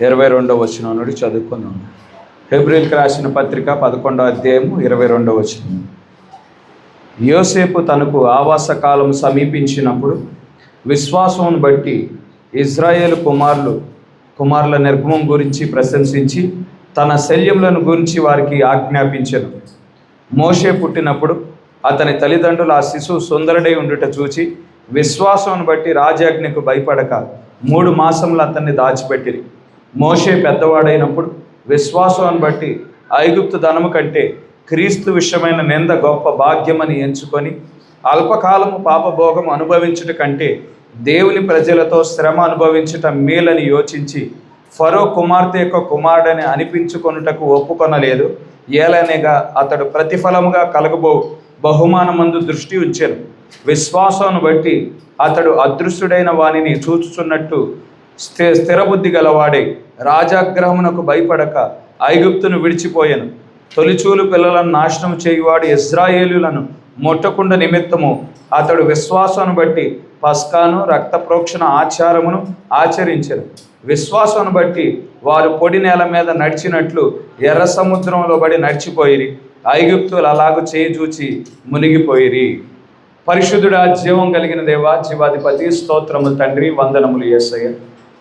22వ వచనం నుండి చదువుకుందాం. హెబ్రీయులకు రాసిన పత్రిక 11వ అధ్యాయము 22వ వచనం. యోసేపు తనకు ఆవాస కాలం సమీపించినప్పుడు విశ్వాసమును బట్టి ఇజ్రాయేలు కుమారుల నిర్గమం గురించి ప్రశంసించి తన శల్యములను గురించి వారికి ఆజ్ఞాపించెను. మోషే పుట్టినప్పుడు అతని తల్లిదండ్రులు ఆ శిశువు సుందరుడై ఉండుట చూచి విశ్వాసమును బట్టి రాజాజ్ఞకు భయపడక 3 మాసములు అతన్ని దాచిపెట్టిరి. మోషే పెద్దవాడైనప్పుడు విశ్వాసమును బట్టి ఐగుప్తు ధనము కంటే క్రీస్తు విషయమైన నింద గొప్ప భాగ్యమని ఎంచుకొని అల్పకాలము పాపభోగం అనుభవించుట కంటే దేవుని ప్రజలతో శ్రమ అనుభవించుట మేలని యోచించి ఫరో కుమార్తె యొక్క కుమారుడని అనిపించుకొనుటకు ఒప్పుకొనలేదు. ఏలనగా అతడు ప్రతిఫలముగా కలగబో బహుమానమందు దృష్టి ఉంచెను. విశ్వాసమును బట్టి అతడు అదృశ్యుడైన వానిని చూచుచున్నట్టు స్థిరబుద్ధి గలవాడై రాజాగ్రహమునకు భయపడక ఐగుప్తును విడిచిపోయాను. తొలిచూలు పిల్లలను నాశనం చేయువాడు ఇశ్రాయేలులను ముట్టకుండా నిమిత్తము అతడు విశ్వాసమును బట్టి పస్కాను రక్త ప్రోక్షణ ఆచారమును ఆచరించెను. విశ్వాసమును బట్టి వారు పొడి నేల మీద నడిచినట్లు ఎర్ర సముద్రంలో పడి నడిచిపోయిరి. ఐగుప్తులు అలాగూ చేజూచి మునిగిపోయిరి. పరిశుద్ధుడా, జీవం కలిగిన దేవా, జీవాధిపతి, స్తోత్రములు తండ్రి, వందనములు యేసయ్య.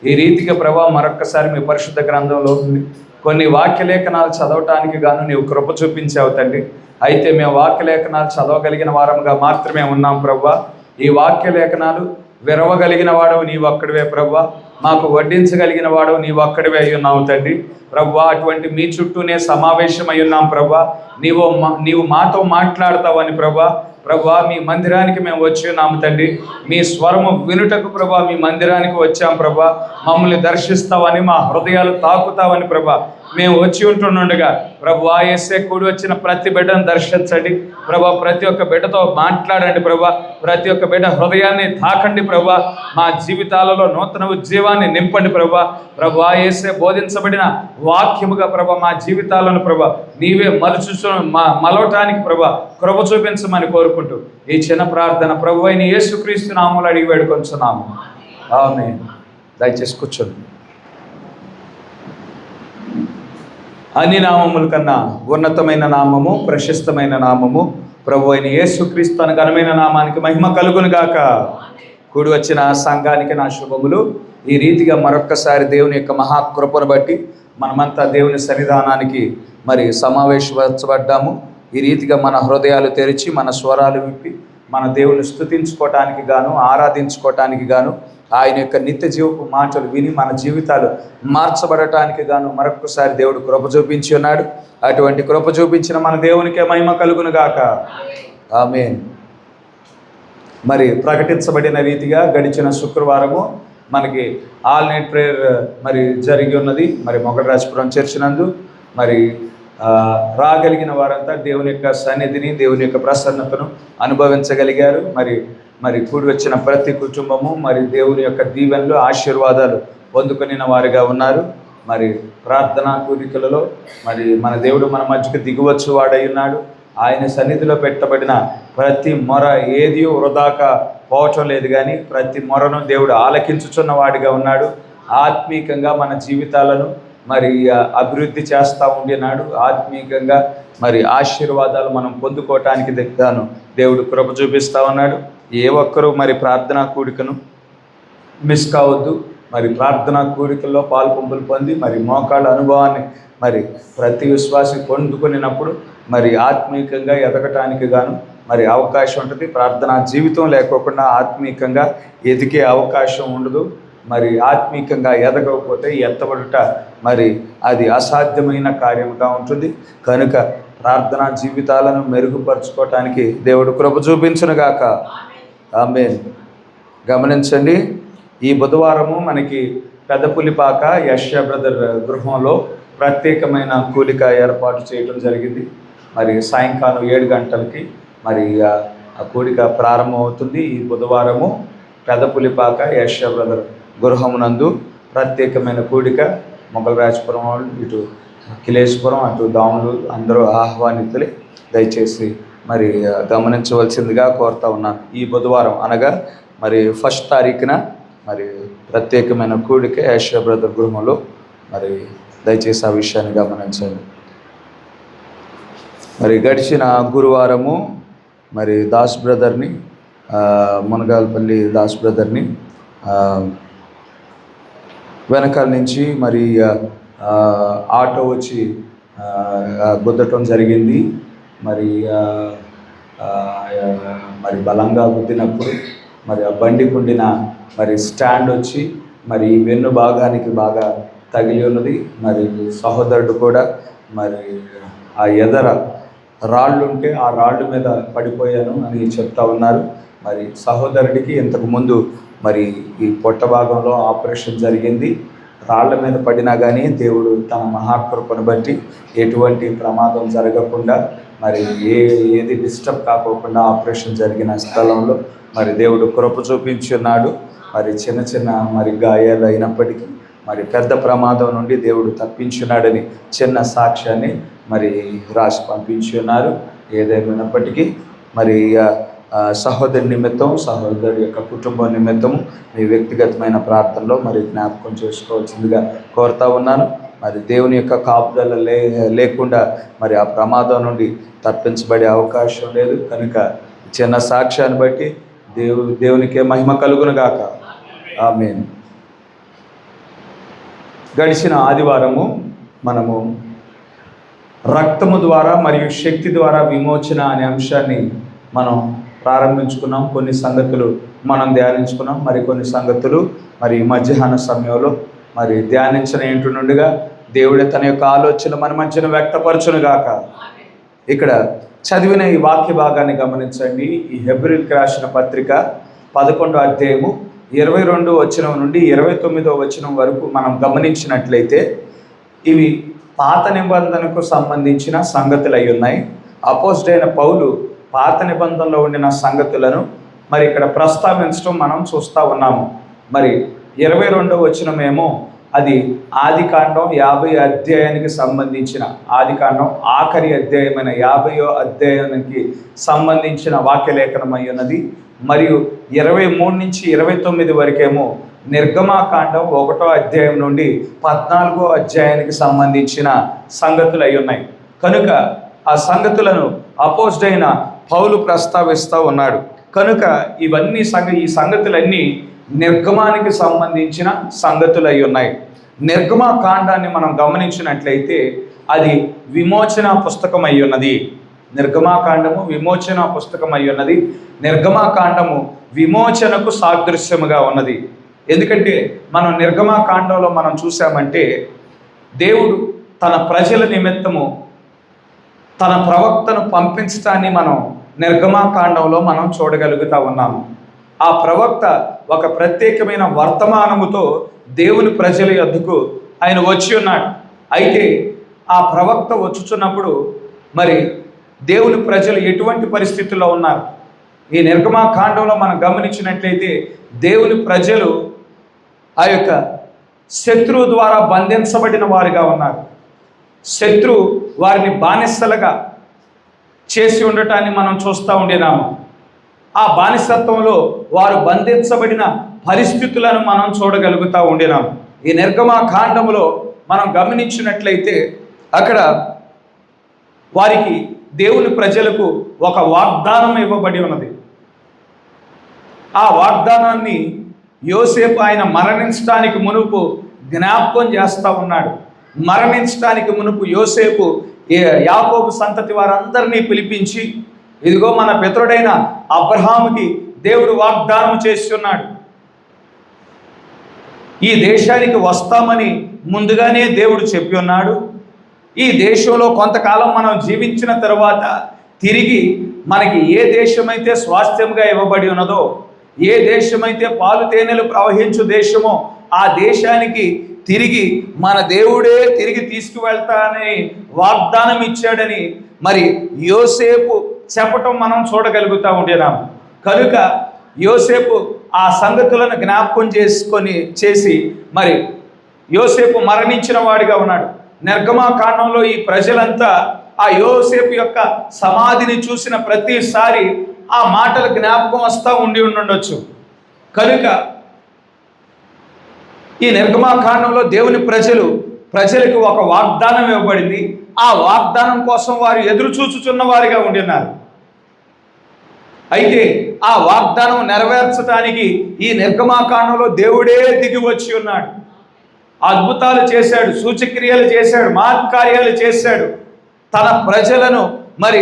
ఈ రీతిగా ప్రభా మరొక్కసారి మీ పరిశుద్ధ గ్రంథంలో కొన్ని వాక్యలేఖనాలు చదవటానికి గాను నీవు కృప చూపించావు తండ్రి. అయితే మేము వాక్యలేఖనాలు చదవగలిగిన వారముగా మాత్రమే ఉన్నాం ప్రభా. ఈ వాక్యలేఖనాలు విరవగలిగిన వాడవు నీవు ఒక్కడివే ప్రభా. మాకు వడ్డించగలిగిన వాడవు నీవు ఒక్కడివే అయి ఉన్నావు తండ్రి. ప్రభా, అటువంటి మీ చుట్టూనే సమావేశమై ఉన్నాం ప్రభా. నీవు మాతో మాట్లాడతావని ప్రభా. ప్రభా, మీ మందిరానికి మేము వచ్చి ఉన్నాము తండ్రి. మీ స్వరము వినుటకు ప్రభా మీ మందిరానికి వచ్చాం ప్రభా. మమ్మల్ని దర్శిస్తావని, మా హృదయాలు తాకుతావని ప్రభా మేము వచ్చి ఉంటుండగా ప్రభా యేసే కూడి వచ్చిన ప్రతి బిడ్డను దర్శించండి ప్రభా. ప్రతి ఒక్క బిడ్డతో మాట్లాడండి ప్రభా. ప్రతి ఒక్క బిడ్డ హృదయాన్ని తాకండి ప్రభా. మా జీవితాలలో నూతన ఉజ్జీవాన్ని నింపండి ప్రభా. ప్రభా యేసే బోధించబడిన వాక్యముగా ప్రభా మా జీవితాలను ప్రభా నీవే మలవటానికి ప్రభా కృప చూపించమని కోరుకుంటూ ఈ చిన్న ప్రార్థన ప్రభు అయిన యేసుక్రీస్తు నామములో అడిగి వేడుకొంచున్నాము. ఆమేన్. దయచేసి కూర్చోండి. అన్ని నామముల కన్నా ఉన్నతమైన నామము, ప్రశస్తమైన నామము ప్రభు అయిన యేసుక్రీస్తు తన ఘనమైన నామానికి మహిమ కలుగును గాక. కూడి వచ్చిన సంఘానికి నా శుభములు. ఈ రీతిగా మరొక్కసారి దేవుని యొక్క మహాకృపను బట్టి మనమంతా దేవుని సన్నిధానానికి సమావేశపడ్డాము. ఈ రీతిగా మన హృదయాలు తెరిచి మన స్వరాలు విప్పి మన దేవుని స్తుతించుకోవటానికి గాను, ఆరాధించుకోవటానికి గాను, ఆయన యొక్క నిత్య జీవపు మాటలు విని మన జీవితాలు మార్చబడటానికి గాను మరొకసారి దేవుడు కృప చూపించి ఉన్నాడు. అటువంటి కృప చూపించిన మన దేవునికే మహిమ కలుగును గాక. ఆమేన్. మరి ప్రకటించబడిన రీతిగా గడిచిన శుక్రవారము మనకి ఆల్ నైట్ ప్రేయర్ జరిగి ఉన్నది. మొగలరాజపురం చర్చి నందు రాగలిగిన వారంతా దేవుని యొక్క సన్నిధిని, దేవుని యొక్క ప్రసన్నతను అనుభవించగలిగారు. కూడి వచ్చిన ప్రతి కుటుంబము దేవుని యొక్క దీవెనలు, ఆశీర్వాదాలు పొందుకొనిన వారిగా ఉన్నారు. ప్రార్థనా కోరికలలో మన దేవుడు మన మధ్యకు దిగువచ్చు వాడై ఉన్నాడు. ఆయన సన్నిధిలో పెట్టబడిన ప్రతి మొర ఏది వృధాక పోవటం లేదు, కానీ ప్రతి మొరను దేవుడు ఆలకించుచున్న వాడిగా ఉన్నాడు. ఆత్మీకంగా మన జీవితాలను అభివృద్ధి చేస్తూ ఉండినాడు. ఆత్మీయంగా ఆశీర్వాదాలు మనం పొందుకోవటానికి గాను దేవుడు కృప చూపిస్తూ ఉన్నాడు. ఏ ఒక్కరూ ప్రార్థనా కూడికను మిస్ కావద్దు. ప్రార్థనా కూడికల్లో పాల్పొంపులు పొంది మోకాళ్ళ అనుభవాన్ని ప్రతి విశ్వాసి పొందుకున్నప్పుడు ఆత్మీయంగా ఎదగటానికి గాను అవకాశం ఉంటుంది. ప్రార్థనా జీవితం లేకోకుండా ఆత్మీయంగా ఎదిగే అవకాశం ఉండదు. ఆత్మీయంగా ఎదగకపోతే ఎత్తబడుట అది అసాధ్యమైన కార్యముగా ఉంటుంది. కనుక ప్రార్థనా జీవితాలను మెరుగుపరుచుకోవటానికి దేవుడు కృప చూపించునుగాక. ఆమేన్. గమనించండి, ఈ బుధవారము పెద్దపులిపాక యశ్యా బ్రదర్ గృహంలో ప్రత్యేకమైన కూలిక ఏర్పాటు చేయడం జరిగింది. సాయంకాలం 7 గంటలకి ఆ కూడిక ప్రారంభమవుతుంది. ఈ బుధవారము పెద్దపులిపాక యశ్యా బ్రదర్ గృహమునందు ప్రత్యేకమైన కూడిక. మొగలరాజపురం వాళ్ళు, ఇటు కిలేశ్వరం, అటు దాములు అందరూ ఆహ్వానితులే. దయచేసి గమనించవలసిందిగా కోరుతా ఉన్నాను. ఈ బుధవారం అనగా 1వ తారీఖున ప్రత్యేకమైన కూడిక యశ్యా బ్రదర్ గృహంలో మరి దయచేసి ఆ విషయాన్ని గమనించండి. మరి గడిచిన గురువారము మరి దాస్ బ్రదర్ని, మునగాలపల్లి దాస్ బ్రదర్ని వెనకాల నుంచి మరి ఆటో వచ్చి గుద్దటం జరిగింది. మరి మరి బలంగా గుద్దినప్పుడు మరి ఆ బండికి ఉండిన మరి స్టాండ్ వచ్చి మరి వెన్ను భాగానికి బాగా తగిలి ఉన్నది. మరి సహోదరుడు కూడా మరి ఆ ఎదర రాళ్ళుంటే ఆ రాళ్ళు మీద పడిపోయాను అని చెప్తా ఉన్నారు. మరి సహోదరుడికి ఇంతకుముందు మరి ఈ పొట్ట భాగంలో ఆపరేషన్ జరిగింది. రాళ్ల మీద పడినా కానీ దేవుడు తన మహాకృపను బట్టి ఎటువంటి ప్రమాదం జరగకుండా మరి ఏది డిస్టర్బ్ కాకోకుండా ఆపరేషన్ జరిగిన స్థలంలో మరి దేవుడు కృప చూపించి ఉన్నాడు. మరి చిన్న చిన్న మరి గాయాలు అయినప్పటికీ మరి పెద్ద ప్రమాదం నుండి దేవుడు తప్పించున్నాడని చిన్న సాక్ష్యాన్ని మరి రాసి పంపించి ఉన్నారు. ఏదేమైనప్పటికీ మరి సహోదరి నిమిత్తం, సహోదరి యొక్క కుటుంబం నిమిత్తము మీ వ్యక్తిగతమైన ప్రార్థనలో మరి జ్ఞాపకం చేసుకోవాల్సిందిగా కోరుతా ఉన్నాను. మరి దేవుని యొక్క కాపుదల లేకుండా మరి ఆ ప్రమాదం నుండి తప్పించబడే అవకాశం లేదు. కనుక చిన్న సాక్ష్యాన్ని బట్టి దేవునికే మహిమ కలుగును గాక. ఆమేన్. గడిచిన ఆదివారము మనము రక్తము ద్వారా మరియు శక్తి ద్వారా విమోచన అనే అంశాన్ని మనం ప్రారంభించుకున్నాం. కొన్ని సంగతులు మనం ధ్యానించుకున్నాం. మరి కొన్ని సంగతులు మరి మధ్యాహ్న సమయంలో మరి ధ్యానించిన ఏంటుండగా దేవుడే తన యొక్క ఆలోచన మన మధ్యన వ్యక్తపరచునుగాక. ఇక్కడ చదివిన ఈ వాక్య భాగాన్ని గమనించండి. ఈ హెబ్రీయులకు రాసిన పత్రిక 11వ అధ్యాయము 22వ వచనం నుండి 29వ వచనం వరకు మనం గమనించినట్లయితే ఇవి పాత నిబంధనకు సంబంధించిన సంగతులు అయి ఉన్నాయి. అపోస్తలుడైన పౌలు పాత నిబంధనలో ఉండిన సంగతులను మరి ఇక్కడ ప్రస్తావించడం మనం చూస్తూ ఉన్నాము. మరి 22వ వచనమేమో అది ఆదికాండం 50వ అధ్యాయానికి సంబంధించిన, ఆదికాండం ఆఖరి అధ్యాయమైన 50వ అధ్యాయానికి సంబంధించిన వాక్యలేఖనం అయి ఉన్నది. మరియు 23 నుంచి 29 వరకేమో నిర్గమాకాండం 1వ అధ్యాయం నుండి 14వ అధ్యాయానికి సంబంధించిన సంగతులు అయి ఉన్నాయి. కనుక ఆ సంగతులను అపోస్తలుడైన పౌలు ప్రస్తావిస్తూ ఉన్నాడు. కనుక ఈ సంగతులన్నీ నిర్గమానికి సంబంధించిన సంగతులు అయి ఉన్నాయి. నిర్గమాకాండాన్ని మనం గమనించినట్లయితే అది విమోచన పుస్తకం అయి ఉన్నది. నిర్గమాకాండము విమోచన పుస్తకం అయి ఉన్నది. నిర్గమాకాండము విమోచనకు సాదృశ్యముగా ఉన్నది. ఎందుకంటే మనం నిర్గమాకాండంలో మనం చూసామంటే దేవుడు తన ప్రజల నిమిత్తము తన ప్రవక్తను పంపించటాన్ని మనం నిర్గమాకాండంలో మనం చూడగలుగుతా ఉన్నాము. ఆ ప్రవక్త ఒక ప్రత్యేకమైన వర్తమానముతో దేవుని ప్రజల యొద్దకు ఆయన వచ్చి ఉన్నాడు. అయితే ఆ ప్రవక్త వచ్చుచున్నప్పుడు మరి దేవుని ప్రజలు ఎటువంటి పరిస్థితుల్లో ఉన్నారు? ఈ నిర్గమాకాండంలో మనం గమనించినట్లయితే దేవుని ప్రజలు ఆ యొక్క శత్రువు ద్వారా బంధించబడిన వారిగా ఉన్నారు. శత్రువు వారిని బానిసలుగా చేసి ఉండటాన్ని మనం చూస్తూ ఉండేనాము. ఆ బానిసత్వంలో వారు బంధించబడిన పరిస్థితులను మనం చూడగలుగుతూ ఉండేనాము. ఈ నిర్గమాకాండములో మనం గమనించినట్లయితే అక్కడ వారికి దేవుని ప్రజలకు ఒక వాగ్దానం ఇవ్వబడి ఉన్నది. ఆ వాగ్దానాన్ని యోసేపు ఆయన మరణించడానికి మునుపు జ్ఞాపకం చేస్తూ ఉన్నాడు. మరణించడానికి మునుపు యోసేపు యాకోబు సంతతి వారందరినీ పిలిపించి, ఇదిగో మన పితరుడైన అబ్రహాముకి దేవుడు వాగ్దానం చేసి ఉన్నాడు, ఈ దేశానికి వస్తామని ముందుగానే దేవుడు చెప్పి ఉన్నాడు. ఈ దేశంలో కొంతకాలం మనం జీవించిన తర్వాత తిరిగి మనకి ఏ దేశమైతే స్వాస్థ్యంగా ఇవ్వబడి ఉన్నదో, ఏ దేశమైతే పాలు తేనెలు ప్రవహించు దేశమో ఆ దేశానికి తిరిగి మన దేవుడే తిరిగి తీసుకువెళ్తానని వాగ్దానం ఇచ్చాడని మరి యోసేపు చెప్పటం మనం చూడగలుగుతూ ఉండేనాము. కనుక యోసేపు ఆ సంగతులను జ్ఞాపకం చేసి మరి యోసేపు మరణించిన వాడిగా ఉన్నాడు. నిర్గమాకాండంలో ఈ ప్రజలంతా ఆ యోసేపు యొక్క సమాధిని చూసిన ప్రతిసారి ఆ మాటల జ్ఞాపకం వస్తూ ఉండొచ్చు. కనుక ఈ నిర్గమాకాండంలో దేవుని ప్రజలు ప్రజలకు ఒక వాగ్దానం ఇవ్వబడింది. ఆ వాగ్దానం కోసం వారు ఎదురు చూచుచున్న వారిగా ఉండినారు. అయితే ఆ వాగ్దానం నెరవేర్చడానికి ఈ నిర్గమాకాండంలో దేవుడే దిగి వచ్చి ఉన్నాడు. అద్భుతాలు చేశాడు, సూచక్రియలు చేశాడు, మహత్కార్యాలు చేశాడు. తన ప్రజలను మరి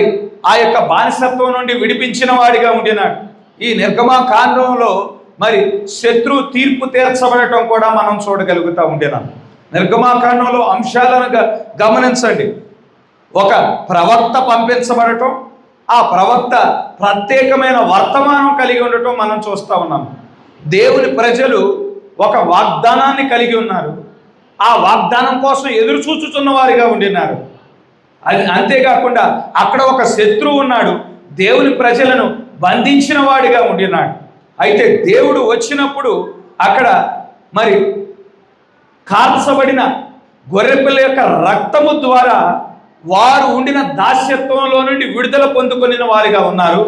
ఆ యొక్క బానిసత్వం నుండి విడిపించిన వాడిగా ఉండినాడు. ఈ నిర్గమాకాండంలో మరి శత్రువు తీర్పు తీర్చబడటం కూడా మనం చూడగలుగుతూ ఉండినాం. నిర్గమాకాండంలో అంశాలను గమనించండి. ఒక ప్రవక్త పంపించబడటం, ఆ ప్రవక్త ప్రత్యేకమైన వర్తమానం కలిగి ఉండటం మనం చూస్తూ ఉన్నాం. దేవుని ప్రజలు ఒక వాగ్దానాన్ని కలిగి ఉన్నారు. ఆ వాగ్దానం కోసం ఎదురు చూచుతున్న వారిగా ఉండినారు. అది అంతేకాకుండా అక్కడ ఒక శత్రువు ఉన్నాడు, దేవుని ప్రజలను బంధించిన వాడిగా ఉండినాడు. అయితే దేవుడు వచ్చినప్పుడు అక్కడ మరి కాల్చబడిన గొర్రెపిల్ల యొక్క రక్తము ద్వారా వారు ఉండిన దాస్యత్వంలో నుండి విడుదల పొందుకొనిన వారిగా ఉన్నారు.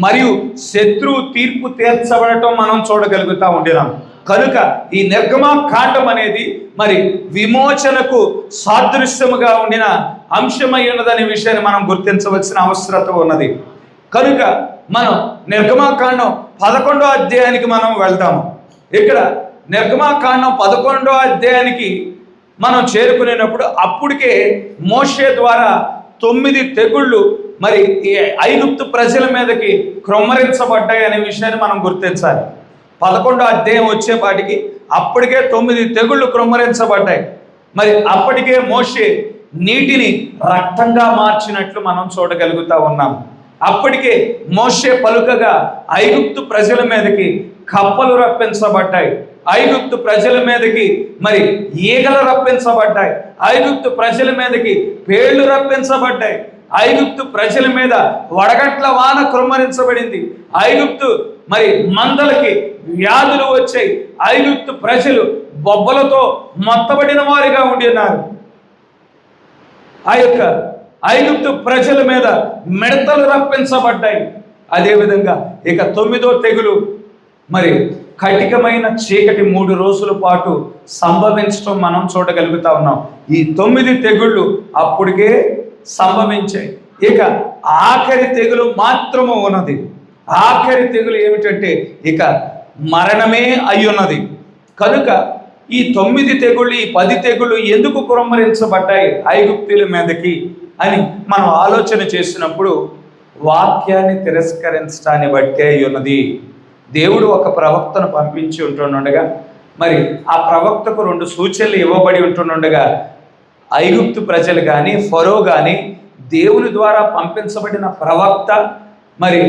మరియు శత్రువు తీర్పు తీర్చబడటం మనం చూడగలుగుతూ ఉండినాం. కనుక ఈ నిర్గమాకాండం అనేది మరి విమోచనకు సాదృశ్యముగా ఉండిన అంశమై ఉన్నదనే విషయాన్ని మనం గుర్తించవలసిన అవసరత ఉన్నది. కనుక మనం నిర్గమాకాండం 11వ అధ్యాయానికి మనం వెళ్తాము. ఇక్కడ నిర్గమాకాండం 11వ అధ్యాయానికి మనం చేరుకునేటప్పుడు అప్పటికే మోషే ద్వారా 9 తెగుళ్ళు మరి ఈ ఐగుప్తు ప్రజల మీదకి క్రొమ్మరించబడ్డాయి అనే విషయాన్ని మనం గుర్తించాలి. 11వ అధ్యాయం వచ్చేపాటికి అప్పటికే 9 తెగుళ్ళు క్రొమ్మరించబడ్డాయి. మరి అప్పటికే మోషే నీటిని రక్తంగా మార్చినట్లు మనం చూడగలుగుతా ఉన్నాం. అప్పటికే మోషే పలుకగా ఐగుప్తు ప్రజల మీదకి కప్పలు రప్పించబడ్డాయి. ఐగుప్తు ప్రజల మీదకి మరి ఈగలు రప్పించబడ్డాయి. ఐగుప్తు ప్రజల మీదకి పేళ్లు రప్పించబడ్డాయి. ఐగుప్తు ప్రజల మీద వడగట్ల వాన కుమ్మరించబడింది. ఐగుప్తు మరి మందలకి వ్యాధులు వచ్చాయి. ఐగుప్తు ప్రజలు బొబ్బలతో మొత్తబడిన వారిగా ఉండి ఉన్నారు. ఆ యొక్క ఐగుప్తు ప్రజల మీద మిడతలు రప్పించబడ్డాయి. అదేవిధంగా ఇక 9వ తెగులు మరి కటికమైన చీకటి 3 రోజుల పాటు సంభవించడం మనం చూడగలుగుతా ఉన్నాం. ఈ 9 తెగుళ్ళు అప్పటికే సంభవించాయి. ఇక ఆఖరి తెగులు మాత్రము ఉన్నది. ఆఖరి తెగులు ఏమిటంటే ఇక మరణమే అయ్యున్నది. కనుక ఈ 9 తెగుళ్ళు, ఈ 10 తెగుళ్ళు ఎందుకు కుమ్మరించబడ్డాయి ఐగుప్తుల మీదకి అని మనం ఆలోచన చేసినప్పుడు వాక్యాన్ని తిరస్కరించడాన్ని బట్టే ఉన్నది. దేవుడు ఒక ప్రవక్తను పంపించి ఉంటుండగా మరి ఆ ప్రవక్తకు 2 సూచనలు ఇవ్వబడి ఉంటుండగా ఐగుప్తు ప్రజలు కానీ ఫరో కానీ దేవుని ద్వారా పంపించబడిన ప్రవక్త మరి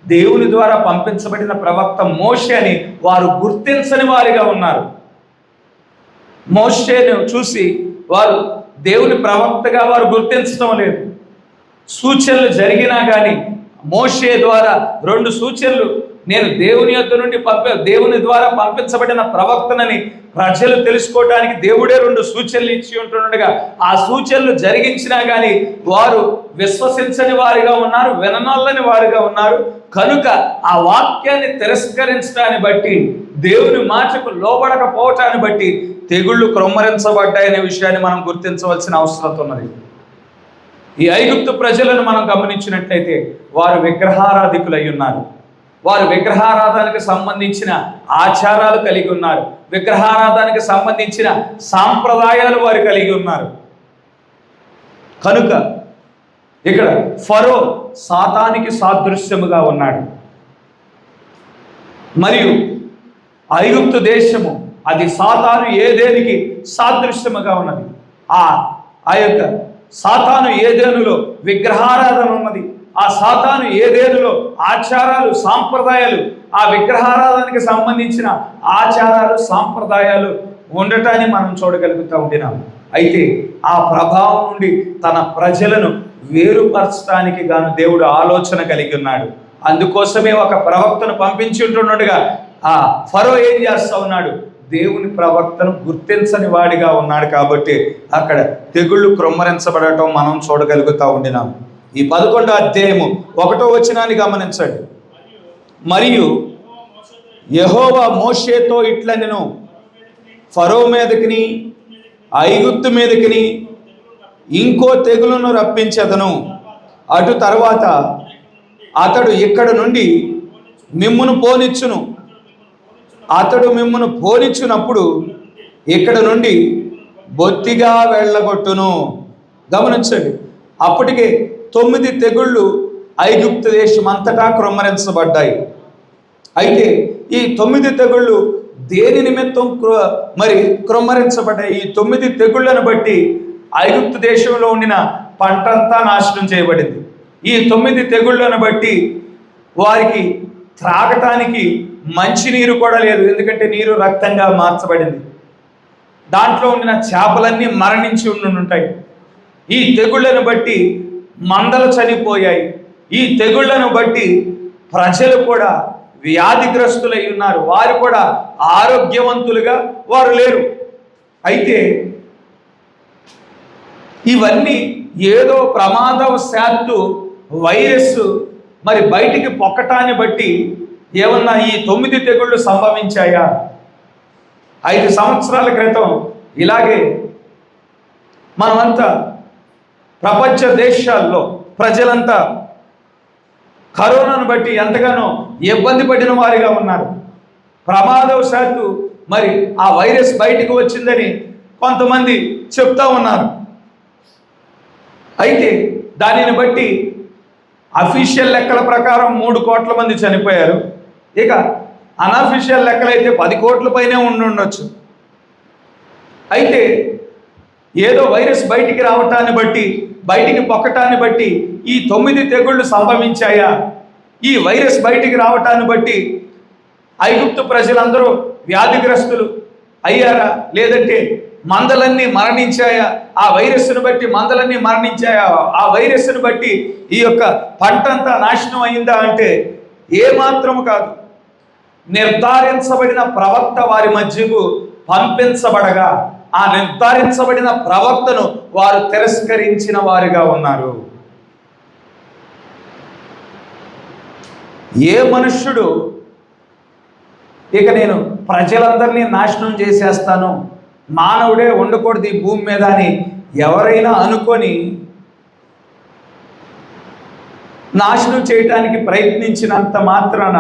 దేవుని ద్వారా పంపించబడిన ప్రవక్త మోషే అని వారు గుర్తించని వారిగా ఉన్నారు. మోషేను చూసి వారు దేవుని ప్రవక్తగా వారు గుర్తించడం లేదు. సూచనలు జరిగినా కానీ మోషే ద్వారా 2 సూచనలు, నేను దేవుని యొద్ద నుండి దేవుని ద్వారా పంపించబడిన ప్రవక్తనని ప్రజలు తెలుసుకోవడానికి దేవుడే 2 సూచనలు ఇచ్చి ఉంటుండగా ఆ సూచనలు జరిగించినా కానీ వారు విశ్వసించని వారిగా ఉన్నారు, విననొల్లని వారిగా ఉన్నారు. కనుక ఆ వాక్యాన్ని తిరస్కరించడాన్ని బట్టి, దేవుని మాటకు లోబడకపోవటాన్ని బట్టి తెగుళ్ళు క్రొమ్మరించబడ్డాయనే విషయాన్ని మనం గుర్తించవలసిన అవసరం ఉన్నది. ఈ ఐగుప్తు ప్రజలను మనం గమనించినట్లయితే వారు విగ్రహారాధికులై ఉన్నారు. వారు విగ్రహారాధనకు సంబంధించిన ఆచారాలు కలిగి ఉన్నారు. విగ్రహారాధనకు సంబంధించిన సాంప్రదాయాలు వారు కలిగి ఉన్నారు. కనుక ఇక్కడ ఫరో సాతానికి సాదృశ్యముగా ఉన్నాడు. మరియు ఐగుప్తు దేశము అది సాతాను ఏదేనికి సాదృశ్యముగా ఉన్నది. ఆ యొక్క సాతాను ఏదేనులో విగ్రహారాధన ఉన్నది. ఆ సాతాను ఏదేనులో ఆచారాలు, సాంప్రదాయాలు, ఆ విగ్రహారాధనకి సంబంధించిన ఆచారాలు, సాంప్రదాయాలు ఉండటాన్ని మనం చూడగలుగుతూ ఉండినాం. అయితే ఆ ప్రభావం నుండి తన ప్రజలను వేరుపరచడానికి గాను దేవుడు ఆలోచన కలిగి ఉన్నాడు. అందుకోసమే ఒక ప్రవక్తను పంపించి ఉంటుండగా ఆ ఫరో ఏం చేస్తా ఉన్నాడు? దేవుని ప్రవక్తను గుర్తించని వాడిగా ఉన్నాడు. కాబట్టి అక్కడ తెగుళ్ళు క్రొమ్మరించబడటం మనం చూడగలుగుతూ ఉండినాం. ఈ 11వ అధ్యాయము 1వ వచనాన్ని గమనించండి. మరియు యెహోవా మోషేతో ఇట్లనెను, ఫరో మీదకిని ఐగుప్తు మీదకిని ఇంకో తెగులును రప్పించెదను. అటు తర్వాత అతడు ఇక్కడ నుండి మిమ్మును పోనిచ్చును. అతడు మిమ్మును పోనిచ్చునప్పుడు ఇక్కడ నుండి బొత్తిగా వెళ్ళగొట్టును. గమనించండి, అప్పటికే 9 తెగుళ్ళు ఐగుప్తు దేశం అంతటా క్రొమ్మరించబడ్డాయి. అయితే ఈ 9 తెగుళ్ళు దేని నిమిత్తం క్రొమ్మరించబడ్డాయి? ఈ 9 తెగుళ్లను బట్టి ఐగుప్తు దేశంలో ఉండిన పంటంతా నాశనం చేయబడింది. ఈ 9 తెగుళ్లను బట్టి వారికి త్రాగటానికి మంచినీరు కూడా లేదు, ఎందుకంటే నీరు రక్తంగా మార్చబడింది. దాంట్లో ఉండిన చేపలన్నీ మరణించి ఉంటాయి. ఈ తెగుళ్లను బట్టి మందలు చనిపోయాయి. ఈ తెగుళ్లను బట్టి ప్రజలు కూడా వ్యాధిగ్రస్తులై ఉన్నారు. వారు కూడా ఆరోగ్యవంతులుగా వారు లేరు. అయితే ఇవన్నీ ఏదో ప్రమాదవశాత్తు వైరస్ బయటికి పొక్కటాన్ని బట్టి ఏమన్నా ఈ 9 తెగుళ్ళు సంభవించాయా? 5 సంవత్సరాల క్రితం ఇలాగే మనమంతా ప్రపంచ దేశాల్లో ప్రజలంతా కరోనాను బట్టి ఎంతగానో ఇబ్బంది పడిన వారిగా ఉన్నారు. ప్రమాదవశాత్తు ఆ వైరస్ బయటికి వచ్చిందని కొంతమంది చెప్తా ఉన్నారు. అయితే దానిని బట్టి అఫీషియల్ లెక్కల ప్రకారం 3 కోట్ల మంది చనిపోయారు. ఇక అన్అఫీషియల్ లెక్కలైతే 10 కోట్ల పైనే ఉండొచ్చు. అయితే ఏదో వైరస్ బయటికి రావటాన్ని బట్టి, బయటికి పొక్కటాన్ని బట్టి ఈ 9 తెగుళ్ళు సంభవించాయా? ఈ వైరస్ బయటికి రావటాన్ని బట్టి ఐగుప్తు ప్రజలందరూ వ్యాధిగ్రస్తులు అయ్యారా? లేదంటే మందలన్నీ మరణించాయా? ఆ వైరస్ను బట్టి మందలన్నీ మరణించాయా? ఆ వైరస్ను బట్టి ఈ యొక్క పంటంతా నాశనం అయిందా అంటే ఏమాత్రము కాదు. నిర్ధారించబడిన ప్రవక్త వారి మధ్యకు పంపించబడగా ఆ నిర్ధారించబడిన ప్రవక్తను వారు తిరస్కరించిన వారిగా ఉన్నారు. ఏ మనుష్యుడు ఇక నేను ప్రజలందరినీ నాశనం చేసేస్తాను, మానవుడే ఉండకూడదు ఈ భూమి మీద అని ఎవరైనా అనుకొని నాశనం చేయటానికి ప్రయత్నించినంత మాత్రాన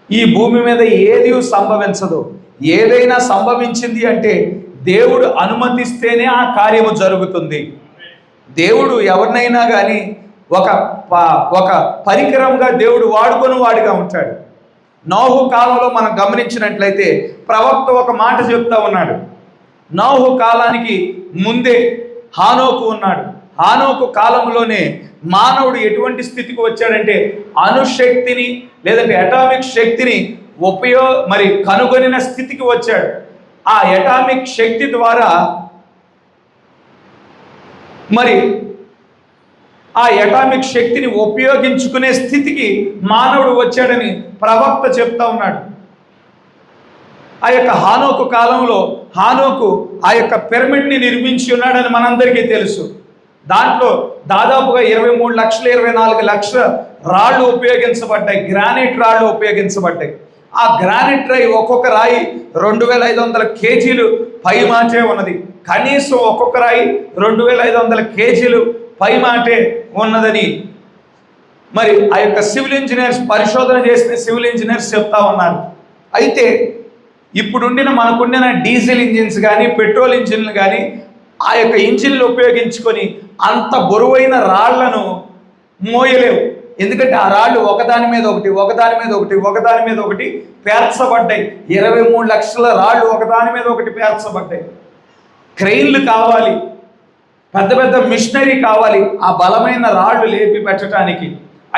ఈ భూమి మీద ఏది సంభవించదు. ఏదైనా సంభవించింది అంటే దేవుడు అనుమతిస్తేనే ఆ కార్యము జరుగుతుంది. దేవుడు ఎవరినైనా కానీ ఒక పరికరంగా దేవుడు వాడుకొని వాడిగా ఉంటాడు. నోహు కాలంలో మనం గమనించినట్లయితే ప్రవక్త ఒక మాట చెప్తా ఉన్నాడు. నోహు కాలానికి ముందే హానోకు ఉన్నాడు. హానోకు కాలంలోనే మానవుడు ఎటువంటి స్థితికి వచ్చాడంటే అణుశక్తిని లేదంటే అటామిక్ శక్తిని కనుగొనిన స్థితికి వచ్చాడు. ఆ అటామిక్ శక్తి ద్వారా ఆ అటామిక్ శక్తిని ఉపయోగించుకునే స్థితికి మానవుడు వచ్చాడని ప్రవక్త చెప్తా ఉన్నాడు. ఆ యొక్క హానోకు కాలంలో హానోకు ఆ యొక్క పిరమిడ్ని నిర్మించి ఉన్నాడని మనందరికీ తెలుసు. దాంట్లో దాదాపుగా 23,24,00,000 రాళ్ళు ఉపయోగించబడ్డాయి, గ్రానైట్ రాళ్ళు ఉపయోగించబడ్డాయి. ఆ గ్రానైట్ రాయి ఒక్కొక్క రాయి 2,500 కేజీలు పై మాటే ఉన్నది. కనీసం ఒక్కొక్క రాయి 2,500 కేజీలు పై మాటే ఉన్నదని ఆ యొక్క సివిల్ ఇంజనీర్స్ పరిశోధన చేసిన సివిల్ ఇంజనీర్స్ చెప్తా ఉన్నారు. అయితే ఇప్పుడుండిన మనకుండిన డీజిల్ ఇంజిన్స్ కానీ పెట్రోల్ ఇంజిన్లు కానీ ఆ యొక్క ఇంజిన్లు ఉపయోగించుకొని అంత బరువైన రాళ్లను మోయలేవు. ఎందుకంటే ఆ రాళ్ళు ఒకదాని మీద ఒకటి పేర్చబడ్డాయి. 23 లక్షల రాళ్ళు ఒకదాని మీద ఒకటి పేర్చబడ్డాయి. క్రెయిన్లు కావాలి, పెద్ద పెద్ద మిషనరీ కావాలి ఆ బలమైన రాళ్ళు లేపి పెట్టడానికి.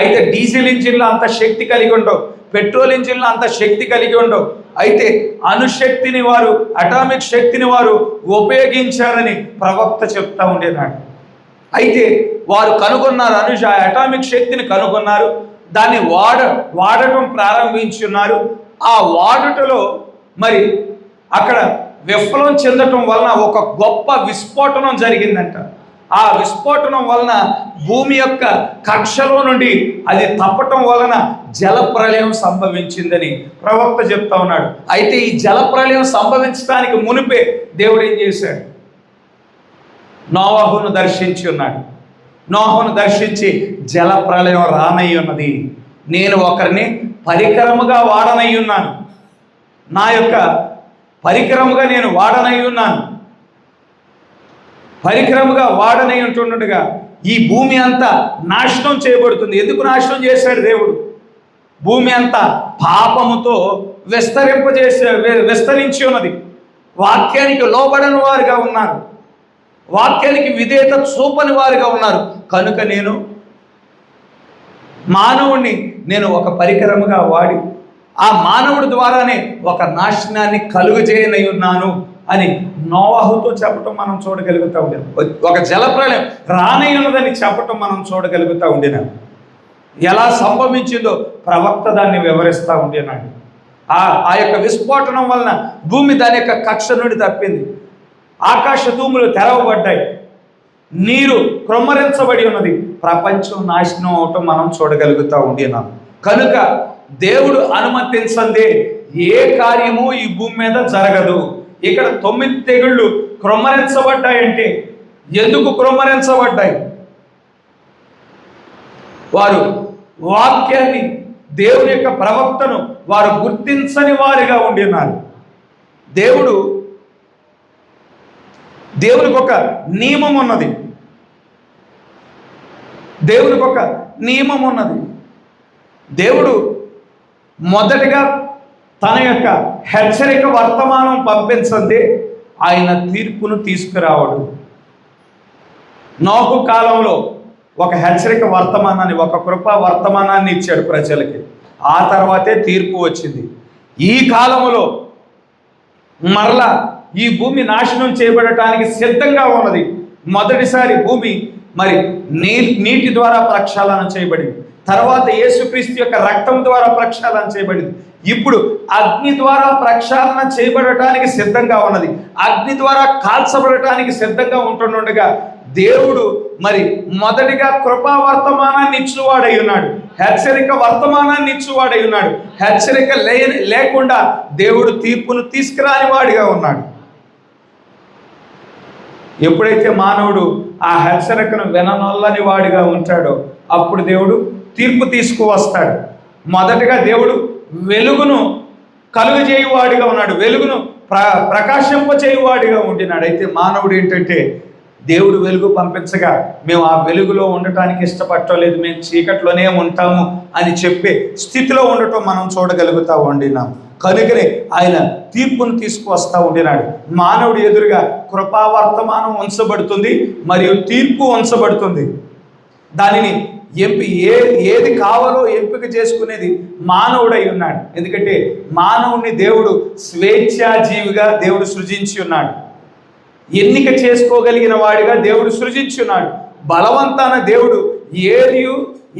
అయితే డీజిల్ ఇంజిన్లు అంత శక్తి కలిగి ఉండవు, పెట్రోల్ ఇంజిన్లు అంత శక్తి కలిగి ఉండవు. అయితే అణుశక్తిని వారు అటామిక్ శక్తిని వారు ఉపయోగించారని ప్రవక్త చెప్తా ఉండేనాడు. అయితే వారు కనుగొన్నారు, అటామిక్ శక్తిని కనుగొన్నారు, దాన్ని వాడటం ప్రారంభించున్నారు. ఆ వాడుటలో అక్కడ విఫలం చెందటం వలన ఒక గొప్ప విస్ఫోటనం జరిగిందంట. ఆ విస్ఫోటనం వలన భూమి యొక్క కక్షలో నుండి అది తప్పటం వలన జలప్రళయం సంభవించిందని ప్రవక్త చెప్తా ఉన్నాడు. అయితే ఈ జలప్రళయం సంభవించడానికి మునిపే దేవుడు ఏం చేశాడు? నోవహును దర్శించి ఉన్నాడు. నోవహును దర్శించి జలప్రళయం రానై ఉన్నది, నేను ఒకరిని పరికరముగా వాడనై ఉన్నాను, నా యొక్క పరికరముగా నేను వాడనై ఉన్నాను. పరికరముగా వాడనై ఉంటుండగా ఈ భూమి అంతా నాశనం చేయబడుతుంది. ఎందుకు నాశనం చేశాడు దేవుడు? భూమి అంతా పాపముతో విస్తరించి ఉన్నది. వాక్యానికి లోబడని వారుగా ఉన్నారు, వాక్యానికి విధేయత చూపని వారుగా ఉన్నారు. కనుక నేను మానవుణ్ణి ఒక పరికరముగా వాడి ఆ మానవుడి ద్వారానే ఒక నాశనాన్ని కలుగజేయనై ఉన్నాను అని నోవహుతో చెప్పటం మనం చూడగలుగుతూ ఉండేది. ఒక జలప్రళయం రానై ఉన్నదని చెప్పటం మనం చూడగలుగుతూ ఉండేనా. ఎలా సంభవించిందో ప్రవక్త దాన్ని వివరిస్తూ ఉండేనాడు. ఆ యొక్క విస్ఫోటనం వలన భూమి దాని యొక్క కక్ష నుండి తప్పింది, ఆకాశ తూములు తెరవబడ్డాయి, నీరు క్రొమ్మరించబడి ఉన్నది, ప్రపంచం నాశనం అవటం మనం చూడగలుగుతూ ఉండేనాం. కనుక దేవుడు అనుమతించందే ఏ కార్యము ఈ భూమి మీద జరగదు. ఇక్కడ 9 తెగుళ్ళు క్రొమ్మరించబడ్డాయంటే ఎందుకు క్రొమ్మరించబడ్డాయి? వారు వాక్యాన్ని, దేవుని యొక్క ప్రవక్తను వారు గుర్తించని వారిగా ఉండినారు. దేవునికి ఒక నియమం ఉన్నది, దేవునికి ఒక నియమం ఉన్నది. దేవుడు మొదటిగా తన యొక్క హెచ్చరిక వర్తమానం పంపించండి ఆయన తీర్పును తీసుకురావడు. నోహు కాలంలో ఒక హెచ్చరిక వర్తమానాన్ని, ఒక కృపా వర్తమానాన్ని ఇచ్చాడు ప్రజలకి. ఆ తర్వాతే తీర్పు వచ్చింది. ఈ కాలంలో మరలా ఈ భూమి నాశనం చేయబడటానికి సిద్ధంగా ఉన్నది. మొదటిసారి భూమి నీటి ద్వారా ప్రక్షాళన చేయబడింది. తర్వాత యేసుక్రీస్తు యొక్క రక్తం ద్వారా ప్రక్షాళన చేయబడింది. ఇప్పుడు అగ్ని ద్వారా ప్రక్షాళన చేయబడటానికి సిద్ధంగా ఉన్నది. అగ్ని ద్వారా కాల్చబడటానికి సిద్ధంగా ఉంటుండగా దేవుడు మొదటిగా కృపా వర్తమానాన్ని ఇచ్చువాడై ఉన్నాడు, హెచ్చరిక వర్తమానాన్ని ఇచ్చువాడై ఉన్నాడు. హెచ్చరిక లేకుండా దేవుడు తీర్పును తీసుకురాని వాడిగా ఉన్నాడు. ఎప్పుడైతే మానవుడు ఆ హెచ్చరికను విననొల్లని వాడిగా ఉంటాడో అప్పుడు దేవుడు తీర్పు తీసుకువస్తాడు. మొదటగా దేవుడు వెలుగును కలుగజేయువాడిగా ఉన్నాడు, వెలుగును ప్రకాశింపచేయువాడిగా ఉండినాడు. అయితే మానవుడు ఏంటంటే దేవుడు వెలుగు పంపించగా మేము ఆ వెలుగులో ఉండటానికి ఇష్టపడలేదు, మేము చీకట్లోనే ఉంటాము అని చెప్పే స్థితిలో ఉండటం మనం చూడగలుగుతూ ఉండినాం. కనుకనే ఆయన తీర్పును తీసుకువస్తూ ఉండినాడు. మానవుడి ఎదురుగా కృపావర్తమానం ఉంచబడుతుంది మరియు తీర్పు ఉంచబడుతుంది. దానిని ఏది కావాలో ఎంపిక చేసుకునేది మానవుడై ఉన్నాడు. ఎందుకంటే మానవుడిని దేవుడు స్వేచ్ఛాజీవిగా దేవుడు సృజించి ఉన్నాడు, ఎన్నిక చేసుకోగలిగిన వాడిగా దేవుడు సృజించి ఉన్నాడు. బలవంతాన దేవుడు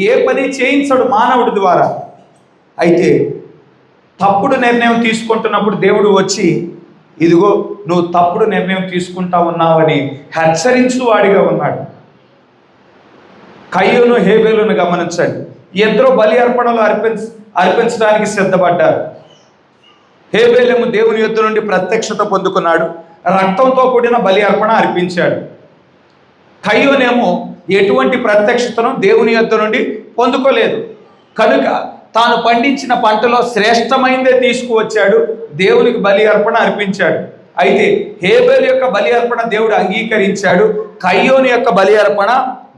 ఏ పని చేయించడు మానవుడి ద్వారా. అయితే తప్పుడు నిర్ణయం తీసుకుంటున్నప్పుడు దేవుడు వచ్చి ఇదిగో నువ్వు తప్పుడు నిర్ణయం తీసుకుంటా ఉన్నావని హెచ్చరించు వాడిగా ఉన్నాడు. కయ్యూను హేబేలును గమనించండి. ఇద్దరు బలి అర్పణలు అర్పించడానికి సిద్ధపడ్డారు. హేబేలేమో దేవుని యొద్ద నుండి ప్రత్యక్షత పొందుకున్నాడు, రక్తంతో కూడిన బలి అర్పణ అర్పించాడు. కయ్యూనేమో ఎటువంటి ప్రత్యక్షతను దేవుని యొద్ద నుండి పొందుకోలేదు. కనుక తాను పండించిన పంటలో శ్రేష్టమైందే తీసుకువచ్చాడు, దేవునికి బలి అర్పణ అర్పించాడు. అయితే హేబేలు యొక్క బలి అర్పణ దేవుడు అంగీకరించాడు, కయ్యూని యొక్క బలి అర్పణ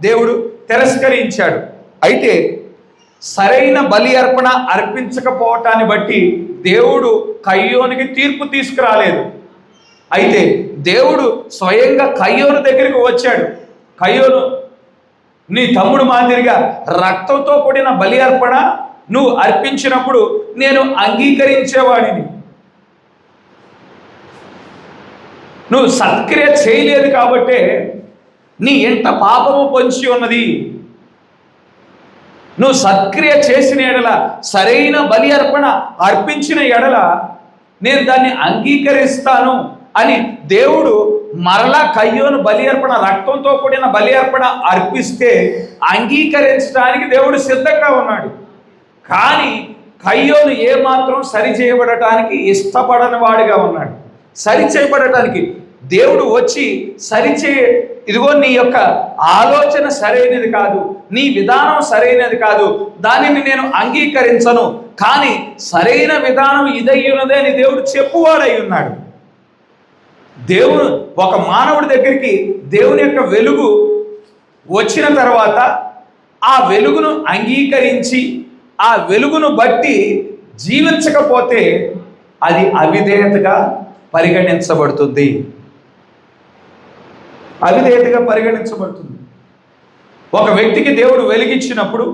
దేవుడు తిరస్కరించాడు. అయితే సరైన బలి అర్పణ అర్పించకపోవటాన్ని బట్టి దేవుడు కయ్యోనికి తీర్పు తీసుకురాలేదు. అయితే దేవుడు స్వయంగా కయ్యోను దగ్గరికి వచ్చాడు. కయ్యోను, నీ తమ్ముడు మాదిరిగా రక్తంతో కూడిన బలి అర్పణ నువ్వు అర్పించినప్పుడు నేను అంగీకరించేవాడిని, నువ్వు సత్క్రియ చేయలేదు కాబట్టే నీ ఇంట పాపము పొంచి ఉన్నది. నువ్వు సత్క్రియ చేసిన ఎడల, సరైన బలి అర్పణ అర్పించిన ఎడల నేను దాన్ని అంగీకరిస్తాను అని దేవుడు మరలా కయ్యోను బలి అర్పణ, రక్తంతో కూడిన బలి అర్పణ అర్పిస్తే అంగీకరించడానికి దేవుడు సిద్ధంగా ఉన్నాడు. కానీ కయ్యోను ఏమాత్రం సరి చేయబడటానికి ఇష్టపడని వాడిగా ఉన్నాడు. సరి చేయబడటానికి దేవుడు వచ్చి ఇదిగో నీ యొక్క ఆలోచన సరైనది కాదు, నీ విధానం సరైనది కాదు, దానిని నేను అంగీకరించను, కానీ సరైన విధానం ఇదయ్యున్నదే అని దేవుడు చెప్పువాడై ఉన్నాడు. దేవుడు ఒక మానవుడి దగ్గరికి దేవుని యొక్క వెలుగు వచ్చిన తర్వాత ఆ వెలుగును అంగీకరించి ఆ వెలుగును బట్టి జీవించకపోతే అది అవిధేయతగా పరిగణించబడుతుంది. అవిధేయతగా పరిగణించబడుతుంది. ఒక వ్యక్తికి దేవుడు వెలిగించినప్పుడు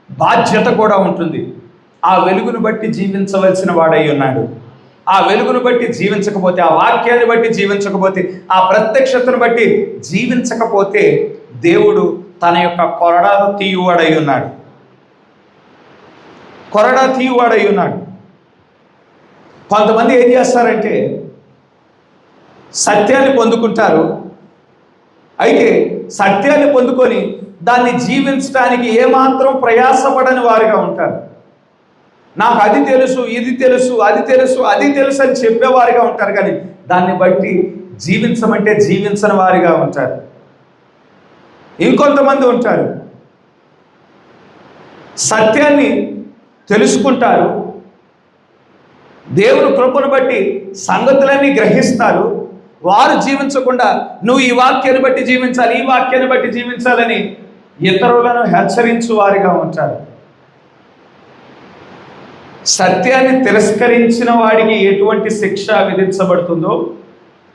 బాధ్యత కూడా ఉంటుంది. ఆ వెలుగును బట్టి జీవించవలసిన వాడై ఉన్నాడు. ఆ వెలుగును బట్టి జీవించకపోతే, ఆ వాక్యాన్ని బట్టి జీవించకపోతే, ఆ ప్రత్యక్షతను బట్టి జీవించకపోతే దేవుడు తన యొక్క కొరడా తీయువాడై ఉన్నాడు. కొరడా తీయువాడై ఉన్నాడు. కొంతమంది ఏం చేస్తారంటే సత్యాన్ని పొందుకుంటారు. అయితే సత్యాన్ని పొందుకొని దాన్ని జీవించడానికి ఏమాత్రం ప్రయాసపడని వారిగా ఉంటారు. నాకు అది తెలుసు, ఇది తెలుసు, అది తెలుసు, అది తెలుసు అని చెప్పేవారిగా ఉంటారు. కానీ దాన్ని బట్టి జీవించమంటే జీవించని వారిగా ఉంటారు. ఇంకొంతమంది ఉంటారు, సత్యాన్ని తెలుసుకుంటారు, దేవుని కృపను బట్టి సంగతులన్నీ గ్రహిస్తారు. వారు జీవించకుండా నువ్వు ఈ వాక్యాన్ని బట్టి జీవించాలి, ఈ వాక్యాన్ని బట్టి జీవించాలని ఇతరులను హెచ్చరించు వారిగా ఉంటారు. సత్యాన్ని తిరస్కరించిన వాడికి ఎటువంటి శిక్ష విధించబడుతుందో,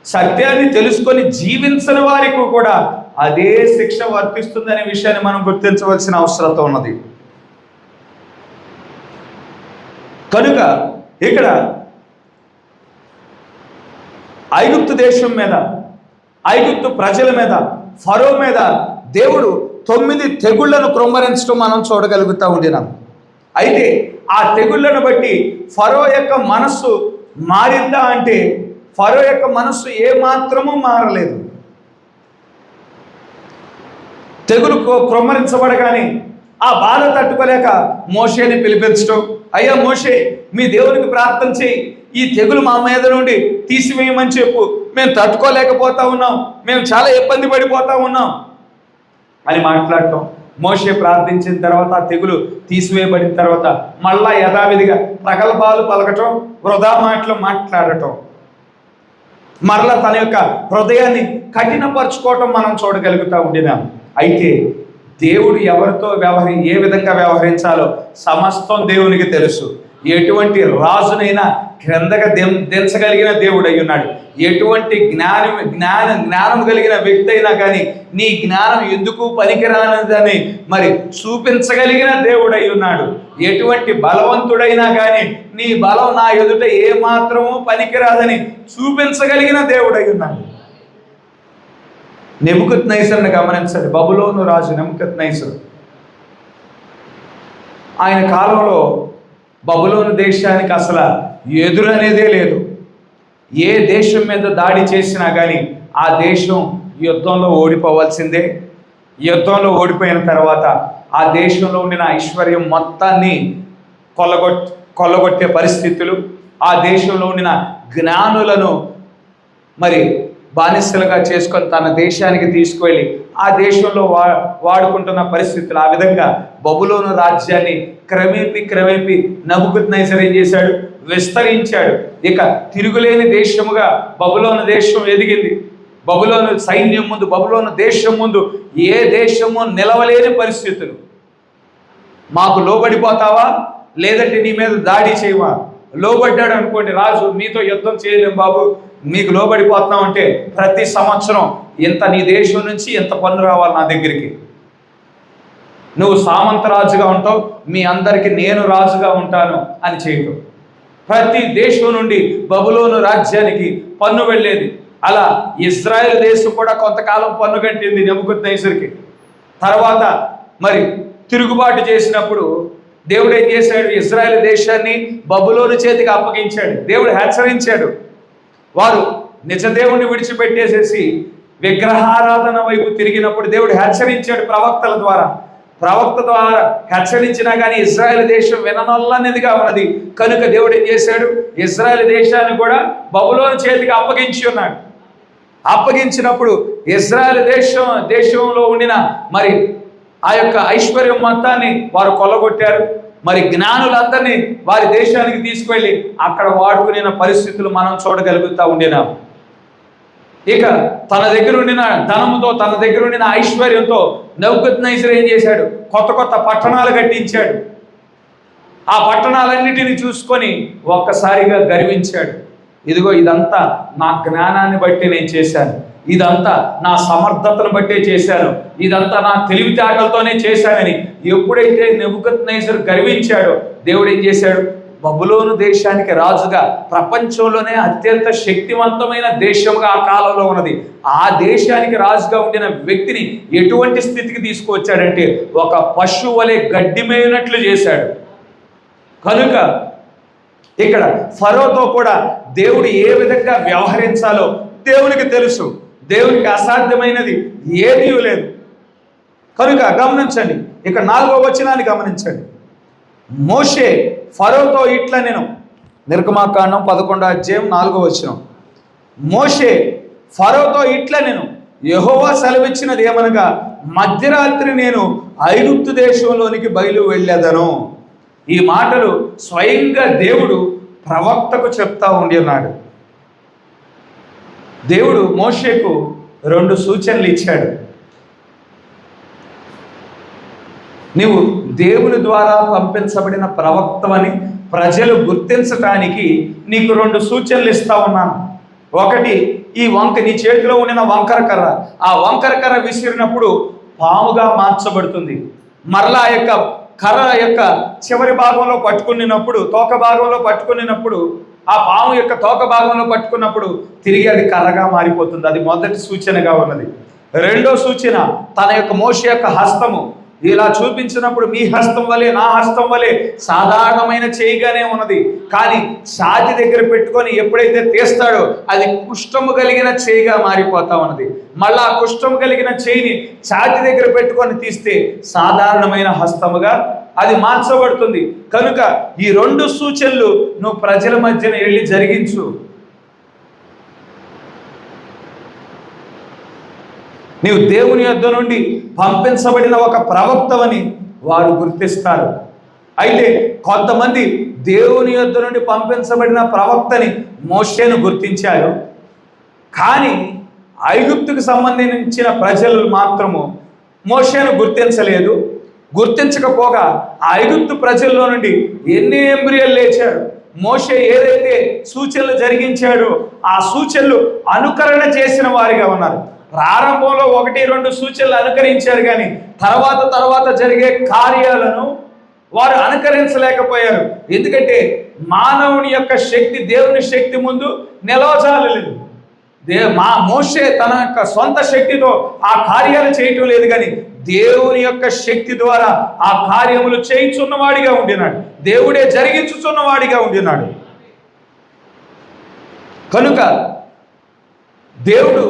సత్యాన్ని తెలుసుకొని జీవించని వారికి కూడా అదే శిక్ష వర్తిస్తుందనే విషయాన్ని మనం గుర్తించవలసిన అవసరం ఉన్నది. కనుక ఇక్కడ ఐగుప్తు దేశం మీద, ఐగుప్తు ప్రజల మీద, ఫరో మీద దేవుడు 9 తెగుళ్లను క్రొమ్మరించడం మనం చూడగలుగుతూ ఉండినాం. అయితే ఆ తెగుళ్లను బట్టి ఫరో యొక్క మనస్సు మారిందా అంటే ఫరో యొక్క మనస్సు ఏమాత్రము మారలేదు. తెగులు క్రొమ్మరించబడగానే ఆ బాధ తట్టుకోలేక మోషేని పిలిపించడం, అయ్యా మోషే, మీ దేవునికి ప్రార్థన చేయి, ఈ తెగులు మా మీద నుండి తీసివేయమని చెప్పు, మేము తట్టుకోలేకపోతా ఉన్నాం, మేము చాలా ఇబ్బంది పడిపోతా ఉన్నాం అని మాట్లాడటం. మోషే ప్రార్థించిన తర్వాత ఆ తెగులు తీసివేయబడిన తర్వాత మళ్ళా యథావిధిగా ప్రగల్భాలు పలకటం, వృధా మాటలు మాట్లాడటం, మరలా తన యొక్క హృదయాన్ని కఠినపరుచుకోవటం మనం చూడగలుగుతూ ఉండినాం. అయితే దేవుడు ఎవరితో ఏ విధంగా వ్యవహరించాలో సమస్తం దేవునికి తెలుసు. ఎటువంటి రాజునైనా క్రిందగా దించగలిగిన దేవుడు అయి ఉన్నాడు. ఎటువంటి జ్ఞానం కలిగిన వ్యక్తి అయినా కానీ నీ జ్ఞానం ఎందుకు పనికిరానిదని మరి చూపించగలిగిన దేవుడు అయి ఉన్నాడు. ఎటువంటి బలవంతుడైనా కానీ నీ బలం నా ఎదుట ఏమాత్రము పనికిరాదని చూపించగలిగిన దేవుడు అయి ఉన్నాడు. నెబుకద్నెజరుని గమనించండి. బబులోను రాజు నెబుకద్నెజరు, ఆయన కాలంలో బబులోను దేశానికి అసలు ఎదురు అనేదే లేదు. ఏ దేశం మీద దాడి చేసినా కానీ ఆ దేశం యుద్ధంలో ఓడిపోవాల్సిందే. యుద్ధంలో ఓడిపోయిన తర్వాత ఆ దేశంలో ఉండిన ఐశ్వర్యం మొత్తాన్ని కొల్లగొట్టే పరిస్థితులు, ఆ దేశంలో ఉండిన జ్ఞానులను మరి బానిసలుగా చేసుకొని తన దేశానికి తీసుకువెళ్ళి ఆ దేశంలో వాడుకుంటున్న పరిస్థితులు. ఆ విధంగా బబులోను రాజ్యాన్ని క్రమేపీ నెబుకద్నెజరు ఏం చేశాడు? విస్తరించాడు. ఇక తిరుగులేని దేశముగా బబులోను దేశం ఎదిగింది. బబులోను సైన్యం ముందు, బబులోను దేశం ముందు ఏ దేశము నిలవలేని పరిస్థితులు. మాకు లోబడిపోతావా, లేదంటే నీ మీద దాడి చేయవా? లోబడ్డాడు అనుకోండి రాజు, మీతో యుద్ధం చేయలేం బాబు, మీకు లోబడిపోతున్నాం అంటే ప్రతి సంవత్సరం ఇంత నీ దేశం నుంచి ఇంత పన్ను రావాలి నా దగ్గరికి, నువ్వు సామంత రాజుగా ఉంటావు, మీ అందరికీ నేను రాజుగా ఉంటాను అని చేయటం. ప్రతి దేశం నుండి బబులోను రాజ్యానికి పన్ను వెళ్ళేది. అలా ఇజ్రాయెల్ దేశం కూడా కొంతకాలం పన్ను కట్టింది నెబుకద్నెజరుకి. తర్వాత మరి తిరుగుబాటు చేసినప్పుడు దేవుడు ఏం చేశాడు? ఇజ్రాయెల్ దేశాన్ని బబులోను చేతికి అప్పగించాడు. దేవుడు హెచ్చరించాడు, వారు నిజ దేవుణ్ణి విడిచిపెట్టేసేసి విగ్రహారాధన వైపు తిరిగినప్పుడు దేవుడు హెచ్చరించాడు ప్రవక్త ద్వారా హెచ్చరించినా కానీ ఇజ్రాయెల్ దేశం విననొల్లనిదిగా ఉన్నది. కనుక దేవుడు ఏం చేశాడు, ఇజ్రాయెల్ దేశాన్ని కూడా బబులోను చేతికి అప్పగించినప్పుడు ఇజ్రాయెల్ దేశంలో ఉండిన మరి ఆ యొక్క ఐశ్వర్యం మొత్తాన్ని వారు కొల్లగొట్టారు. మరి జ్ఞానులందరినీ వారి దేశానికి తీసుకువెళ్ళి అక్కడ వాడుకునే పరిస్థితులు మనం చూడగలుగుతూ ఉండినాం. ఇక తన దగ్గర ఉండిన ధనముతో, తన దగ్గర ఉండిన ఐశ్వర్యంతో నెబుకద్నెజరు ఏం చేశాడు, కొత్త పట్టణాలు కట్టించాడు. ఆ పట్టణాలన్నిటిని చూసుకొని ఒక్కసారిగా గర్వించాడు. ఇదిగో ఇదంతా నా జ్ఞానాన్ని బట్టి నేను చేశాను, ఇదంతా నా సమర్థతను బట్టే చేశాను, ఇదంతా నా తెలివితేటలతోనే చేశానని ఎప్పుడైతే నెబుకద్నెజరు గర్వించాడో దేవుడు ఏం చేశాడు, బబులోను దేశానికి రాజుగా, ప్రపంచంలోనే అత్యంత శక్తివంతమైన దేశంగా ఆ కాలంలో ఉన్నది, ఆ దేశానికి రాజుగా ఉండిన వ్యక్తిని ఎటువంటి స్థితికి తీసుకువచ్చాడంటే ఒక పశువు వలె గడ్డి మేయునట్లు చేశాడు. కనుక ఇక్కడ ఫరోతో కూడా దేవుడు ఏ విధంగా వ్యవహరించాలో దేవునికి తెలుసు. దేవునికి అసాధ్యమైనది ఏదీ లేదు. కనుక గమనించండి, ఇక 4వ వచనాన్ని గమనించండి. మోషే ఫరోతో ఇట్లా నేను, నిర్గమాకాండం 11వ అధ్యాయం 4వ వచనం. మోషే ఫరోతో ఇట్లా నేను, యెహోవా సెలవిచ్చినది ఏమనగా, మధ్యరాత్రి నేను ఐగుప్తు దేశంలోనికి బయలు వెళ్ళేదను. ఈ మాటలు స్వయంగా దేవుడు ప్రవక్తకు చెప్తా ఉన్నాడు. దేవుడు మోషేకు 2 సూచనలు ఇచ్చాడు. నీవు దేవుని ద్వారా పంపించబడిన ప్రవక్తవని ప్రజలు గుర్తించటానికి నీకు 2 సూచనలు ఇస్తా ఉన్నాను. ఒకటి, ఈ నీ చేతిలో ఉన్న వంకర కర్ర, ఆ వంకర కర్ర విసిరినప్పుడు పాముగా మార్చబడుతుంది. మరలా ఆ యొక్క కర్ర యొక్క చివరి భాగంలో పట్టుకున్నప్పుడు, తోక భాగంలో పట్టుకున్నప్పుడు, ఆ పాము యొక్క తోక భాగంలో పట్టుకున్నప్పుడు తిరిగి అది కర్రగా మారిపోతుంది. అది మొదటి సూచనగా ఉన్నది. 2వ సూచన, తన యొక్క మోషే యొక్క హస్తము ఇలా చూపించినప్పుడు మీ హస్తం వలె నా హస్తం వలె సాధారణమైన చేయిగానే ఉన్నది, కానీ ఛాతి దగ్గర పెట్టుకొని ఎప్పుడైతే తీస్తాడో అది కుష్ఠము కలిగిన చేయిగా మారిపోతా ఉన్నది. మళ్ళా కుష్ఠము కలిగిన చేయిని ఛాతి దగ్గర పెట్టుకొని తీస్తే సాధారణమైన హస్తముగా అది మార్చబడుతుంది. కనుక ఈ 2 సూచనలు నువ్వు ప్రజల మధ్యన వెళ్ళి జరిగించు. నీవు దేవుని యొద్ద నుండి పంపించబడిన ఒక ప్రవక్తవని వారు గుర్తిస్తారు. అయితే కొంతమంది దేవుని యొద్ద నుండి పంపించబడిన ప్రవక్తని మోషేను గుర్తించారు, కానీ ఐగుప్తుకు సంబంధించిన ప్రజలు మాత్రము మోషేను గుర్తించలేదు. గుర్తించకపోగా ఆ ఐగుప్తు ప్రజల్లో నుండి ఎన్ని ఎంబ్రియలు లేచారు. మోషే ఏదైతే సూచనలు జరిగించాడో ఆ సూచనలు అనుకరణ చేసిన వారిగా ఉన్నారు. ప్రారంభంలో 1-2 సూచనలు అనుకరించారు, కానీ తర్వాత జరిగే కార్యాలను వారు అనుకరించలేకపోయారు. ఎందుకంటే మానవుని యొక్క శక్తి దేవుని శక్తి ముందు నిలవజాలలేదు. మోషే తన యొక్క సొంత శక్తితో ఆ కార్యాలు చేయటం లేదు, కానీ దేవుని యొక్క శక్తి ద్వారా ఆ కార్యములు చేయించున్నవాడిగా ఉండినాడు. దేవుడే జరిగించుచున్నవాడిగా ఉండినాడు. కనుక దేవుడు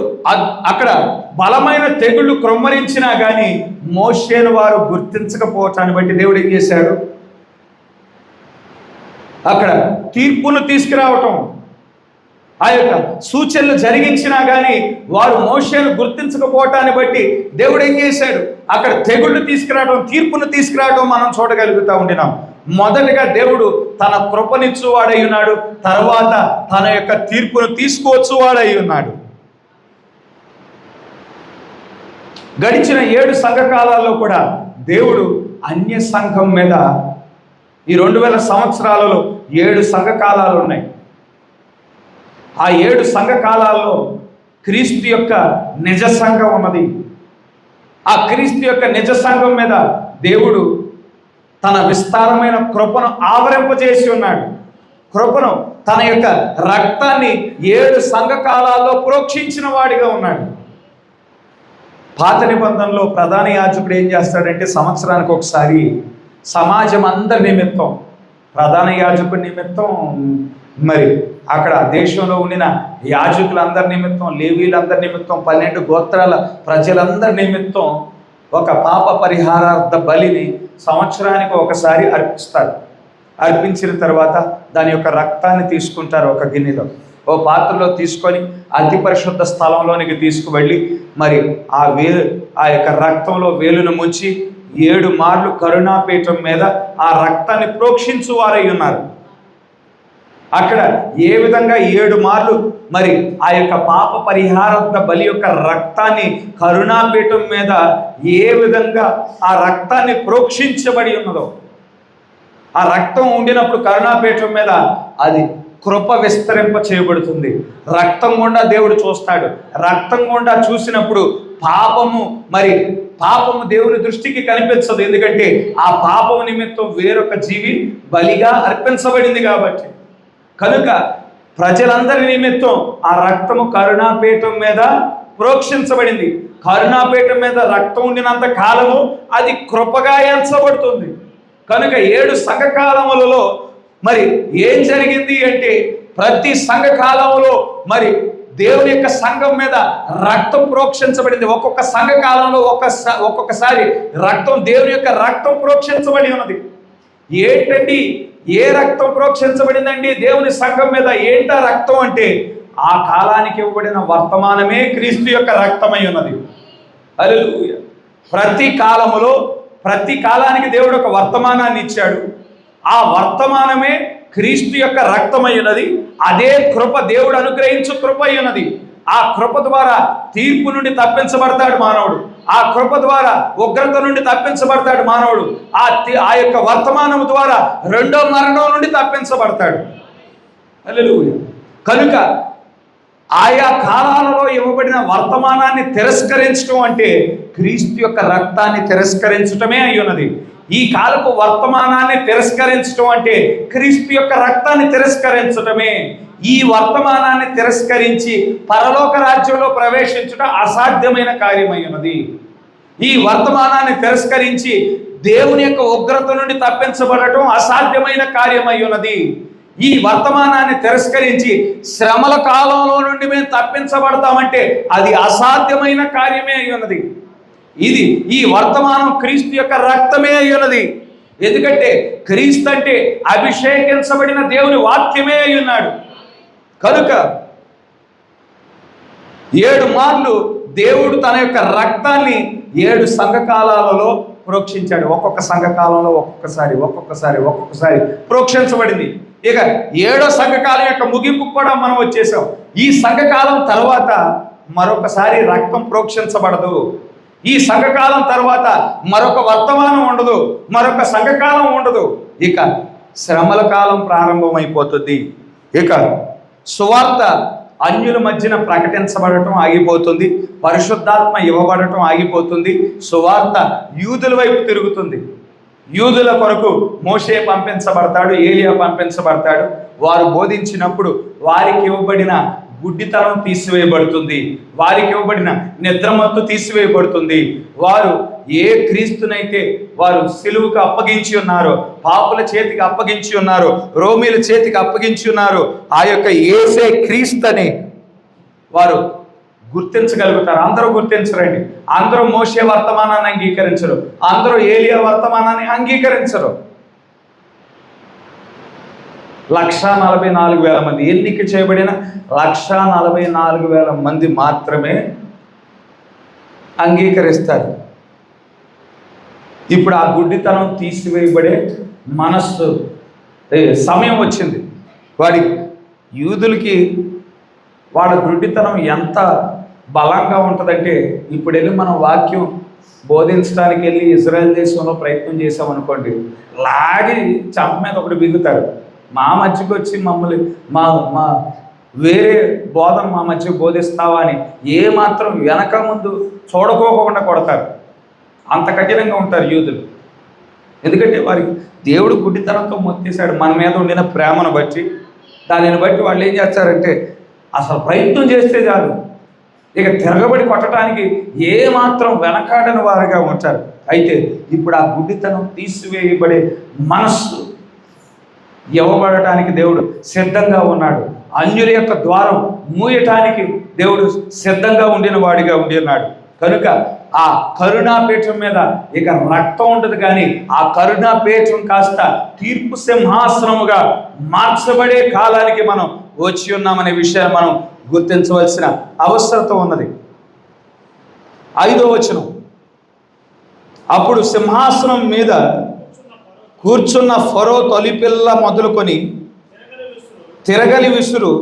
అక్కడ బలమైన తెగుళ్ళు క్రొమ్మరించినా కానీ మోషేను వారు గుర్తించకపోవటాన్ని బట్టి దేవుడు ఏం చేశాడు, అక్కడ తీర్పును తీసుకురావటం, ఆ యొక్క సూచనలు జరిగించినా కానీ వారు మోషేను గుర్తించకపోవటాన్ని బట్టి దేవుడు ఏం చేశాడు, అక్కడ తెగుళ్ళు తీసుకురావడం, తీర్పును తీసుకురావడం మనం చూడగలుగుతూ ఉండినాం. మొదటగా దేవుడు తన కృపనిచ్చువాడై ఉన్నాడు, తర్వాత తన యొక్క తీర్పును తీసుకువచ్చువాడై ఉన్నాడు. గడిచిన 7 సంఘకాలాల్లో కూడా దేవుడు అన్య సంఘం మీద, ఈ 2000 సంవత్సరాలలో 7 సంఘకాలాలు ఉన్నాయి. ఆ 7 సంఘకాలాల్లో క్రీస్తు యొక్క నిజ సంఘం ఉన్నది. ఆ క్రీస్తు యొక్క నిజ సంఘం మీద దేవుడు తన విస్తారమైన కృపను ఆవరింపజేసి ఉన్నాడు. కృపను, తన యొక్క రక్తాన్ని 7 సంఘకాలాల్లో ప్రోక్షించిన వాడిగా ఉన్నాడు. పాత నిబంధనలో ప్రధాన యాజకుడు ఏం చేస్తాడంటే సంవత్సరానికి ఒకసారి సమాజం అందరి నిమిత్తం, ప్రధాన యాజకుడి నిమిత్తం, మరి అక్కడ దేశంలో ఉండిన యాజకులందరి నిమిత్తం, లేవీలందరి నిమిత్తం, 12 గోత్రాల ప్రజలందరి నిమిత్తం ఒక పాప పరిహారార్థ బలిని సంవత్సరానికి ఒకసారి అర్పిస్తారు. అర్పించిన తర్వాత దాని యొక్క రక్తాన్ని తీసుకుంటారు. ఒక గిన్నెలో, ఓ పాత్రలో తీసుకొని అతి పరిశుద్ధ స్థలంలోనికి తీసుకువెళ్ళి మరి ఆ యొక్క రక్తంలో వేలును ముంచి 7 మార్లు కరుణాపీఠం మీద ఆ రక్తాన్ని ప్రోక్షించువారై ఉన్నారు. అక్కడ ఏ విధంగా 7 మార్లు మరి ఆ యొక్క పాప పరిహారార్థ బలి యొక్క రక్తాన్ని కరుణాపీఠం మీద ఏ విధంగా ఆ రక్తాన్ని ప్రోక్షించబడి ఉన్నదో, ఆ రక్తం ఉండినప్పుడు కరుణాపీఠం మీద అది కృప విస్తరింప చేయబడుతుంది. రక్తం గుండా దేవుడు చూస్తాడు. రక్తం గుండా చూసినప్పుడు పాపము దేవుని దృష్టికి కనిపించదు. ఎందుకంటే ఆ పాపము నిమిత్తం వేరొక జీవి బలిగా అర్పించబడింది కాబట్టి. కనుక ప్రజలందరి నిమిత్తం ఆ రక్తము కరుణాపీఠం మీద ప్రోక్షించబడింది. కరుణాపీఠం మీద రక్తం ఉండినంత కాలము అది కృపగా ఎంచబడుతుంది. కనుక 7 సంఘకాలములలో మరి ఏం జరిగింది అంటే, ప్రతి సంఘకాలంలో మరి దేవుని యొక్క సంఘం మీద రక్తం ప్రోక్షించబడింది. ఒక్కొక్క సంఘకాలంలో ఒక్కొక్కసారి దేవుని యొక్క రక్తం ప్రోక్షించబడి ఉన్నది. ఏంటండి, ఏ రక్తం ప్రోక్షించబడిందండి దేవుని సంఘం మీద? ఏంటా రక్తం అంటే, ఆ కాలానికి ఇవ్వబడిన వర్తమానమే క్రీస్తు యొక్క రక్తమై ఉన్నది. హల్లెలూయా. ప్రతి కాలానికి దేవుడు ఒక వర్తమానాన్ని ఇచ్చాడు. ఆ వర్తమానమే క్రీస్తు యొక్క రక్తమై ఉన్నది. అదే కృప, దేవుడు అనుగ్రహించు కృప అయి ఉన్నది. ఆ కృప ద్వారా తీర్పు నుండి తప్పించబడతాడు మానవుడు. ఆ కృప ద్వారా ఉగ్రత నుండి తప్పించబడతాడు మానవుడు. ఆ యొక్క వర్తమానం ద్వారా 2వ మరణం నుండి తప్పించబడతాడు. హల్లెలూయా. కనుక ఆయా కాలాలలో ఇవ్వబడిన వర్తమానాన్ని తిరస్కరించడం అంటే క్రీస్తు యొక్క రక్తాన్ని తిరస్కరించటమే అయి ఉన్నది. ఈ కాలపు వర్తమానాన్ని తిరస్కరించడం అంటే క్రీస్తు యొక్క రక్తాన్ని తిరస్కరించటమే. ఈ వర్తమానాన్ని తిరస్కరించి పరలోక రాజ్యంలో ప్రవేశించడం అసాధ్యమైన కార్యమై ఉన్నది. ఈ వర్తమానాన్ని తిరస్కరించి దేవుని యొక్క ఉగ్రత నుండి తప్పించబడటం అసాధ్యమైన కార్యమై ఉన్నది. ఈ వర్తమానాన్ని తిరస్కరించి శ్రమల కాలంలో నుండి మేము తప్పించబడతామంటే అది అసాధ్యమైన కార్యమే అయి ఉన్నది. ఈ వర్తమానం క్రీస్తు యొక్క రక్తమే అయి ఉన్నది. ఎందుకంటే క్రీస్తు అంటే అభిషేకించబడిన దేవుని వాక్యమే అయి ఉన్నాడు. కనుక 7 మార్లు దేవుడు తన యొక్క రక్తాన్ని 7 సంఘకాలాలలో ప్రోక్షించాడు. ఒక్కొక్క సంఘకాలంలో ఒక్కొక్కసారి ప్రోక్షించబడింది. ఇక 7వ సంఘకాలం యొక్క ముగింపు కూడా మనం వచ్చేసాం. ఈ సంఘకాలం తర్వాత మరొకసారి రక్తం ప్రోక్షించబడదు. ఈ సంఘకాలం తర్వాత మరొక వర్తమానం ఉండదు, మరొక సంఘకాలం ఉండదు. ఇక శ్రమల కాలం ప్రారంభమైపోతుంది. ఇక సువార్త అన్యుల మధ్యన ప్రకటించబడటం ఆగిపోతుంది. పరిశుద్ధాత్మ ఇవ్వబడటం ఆగిపోతుంది. సువార్త యూదుల వైపు తిరుగుతుంది. యూదుల కొరకు మోషే పంపించబడతాడు, ఏలియా పంపించబడతాడు. వారు బోధించినప్పుడు వారికి ఇవ్వబడిన గుడ్డితనం తీసివేయబడుతుంది. వారికి ఇవ్వబడిన నిద్రమత్తు తీసివేయబడుతుంది. వారు ఏ క్రీస్తునైతే వారు సిలువుకు అప్పగించి ఉన్నారో, పాపుల చేతికి అప్పగించి ఉన్నారో, రోమీల చేతికి అప్పగించి ఉన్నారో, ఆ యొక్క యేసే క్రీస్తుని వారు గుర్తించగలుగుతారు. అందరూ గుర్తించరండి. అందరూ మోషే వర్తమానాన్ని అంగీకరించరు. అందరూ ఏలియా వర్తమానాన్ని అంగీకరించరు. 1,44,000 మంది ఎన్నిక చేయబడిన 1,44,000 మంది మాత్రమే అంగీకరిస్తారు. ఇప్పుడు ఆ గుడ్డితనం తీసివేయబడే మనస్సు సమయం వచ్చింది. యూదులకి వాళ్ళ గుడ్డితనం ఎంత బలంగా ఉంటుందంటే, ఇప్పుడు వెళ్ళి మనం వాక్యం బోధించడానికి వెళ్ళి ఇజ్రాయెల్ దేశంలో ప్రయత్నం చేసామనుకోండి, లాగి చంప మీద ఒకటి బిగుతారు. మా మధ్యకి వచ్చి మమ్మల్ని మా వేరే బోధన మా మధ్య బోధిస్తావా అని ఏమాత్రం వెనక ముందు చూడకోకుండా కొడతారు. అంత కఠినంగా ఉంటారు యూదులు. ఎందుకంటే వారికి దేవుడు గుడ్డితనంతో మొత్తేశాడు. మన మీద ఉండిన ప్రేమను బట్టి, దానిని బట్టి వాళ్ళు ఏం చేస్తారంటే అసలు ప్రయత్నం చేస్తే చాలు, ఇక తిరగబడి కొట్టడానికి ఏమాత్రం వెనకాడని వారుగా ఉంటారు. అయితే ఇప్పుడు ఆ గుడ్డితనం తీసివేయబడే మనస్సు ఇవ్వబడటానికి దేవుడు సిద్ధంగా ఉన్నాడు. అన్యుల యొక్క ద్వారం మూయటానికి దేవుడు సిద్ధంగా ఉండిన వాడిగా ఉండినాడు. కనుక ఆ కరుణాపీఠం మీద ఇక రక్తం ఉంటుంది, కానీ ఆ కరుణాపీఠం కాస్త తీర్పు సింహాసనముగా మార్చబడే కాలానికి మనం వచ్చి ఉన్నామనే విషయాన్ని మనం గుర్తించవలసిన అవసరత ఉన్నది. 5వ వచనం, అప్పుడు సింహాసనం మీద కూర్చున్న ఫరో తొలిపిల్ల మొదలుకొని తిరగలి విసురు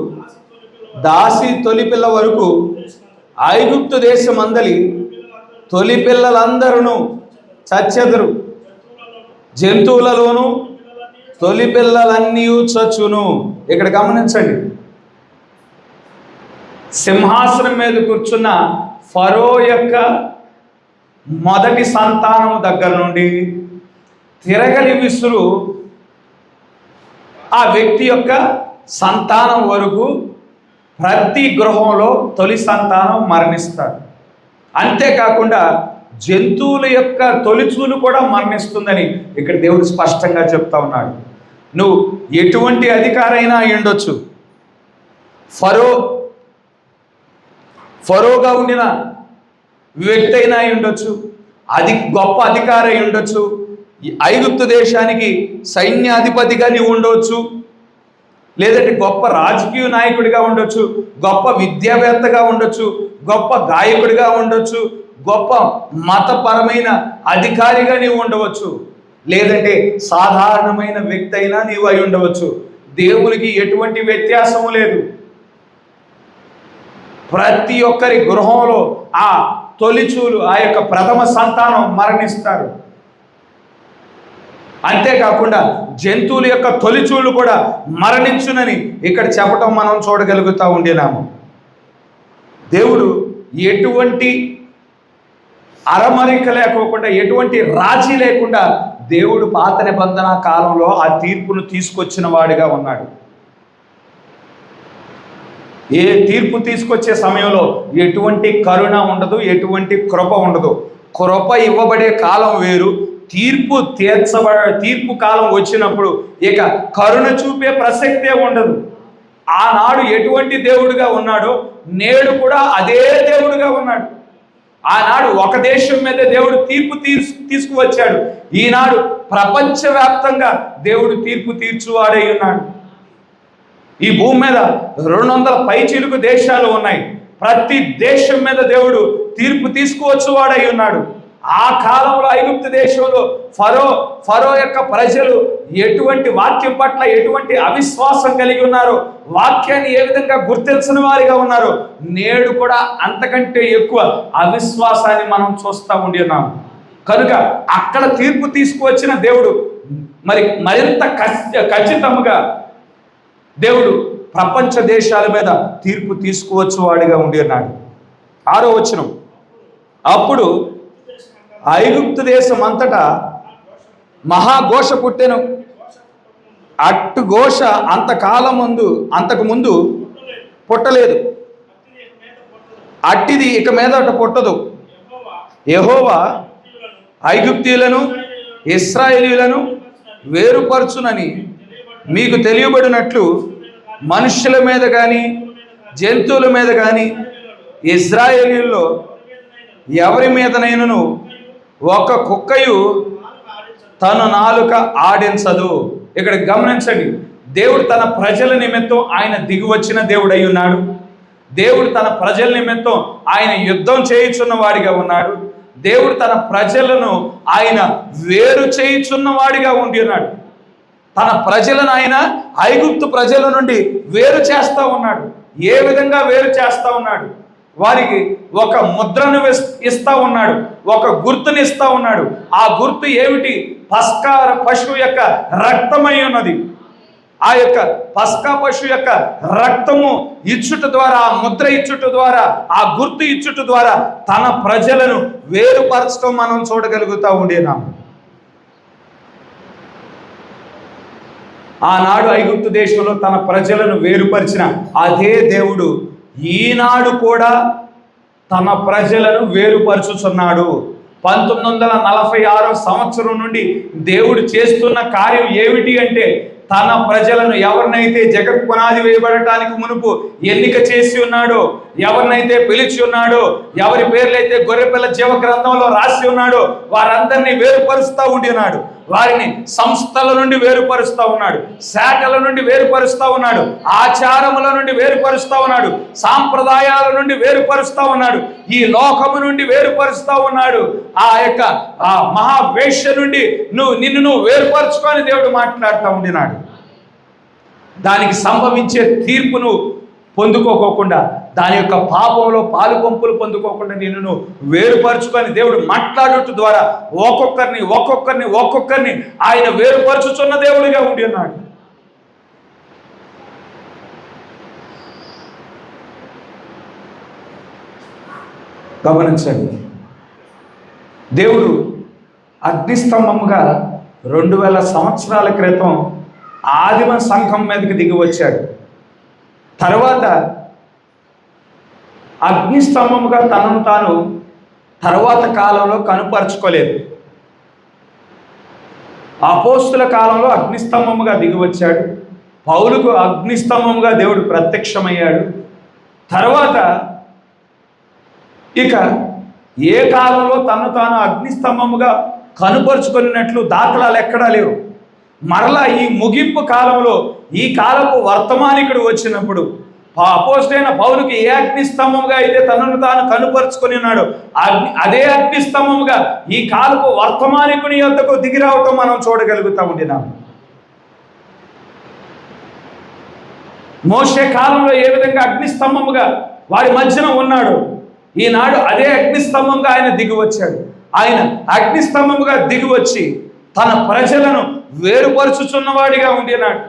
దాసి తొలిపిల్ల వరకు ఐగుప్తు దేశమందలి తొలిపిల్లలందరూ చచ్చెదరు, జంతువులలోను తొలిపిల్లలన్నీ చచ్చును. ఇక్కడ గమనించండి, సింహాసనం మీద కూర్చున్న ఫరో యొక్క మొదటి సంతానం దగ్గర నుండి తిరగలి విసురు ఆ వ్యక్తి యొక్క సంతానం వరకు ప్రతి గృహంలో తొలి సంతానం మరణిస్తారు. అంతేకాకుండా జంతువుల యొక్క తొలిచూలు కూడా మరణిస్తుందని ఇక్కడ దేవుడు స్పష్టంగా చెప్తా ఉన్నాడు. నువ్వు ఎటువంటి అధికారైనా ఉండొచ్చు, ఫరోగా ఉండిన వ్యక్తి అయినా ఉండొచ్చు, అది గొప్ప అధికారి ఉండొచ్చు, ఐగుప్తు దేశానికి సైన్యాధిపతిగా నీవు ఉండవచ్చు, లేదంటే గొప్ప రాజకీయ నాయకుడిగా ఉండొచ్చు, గొప్ప విద్యావేత్తగా ఉండొచ్చు, గొప్ప గాయకుడిగా ఉండొచ్చు, గొప్ప మతపరమైన అధికారిగా నీవు ఉండవచ్చు, లేదంటే సాధారణమైన వ్యక్తి అయినా నీవు అయి ఉండవచ్చు. దేవునికి ఎటువంటి వ్యత్యాసము లేదు. ప్రతి ఒక్కరి గృహంలో ఆ తొలిచూలు, ఆ యొక్క ప్రథమ సంతానం మరణిస్తారు. అంతేకాకుండా జంతువుల యొక్క తొలిచూలు కూడా మరణించునని ఇక్కడ చెప్పటం మనం చూడగలుగుతూ ఉండినాము. దేవుడు ఎటువంటి అరమరిక లేకోకుండా, ఎటువంటి రాజీ లేకుండా దేవుడు పాత నిబంధన కాలంలో ఆ తీర్పును తీసుకొచ్చిన వాడిగా ఉన్నాడు. ఏ తీర్పు తీసుకొచ్చే సమయంలో ఎటువంటి కరుణ ఉండదు, ఎటువంటి కృప ఉండదు. కృప ఇవ్వబడే కాలం వేరు, తీర్పు కాలం వచ్చినప్పుడు ఇక కరుణ చూపే ప్రసక్తే ఉండదు. ఆనాడు ఎటువంటి దేవుడిగా ఉన్నాడో నేడు కూడా అదే దేవుడిగా ఉన్నాడు. ఆనాడు ఒక దేశం మీద దేవుడు తీర్పు తీసుకువచ్చాడు, ఈనాడు ప్రపంచవ్యాప్తంగా దేవుడు తీర్పు తీర్చువాడై ఉన్నాడు. ఈ భూమి మీద 200 పైచిలుకు దేశాలు ఉన్నాయి. ప్రతి దేశం మీద దేవుడు తీర్పు తీసుకువచ్చువాడై ఉన్నాడు. ఆ కాలంలో ఐగుప్తు దేశంలో ఫరో యొక్క ప్రజలు ఎటువంటి వాక్యం పట్ల ఎటువంటి అవిశ్వాసం కలిగి ఉన్నారో, వాక్యాన్ని ఏ విధంగా గుర్తించని వారిగా ఉన్నారో, నేడు కూడా అంతకంటే ఎక్కువ అవిశ్వాసాన్ని మనం చూస్తూ ఉంటున్నాం. కనుక అక్కడ తీర్పు తీసుకువచ్చిన దేవుడు మరింత ఖచ్చితంగా దేవుడు ప్రపంచ దేశాల మీద తీర్పు తీసుకువచ్చు వాడిగా ఉంటున్నాడు. 6వ వచనం, అప్పుడు ఐగుప్తు దేశం అంతటా మహాఘోష పుట్టెను. అట్టు ఘోష అంతకు ముందు పుట్టలేదు, అట్టిది ఇక మీదట పుట్టదు. యెహోవా ఐగుప్తీయులను ఇశ్రాయేలీయులను వేరుపరచునని మీకు తెలియబడినట్లు మనుష్యుల మీద కానీ జంతువుల మీద కానీ ఇశ్రాయేలీయుల్లో ఎవరి మీదనైనను ఒక కుక్కయు తన నాలుక ఆడించదు. ఇక్కడ గమనించండి, దేవుడు తన ప్రజల నిమిత్తం ఆయన దిగివచ్చిన దేవుడు అయి ఉన్నాడు. దేవుడు తన ప్రజల నిమిత్తం ఆయన యుద్ధం చేయుచున్న వాడిగా ఉన్నాడు. దేవుడు తన ప్రజలను ఆయన వేరు చేయుచున్న వాడిగా ఉండి ఉన్నాడు. తన ప్రజలను ఆయన ఐగుప్తు ప్రజల నుండి వేరు చేస్తూ ఉన్నాడు. ఏ విధంగా వేరు చేస్తూ ఉన్నాడు? వారికి ఒక ముద్రను ఇస్తా ఉన్నాడు, ఒక గుర్తుని ఇస్తా ఉన్నాడు. ఆ గుర్తు ఏమిటి? పస్కా పశువు యొక్క రక్తమై ఉన్నది. ఆ యొక్క పస్కా పశువు యొక్క రక్తము ఇచ్చుట ద్వారా, ఆ ముద్ర ఇచ్చుట ద్వారా, ఆ గుర్తు ఇచ్చుట ద్వారా తన ప్రజలను వేరుపరచడం మనం చూడగలుగుతూ ఉండేనాము. ఆనాడు ఐగుప్తు దేశంలో తన ప్రజలను వేరుపరిచిన అదే దేవుడు ఈనాడు కూడా తన ప్రజలను వేరుపరుచుచున్నాడు. 1946 సంవత్సరం నుండి దేవుడు చేస్తున్న కార్యం ఏమిటి అంటే, తన ప్రజలను ఎవరినైతే జగత్ పునాది వేయబడటానికి మునుపు ఎన్నిక చేసి ఉన్నాడో, ఎవరినైతే పిలిచి ఉన్నాడో, ఎవరి పేర్లైతే గొర్రెపిల్ల జీవ గ్రంథంలో రాసి ఉన్నాడో వారందరినీ వేరుపరుస్తూ ఉండినాడు. వారిని సంస్థల నుండి వేరుపరుస్తూ ఉన్నాడు, శాఖల నుండి వేరుపరుస్తూ ఉన్నాడు, ఆచారముల నుండి వేరుపరుస్తూ ఉన్నాడు, సాంప్రదాయాల నుండి వేరుపరుస్తూ ఉన్నాడు, ఈ లోకము నుండి వేరుపరుస్తూ ఉన్నాడు. ఆ మహావేశ్య నుండి నిన్ను వేరుపరుచుకొని దేవుడు మాట్లాడుతూ ఉండినాడు. దానికి సంభవించే తీర్పును పొందుకోకుండా, దాని యొక్క పాపంలో పాలు పంపులు పొందుకోకుండా నిన్ను వేరుపరుచుకొని దేవుడు మాట్లాడుట ద్వారా ఒక్కొక్కరిని ఆయన వేరుపరుచుచున్న దేవుడిగా ఉండి ఉన్నాడు. గమనించండి, దేవుడు అగ్నిస్తంభముగా 2000 సంవత్సరాల క్రితం ఆదిమ సంఘం మీదకి దిగి వచ్చాడు. తర్వాత అగ్నిస్తంభముగా తనను తాను తర్వాత కాలంలో కనుపరుచుకోలేదు. అపోస్తుల కాలంలో అగ్నిస్తంభముగా దిగి వచ్చాడు. పౌలుకు అగ్నిస్తంభముగా దేవుడు ప్రత్యక్షమయ్యాడు. తర్వాత ఇక ఏ కాలంలో తను తాను అగ్నిస్తంభముగా కనుపరుచుకున్నట్లు దాఖలాలు ఎక్కడా లేవు. మరలా ఈ ముగింపు కాలంలో ఈ కాలపు వర్తమానికుడు వచ్చినప్పుడు అపోస్తలుడైన పౌలుకి ఏ అగ్నిస్తంభముగా అయితే తనను తాను కనుపరుచుకొని ఉన్నాడు, అదే అగ్నిస్తంభముగా ఈ కాలపు వర్తమానికుని యొద్దకు దిగి రావటం మనం చూడగలుగుతా ఉండినాం. మోషే కాలంలో ఏ విధంగా అగ్నిస్తంభముగా వారి మధ్యన ఉన్నాడు, ఈనాడు అదే అగ్నిస్తంభంగా ఆయన దిగి వచ్చాడు. ఆయన అగ్నిస్తంభముగా దిగి వచ్చి తన ప్రజలను వేరుపరుచుచున్నవాడిగా ఉండినాడు.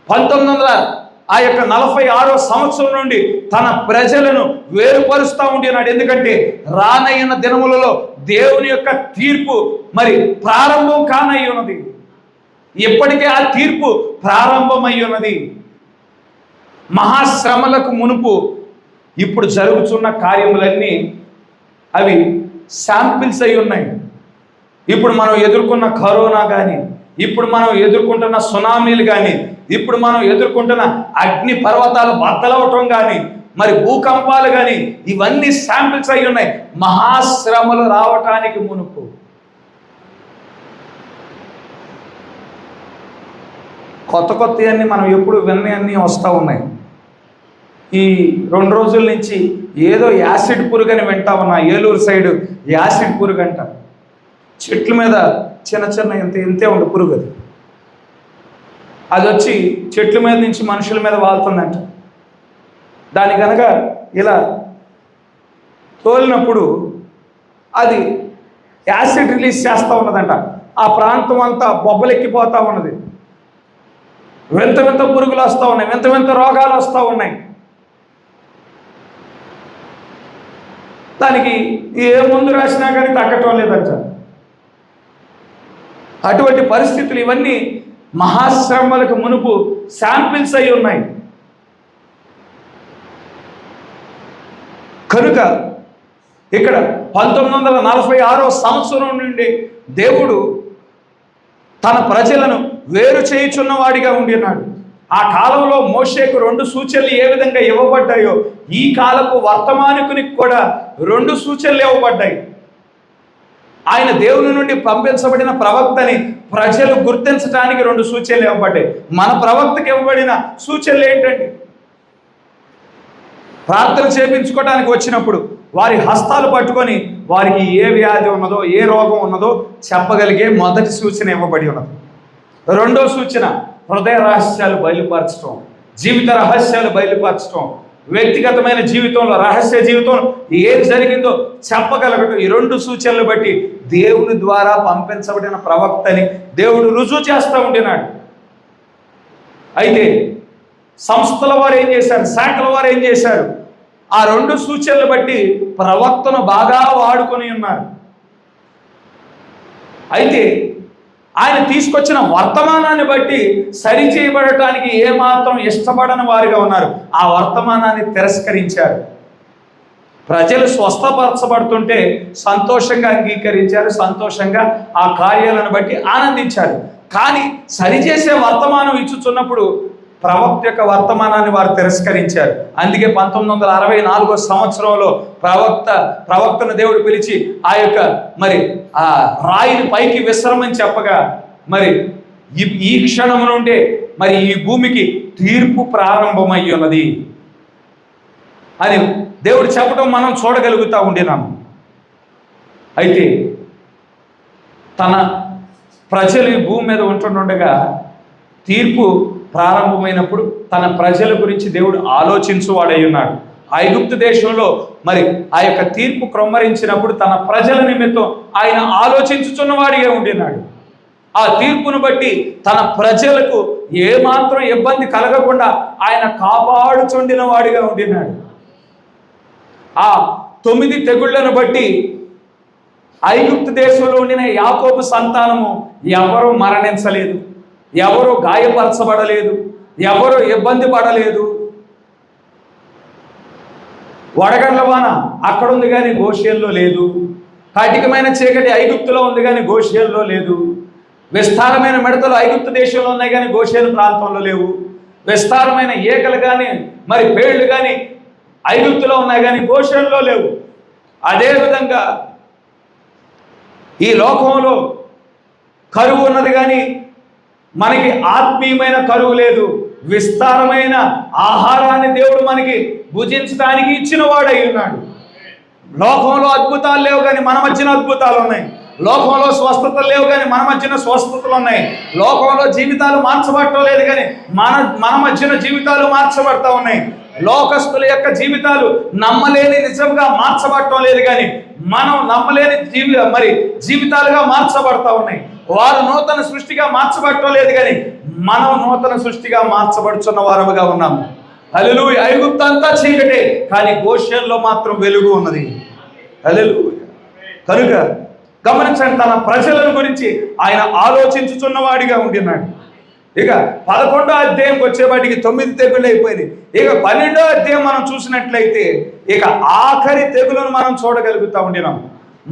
1946వ సంవత్సరం నుండి తన ప్రజలను వేరుపరుస్తూ ఉండినాడు. ఎందుకంటే రానయ్యున్న దినములలో దేవుని యొక్క తీర్పు మరి ప్రారంభం కానయ్యి ఉన్నది. ఇప్పటికే ఆ తీర్పు ప్రారంభమై ఉన్నది. మహాశ్రమలకు మునుపు ఇప్పుడు జరుగుతున్న కార్యములన్నీ అవి శాంపిల్స్ అయి ఉన్నాయి. ఇప్పుడు మనం ఎదుర్కొన్న కరోనా కానీ, ఇప్పుడు మనం ఎదుర్కొంటున్న సునామీలు కానీ, ఇప్పుడు మనం ఎదుర్కొంటున్న అగ్ని పర్వతాలు బద్దలవటం కానీ, మరి భూకంపాలు కానీ, ఇవన్నీ శాంపిల్స్ అయి ఉన్నాయి మహాశ్రమలు రావటానికి మునుపు. కొత్తవన్నీ మనం ఎప్పుడు విన్నయన్నీ వస్తూ ఉన్నాయి. ఈ 2 రోజుల నుంచి ఏదో యాసిడ్ పురుగు అని వింటా ఉన్నా. ఏలూరు సైడు యాసిడ్ పురుగు అంట. చెట్ల మీద చిన్న ఇంతే ఉంది పురుగు. అది వచ్చి చెట్ల మీద నుంచి మనుషుల మీద వాళ్తుందంట. దాని కనుక ఇలా తోలినప్పుడు అది యాసిడ్ రిలీజ్ చేస్తూ ఉన్నదంట. ఆ ప్రాంతం అంతా బొబ్బలెక్కిపోతూ ఉన్నది. వింత పురుగులు వస్తూ ఉన్నాయి, వింత రోగాలు వస్తూ ఉన్నాయి. దానికి ఏ మందు రాసినా కానీ తగ్గటం లేదంట. అటువంటి పరిస్థితులు ఇవన్నీ మహాశ్రమలకు మునుపు శాంపిల్స్ అయి ఉన్నాయి. కనుక ఇక్కడ 1946వ సంవత్సరం నుండి దేవుడు తన ప్రజలను వేరు చేయుచున్నవాడిగా ఉండినాడు. ఆ కాలంలో మోషేకు 2 సూచనలు ఏ విధంగా ఇవ్వబడ్డాయో ఈ కాలపు వర్తమానికునికి కూడా 2 సూచనలు ఇవ్వబడ్డాయి. ఆయన దేవుని నుండి పంపించబడిన ప్రవక్తని ప్రజలు గుర్తించడానికి 2 సూచనలు ఇవ్వబడ్డాయి. మన ప్రవక్తకి ఇవ్వబడిన సూచనలు ఏంటండి? ప్రార్థన చేయించుకోవడానికి వచ్చినప్పుడు వారి హస్తాలు పట్టుకొని వారికి ఏ వ్యాధి ఉన్నదో, ఏ రోగం ఉన్నదో చెప్పగలిగే మొదటి సూచన ఇవ్వబడి ఉన్నది. 2వ సూచన హృదయ రహస్యాలు బయలుపరచడం, జీవిత రహస్యాలు బయలుపరచడం, వ్యక్తిగతమైన జీవితంలో రహస్య జీవితంలో ఏది జరిగిందో చెప్పగలగటం. ఈ 2 సూచనలు బట్టి దేవుని ద్వారా పంపించబడిన ప్రవక్తని దేవుడు రుజువు చేస్తూ ఉండినాడు. అయితే సంస్థల వారు ఏం చేశారు, శాఖల వారు ఏం చేశారు? ఆ 2 సూచనలు బట్టి ప్రవక్తను బాగా వాడుకొని ఉన్నారు. అయితే ఆయన తీసుకొచ్చిన వర్తమానాన్ని బట్టి సరి చేయబడటానికి ఏమాత్రం ఇష్టపడని వారిగా ఉన్నారు. ఆ వర్తమానాన్ని తిరస్కరించారు. ప్రజలు స్వస్థపరచబడుతుంటే సంతోషంగా అంగీకరించారు, సంతోషంగా ఆ కార్యాలను బట్టి ఆనందించారు. కానీ సరిచేసే వర్తమానం ఇచ్చుచున్నప్పుడు ప్రవక్త యొక్క వర్తమానాన్ని వారు తిరస్కరించారు. అందుకే 1964 సంవత్సరంలో ప్రవక్తను దేవుడు పిలిచి ఆ యొక్క మరి ఆ రాయిని పైకి విసరమని చెప్పగా మరి ఈ క్షణం నుండే మరి ఈ భూమికి తీర్పు ప్రారంభమై ఉన్నది అని దేవుడు చెప్పడం మనం చూడగలుగుతూ ఉండినాము. అయితే తన ప్రజలు ఈ భూమి మీద ఉంటుండగా తీర్పు ప్రారంభమైనప్పుడు తన ప్రజల గురించి దేవుడు ఆలోచించువాడై ఉన్నాడు. ఐగుప్తు దేశంలో మరి ఆ యొక్క తీర్పు క్రొమ్మరించినప్పుడు తన ప్రజల నిమిత్తం ఆయన ఆలోచించుచున్నవాడిగా ఉండినాడు. ఆ తీర్పును బట్టి తన ప్రజలకు ఏమాత్రం ఇబ్బంది కలగకుండా ఆయన కాపాడుచుండిన వాడిగా ఉండినాడు. ఆ 9 తెగుళ్లను బట్టి ఐగుప్తు దేశంలో ఉండిన యాకోబు సంతానము ఎవరు మరణించలేదు, ఎవరు గాయపరచబడలేదు, ఎవరు ఇబ్బంది పడలేదు. వడగండ్ల వాన అక్కడ ఉంది కానీ గోషేన్లో లేదు. కటికమైన చీకటి ఐగుప్తులో ఉంది కానీ గోషేన్లో లేదు. విస్తారమైన మిడతలు ఐగుప్తు దేశంలో ఉన్నాయి కానీ గోషేను ప్రాంతంలో లేవు. విస్తారమైన ఏకలు కానీ మరి పేళ్లు కానీ ఐగుప్తులో ఉన్నాయి కానీ గోషేన్లో లేవు. అదేవిధంగా ఈ లోకంలో కరువు ఉన్నది కానీ మనకి ఆత్మీయమైన కరువు లేదు. విస్తారమైన ఆహారాన్ని దేవుడు మనకి భుజించడానికి ఇచ్చిన వాడై ఉన్నాడు. లోకంలో అద్భుతాలు లేవు కానీ మన మధ్యన అద్భుతాలు ఉన్నాయి. లోకంలో స్వస్థతలు లేవు కానీ మన మధ్యన స్వస్థతలు ఉన్నాయి. లోకంలో జీవితాలు మార్చబడటం లేదు కానీ మన మధ్యన జీవితాలు మార్చబడతా ఉన్నాయి. లోకస్తుల యొక్క జీవితాలు నమ్మలేని నిజంగా మార్చబడటం లేదు కానీ మనం నమ్మలేని జీవితాలుగా మార్చబడతా ఉన్నాయి. వారు నూతన సృష్టిగా మార్చబడటం లేదు కానీ మనం నూతన సృష్టిగా మార్చబడుచున్న వారముగా ఉన్నాము. హల్లెలూయా. ఐగుప్తు అంతా చీకటే కానీ గోషేన్లో మాత్రం వెలుగు ఉన్నది. హల్లెలూయా. కనుక గమనించండి, తన ప్రజల గురించి ఆయన ఆలోచించుచున్నవాడిగా ఉంటున్నాడు. ఇక 11వ అధ్యాయంకి వచ్చేవాటికి 9 తెగుళ్ళు అయిపోయినాయి. ఇక 12వ అధ్యాయం మనం చూసినట్లయితే ఇక ఆఖరి తెగులను మనం చూడగలుగుతా ఉండినాం.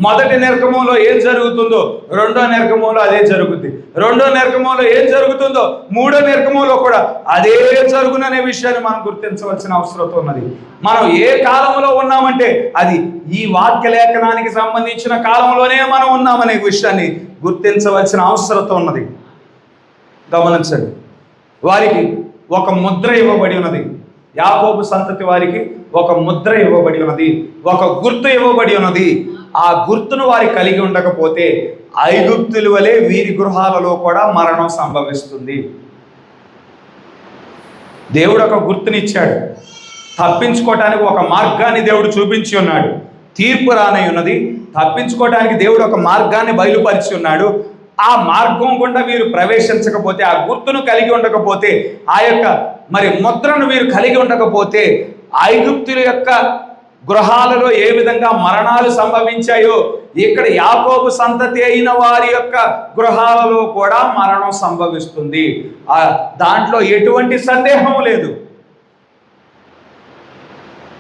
మొదటి నిర్గమంలో ఏం జరుగుతుందో రెండో నిర్గమంలో అదే జరుగుతుంది. రెండో నిర్గమంలో ఏం జరుగుతుందో మూడో నిర్గమంలో కూడా అదే జరుగుననే విషయాన్ని మనం గుర్తించవలసిన అవసరం ఉన్నది. మనం ఏ కాలంలో ఉన్నామంటే అది ఈ వాక్య లేఖనానికి సంబంధించిన కాలంలోనే మనం ఉన్నామనే విషయాన్ని గుర్తించవలసిన అవసరం ఉన్నది. గమనించండి, వారికి ఒక ముద్ర ఇవ్వబడి ఉన్నది. యాకోబు సంతతి వారికి ఒక ముద్ర ఇవ్వబడి ఉన్నది, ఒక గుర్తు ఇవ్వబడి ఉన్నది. ఆ గుర్తును వారి కలిగి ఉండకపోతే ఐగుప్తుల వలె వీరి గృహాలలో కూడా మరణం సంభవిస్తుంది. దేవుడు ఒక గుర్తునిచ్చాడు. తప్పించుకోవటానికి ఒక మార్గాన్ని దేవుడు చూపించి ఉన్నాడు. తీర్పు రానై ఉన్నది. తప్పించుకోవటానికి దేవుడు ఒక మార్గాన్ని బయలుపరిచి ఉన్నాడు. ఆ మార్గం గుండా వీరు ప్రవేశించకపోతే, ఆ గుర్తును కలిగి ఉండకపోతే, ఆ యొక్క ముద్రను వీరు కలిగి ఉండకపోతే ఐగుప్తుల యొక్క గృహాలలో ఏ విధంగా మరణాలు సంభవించాయో ఇక్కడ యాకోబు సంతతి అయిన వారి యొక్క గృహాలలో కూడా మరణం సంభవిస్తుంది. దాంట్లో ఎటువంటి సందేహం లేదు.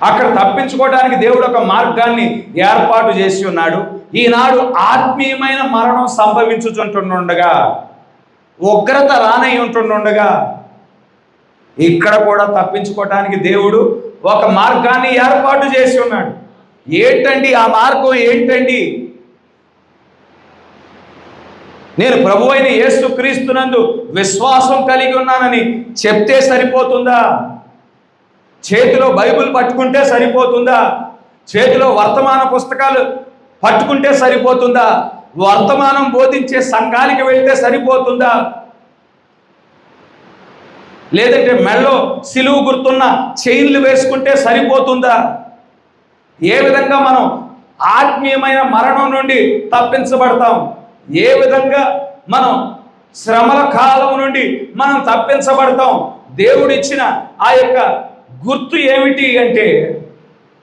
అక్కడ తప్పించుకోవడానికి దేవుడు ఒక మార్గాన్ని ఏర్పాటు చేసి ఉన్నాడు. ఈనాడు ఆత్మీయమైన మరణం సంభవించుచుంటుండగా, ఉగ్రత రానై ఉంటుండగా ఇక్కడ కూడా తప్పించుకోవటానికి దేవుడు ఒక మార్గాన్ని ఏర్పాటు చేసి ఉన్నాడు. ఏంటండి ఆ మార్గం? ఏంటండి? నేను ప్రభువైన యేసుక్రీస్తునందు విశ్వాసం కలిగి ఉన్నానని చెప్తే సరిపోతుందా? చేతిలో బైబిల్ పట్టుకుంటే సరిపోతుందా? చేతిలో వర్తమాన పుస్తకాలు పట్టుకుంటే సరిపోతుందా? వర్తమానం బోధించే సంఘానికి వెళ్తే సరిపోతుందా? లేదంటే మెడలో సిలువు గుర్తున్న చైన్లు వేసుకుంటే సరిపోతుందా? ఏ విధంగా మనం ఆత్మీయమైన మరణం నుండి తప్పించబడతాం? ఏ విధంగా మనం శ్రమల కాలం నుండి మనం తప్పించబడతాం? దేవుడిచ్చిన ఆ యొక్క గుర్తు ఏమిటి అంటే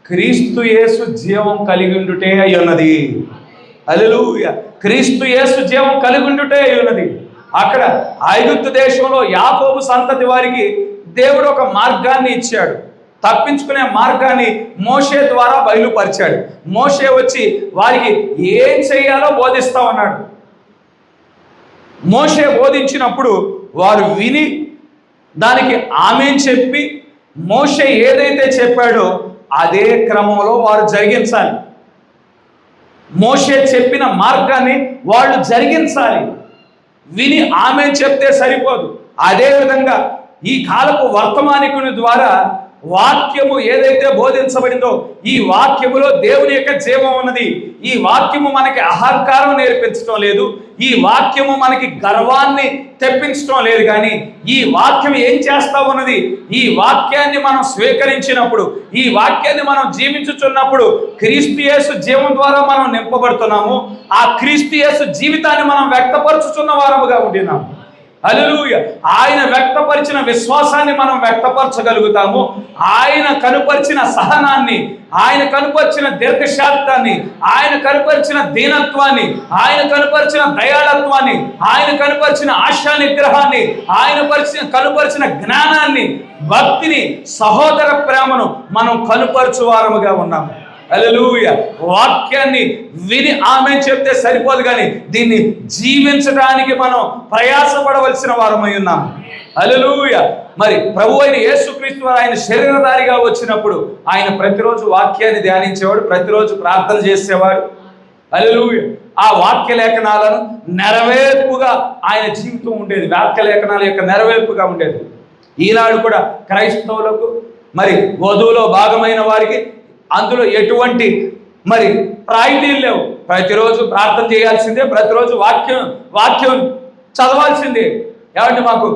క్రీస్తు యేసు జీవం కలిగి ఉండుటే అయి ఉన్నది. హల్లెలూయా. క్రీస్తు యేసు జీవం కలిగి ఉండుటే అయి ఉన్నది. అక్కడ ఐగుప్తు దేశంలో యాకోబు సంతతి వారికి దేవుడు ఒక మార్గాన్ని ఇచ్చాడు. తప్పించుకునే మార్గాన్ని మోషే ద్వారా బయలుపరిచాడు. మోషే వచ్చి వారికి ఏం చేయాలో బోధిస్తా ఉన్నాడు. మోషే బోధించినప్పుడు వారు విని దానికి ఆమేన్ చెప్పి మోషే ఏదైతే చెప్పాడో అదే క్రమంలో వారు జరిగించాలి. మోషే చెప్పిన మార్గాన్ని వాళ్ళు జరిగించాలి. విని ఆమేన్ చెప్తే సరిపోదు. అదేవిధంగా ఈ కాలపు వర్తమానికుని ద్వారా వాక్యము ఏదైతే బోధించబడిందో ఈ వాక్యములో దేవుని యొక్క జీవం ఉన్నది. ఈ వాక్యము మనకి అహంకారం నేర్పించడం లేదు, ఈ వాక్యము మనకి గర్వాన్ని తెప్పించడం లేదు. కానీ ఈ వాక్యం ఏం చేస్తా ఉన్నది, ఈ వాక్యాన్ని మనం స్వీకరించినప్పుడు, ఈ వాక్యాన్ని మనం జీవించుచున్నప్పుడు క్రీస్తు యేసు జీవం ద్వారా మనం నింపబడుతున్నాము. ఆ క్రీస్తు యేసు జీవితాన్ని మనం వ్యక్తపరచుచున్న వారముగా ఉండినాము. హల్లెలూయా. ఆయన వ్యక్తపరిచిన విశ్వాసాన్ని మనం వ్యక్తపరచగలుగుతాము. ఆయన కనుపరిచిన సహనాన్ని, ఆయన కనుపరిచిన దీర్ఘశాంతాన్ని, ఆయన కనుపరిచిన దీనత్వాన్ని, ఆయన కనుపరిచిన దయాళత్వాన్ని, ఆయన కనుపరిచిన ఆశా నిగ్రహాన్ని, ఆయన కనుపరిచిన జ్ఞానాన్ని, భక్తిని, సహోదర ప్రేమను మనం కనుపరచువారముగా ఉన్నాము. హల్లెలూయా. వాక్యాన్ని విని ఆమేన్ చెప్తే సరిపోదు, కానీ దీన్ని జీవించడానికి మనం ప్రయాసపడవలసిన వారమై ఉన్నాం. హల్లెలూయా. మరి ప్రభు అయిన యేసుక్రీస్తు ఆయన శరీరధారిగా వచ్చినప్పుడు ఆయన ప్రతిరోజు వాక్యాన్ని ధ్యానించేవాడు, ప్రతిరోజు ప్రార్థన చేసేవాడు. హల్లెలూయా. ఆ వాక్య లేఖనాలను నెరవేర్పుగా ఆయన జీవితం ఉండేది. వాక్య లేఖనాల యొక్క నెరవేర్పుగా ఉండేది. ఈనాడు కూడా క్రైస్తవులకు మరి వధువులో భాగమైన వారికి అందులో ఎటువంటి మరి ప్రాయిటీలు లేవు. ప్రతిరోజు ప్రార్థన చేయాల్సిందే, ప్రతిరోజు వాక్యం చదవాల్సిందే. ఏమంటే మాకు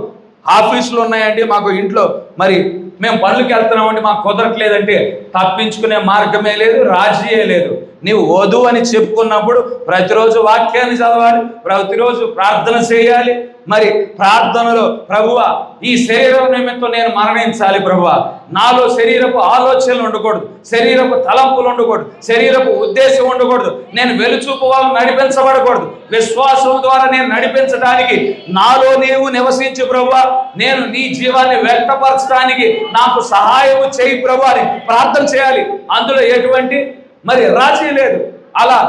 ఆఫీసులు ఉన్నాయండి, మాకు ఇంట్లో మరి మేము పనులకి వెళ్తున్నామండి, మాకు కుదరట్లేదంటే తప్పించుకునే మార్గమే లేదు, రాజీయే లేదు. నీవు వధువు అని చెప్పుకున్నప్పుడు ప్రతిరోజు వాక్యాన్ని చదవాలి, ప్రతిరోజు ప్రార్థన చేయాలి. మరి ప్రార్థనలో ప్రభువా ఈ శరీరం నిమిత్తం నేను మరణించాలి ప్రభువా, నాలో శరీరపు ఆలోచనలు ఉండకూడదు, శరీరపు తలంపులు ఉండకూడదు, శరీరపు ఉద్దేశం ఉండకూడదు, నేను వెలుచూపు వాళ్ళు నడిపించబడకూడదు, విశ్వాసం ద్వారా నేను నడిపించడానికి నాలో నీవు నివసించు ప్రభువా, నేను నీ జీవాన్ని వ్యక్తపరచడానికి నాకు సహాయం చేయి ప్రభువా అని ప్రార్థన చేయాలి. అందులో ఎటువంటి మరి రాజీ లేదు. అలా